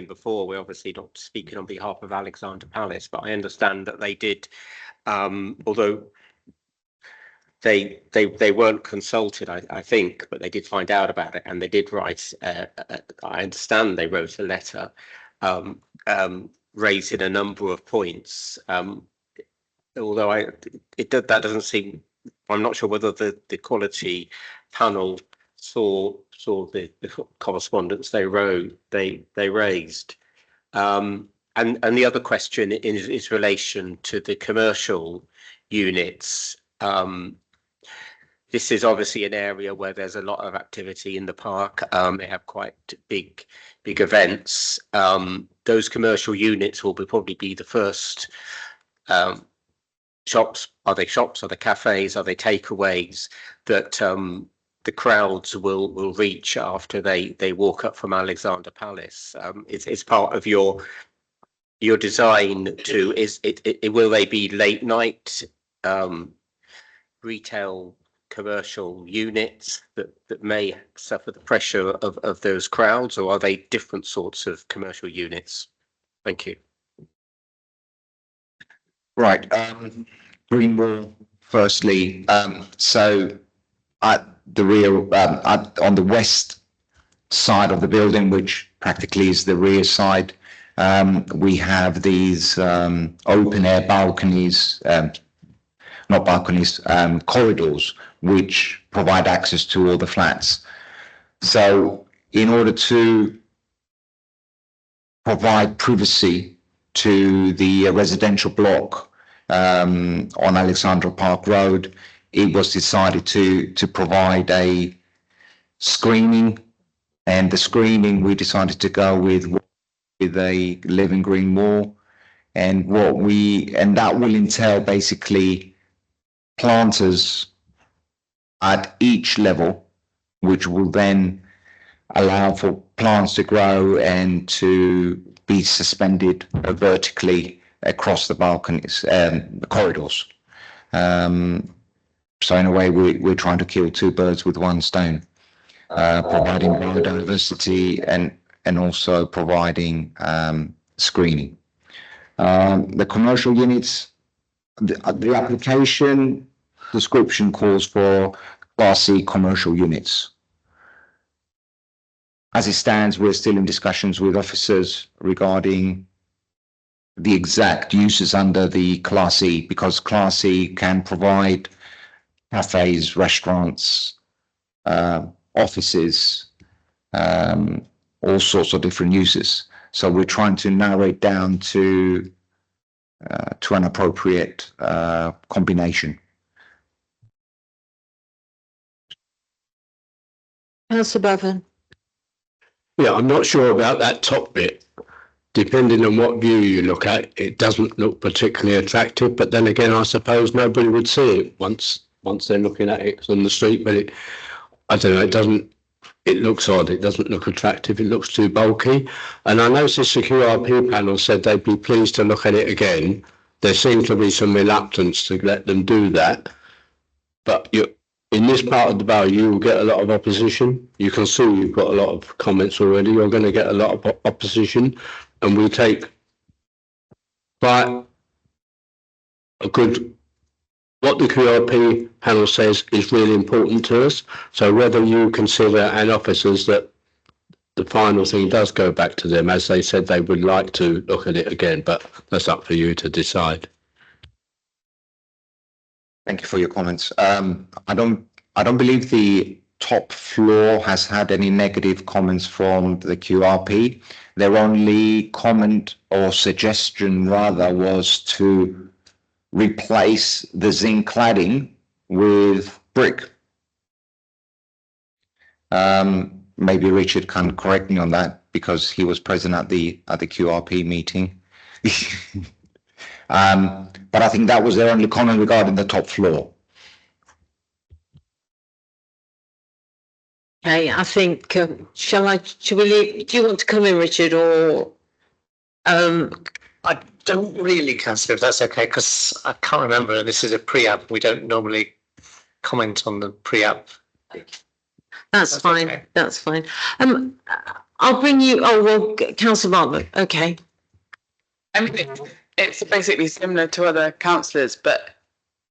before, we're obviously not speaking on behalf of Alexandra Palace, but I understand that they did, although they weren't consulted, I think, but they did find out about it, and they did write. I understand they wrote a letter raising a number of points. Although that doesn't seem, I'm not sure whether the quality panel saw the correspondence they raised. And the other question is relation to the commercial units. This is obviously an area where there's a lot of activity in the park. They have quite big events. Those commercial units will probably be the first shops. Are they shops? Are they cafes? Are they takeaways that the crowds will reach after they walk up from Alexandra Palace? It's part of your design will they be late night retail commercial units that may suffer the pressure of those crowds, or are they different sorts of commercial units? Thank you. Right, Green Wall, firstly, so at the rear, on the west side of the building, which practically is the rear side, we have these open air balconies, not balconies, corridors, which provide access to all the flats. So in order to provide privacy to the residential block on Alexandra Park Road, it was decided to provide a screening, and the screening we decided to go with a living green wall, and that will entail basically planters at each level, which will then allow for plants to grow and to be suspended vertically across the balconies, the corridors. So in a way, we're trying to kill two birds with one stone, providing biodiversity and also providing screening. The commercial units, the application description calls for Class C commercial units. As it stands, we're still in discussions with officers regarding the exact uses under the Class E, because Class E can provide cafes, restaurants, offices, all sorts of different uses. So we're trying to narrow it down to an appropriate combination. Councillor Bevan. Yeah, I'm not sure about that top bit. Depending on what view you look at, it doesn't look particularly attractive. But then again, I suppose nobody would see it once they're looking at it on the street. But I don't know. It looks odd. It doesn't look attractive. It looks too bulky. And I noticed the QRP panel said they'd be pleased to look at it again. There seems to be some reluctance to let them do that. But in this part of the borough, you will get a lot of opposition. You can see you've got a lot of comments already. You're going to get a lot of opposition. And we take quite a good, what the QRP panel says is really important to us. So whether you consider, and officers, that the final thing does go back to them, as they said they would like to look at it again, but that's up for you to decide. Thank you for your comments. I don't believe the top floor has had any negative comments from the QRP. Their only comment or suggestion rather was to replace the zinc cladding with brick. Maybe Richard can correct me on that because he was present at the QRP meeting. But I think that was their only comment regarding the top floor. Okay, I think, shall we leave, do you want to come in, Richard, or? I don't really, Councillor, if that's okay, because I can't remember, this is a pre-app, we don't normally comment on the pre-app. That's fine, okay. That's fine. I'll bring you, Councillor Bartlett, okay. I mean, it's basically similar to other councillors, but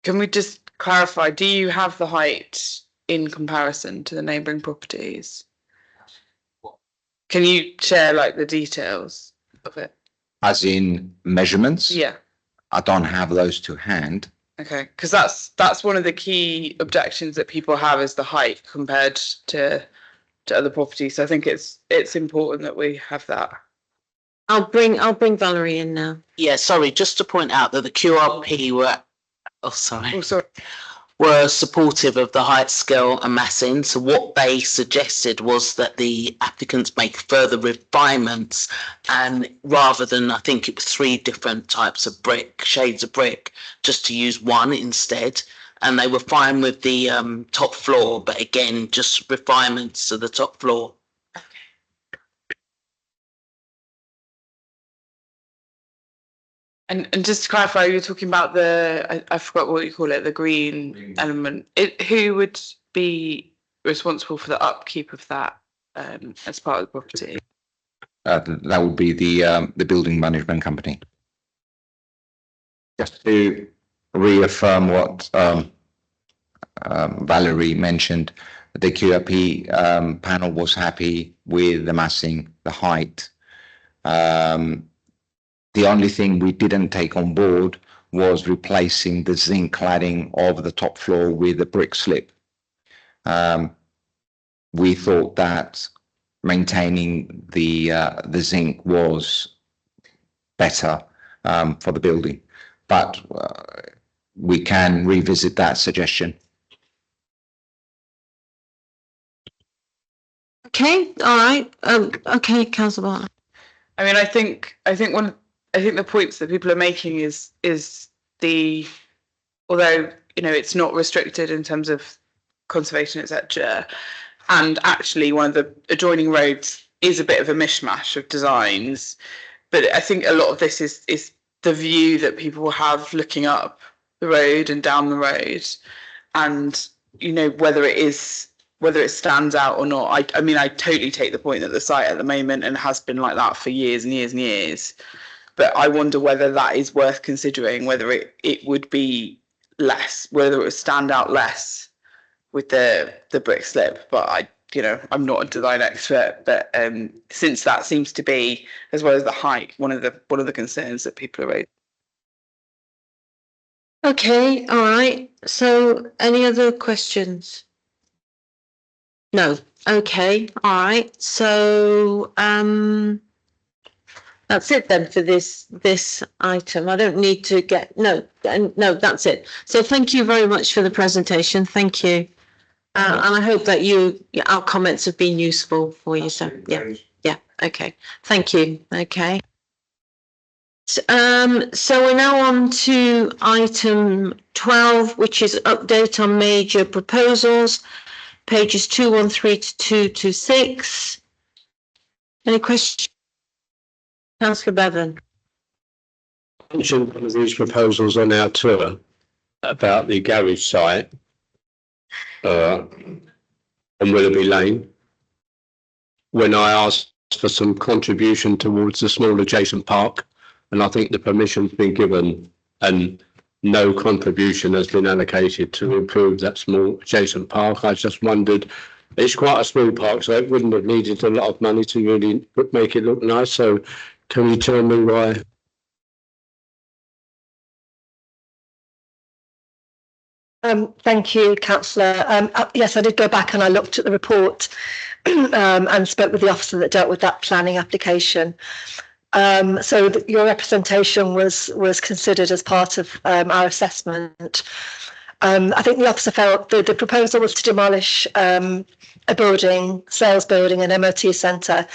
can we just clarify, do you have the height in comparison to the neighbouring properties? Can you share like the details of it? as in measurements. Yeah. I don't have those to hand. Okay, because that's one of the key objections that people have is the height compared to other properties. So I think it's important that we have that. I'll bring Valerie in now. Yeah, sorry, just to point out that the QRP were supportive of the height scale and massing. So what they suggested was that the applicants make further refinements, and rather than, I think it was 3 different types of brick, shades of brick, just to use one instead. And they were fine with the top floor, but again, just refinements to the top floor. And just to clarify, you're talking about I forgot what you call it, the green element. Who would be responsible for the upkeep of that as part of the property? That would be the building management company. Just to reaffirm what Valerie mentioned, the QRP panel was happy with the massing, the height. The only thing we didn't take on board was replacing the zinc cladding of the top floor with a brick slip. We thought that maintaining the zinc was better for the building, but we can revisit that suggestion. Okay, all right. Okay, Councillor Bartlett. I mean, I think the points that people are making is although it's not restricted in terms of conservation, etc. And actually, one of the adjoining roads is a bit of a mishmash of designs. But I think a lot of this is the view that people have looking up the road and down the road, and whether it stands out or not. I mean, I totally take the point that the site at the moment and has been like that for years and years and years. But I wonder whether that is worth considering, whether it would be less, whether it would stand out less with the brick slip. But I'm not a design expert, but since that seems to be, as well as the height, one of the concerns that people are raising. Okay, all right. So any other questions? No. Okay, all right. So that's it then for this item. I don't need to get no, that's it. So thank you very much for the presentation. Thank you. And I hope that our comments have been useful for you. So yeah, okay. Thank you. Okay. So we're now on to item 12, which is update on major proposals, pages 213 to 226. Any questions? Councillor Bevan. I mentioned one of these proposals on our tour about the garage site on Willoughby Lane, when I asked for some contribution towards the small adjacent park, and I think the permission's been given and no contribution has been allocated to improve that small adjacent park. I just wondered, it's quite a small park, so it wouldn't have needed a lot of money to really make it look nice. So can you tell me why? Thank you, Councillor. Yes, I did go back and I looked at the report and spoke with the officer that dealt with that planning application. So your representation was considered as part of our assessment. I think the officer felt the proposal was to demolish a building, sales building, an MOT centre,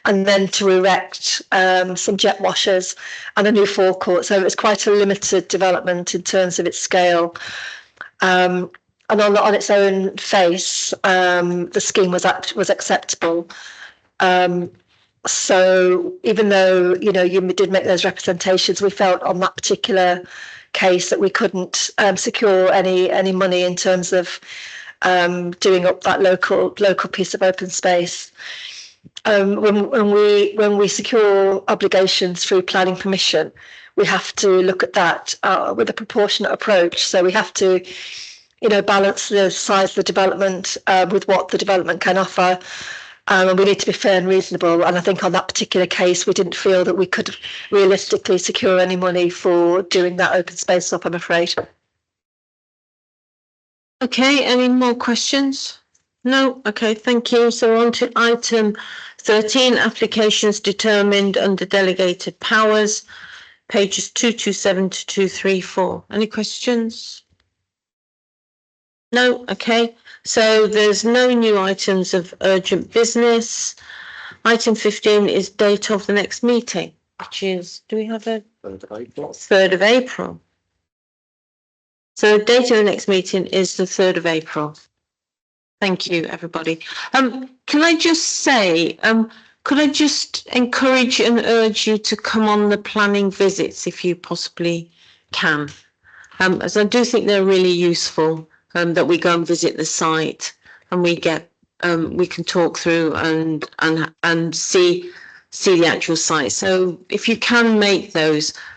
and then to erect some jet washers and a new forecourt. So it was quite a limited development in terms of its scale. And on its own face, the scheme was acceptable. So even though you did make those representations, we felt on that particular case that we couldn't secure any money in terms of doing up that local piece of open space. When we secure obligations through planning permission, we have to look at that with a proportionate approach. So we have to, balance the size of the development with what the development can offer. And we need to be fair and reasonable. And I think on that particular case, we didn't feel that we could realistically secure any money for doing that open space up, I'm afraid. Okay, any more questions? No, okay, thank you. So on to item 13, applications determined under delegated powers, pages 227 to 234. Any questions? No, okay. So there's no new items of urgent business. Item 15 is date of the next meeting, which is, do we have a 3rd of April? 3rd of April. So the date of the next meeting is the 3rd of April. Thank you, everybody. Can I just say, could I just encourage and urge you to come on the planning visits if you possibly can? As I do think they're really useful, that we go and visit the site and we get, we can talk through and see the actual site. So if you can make those,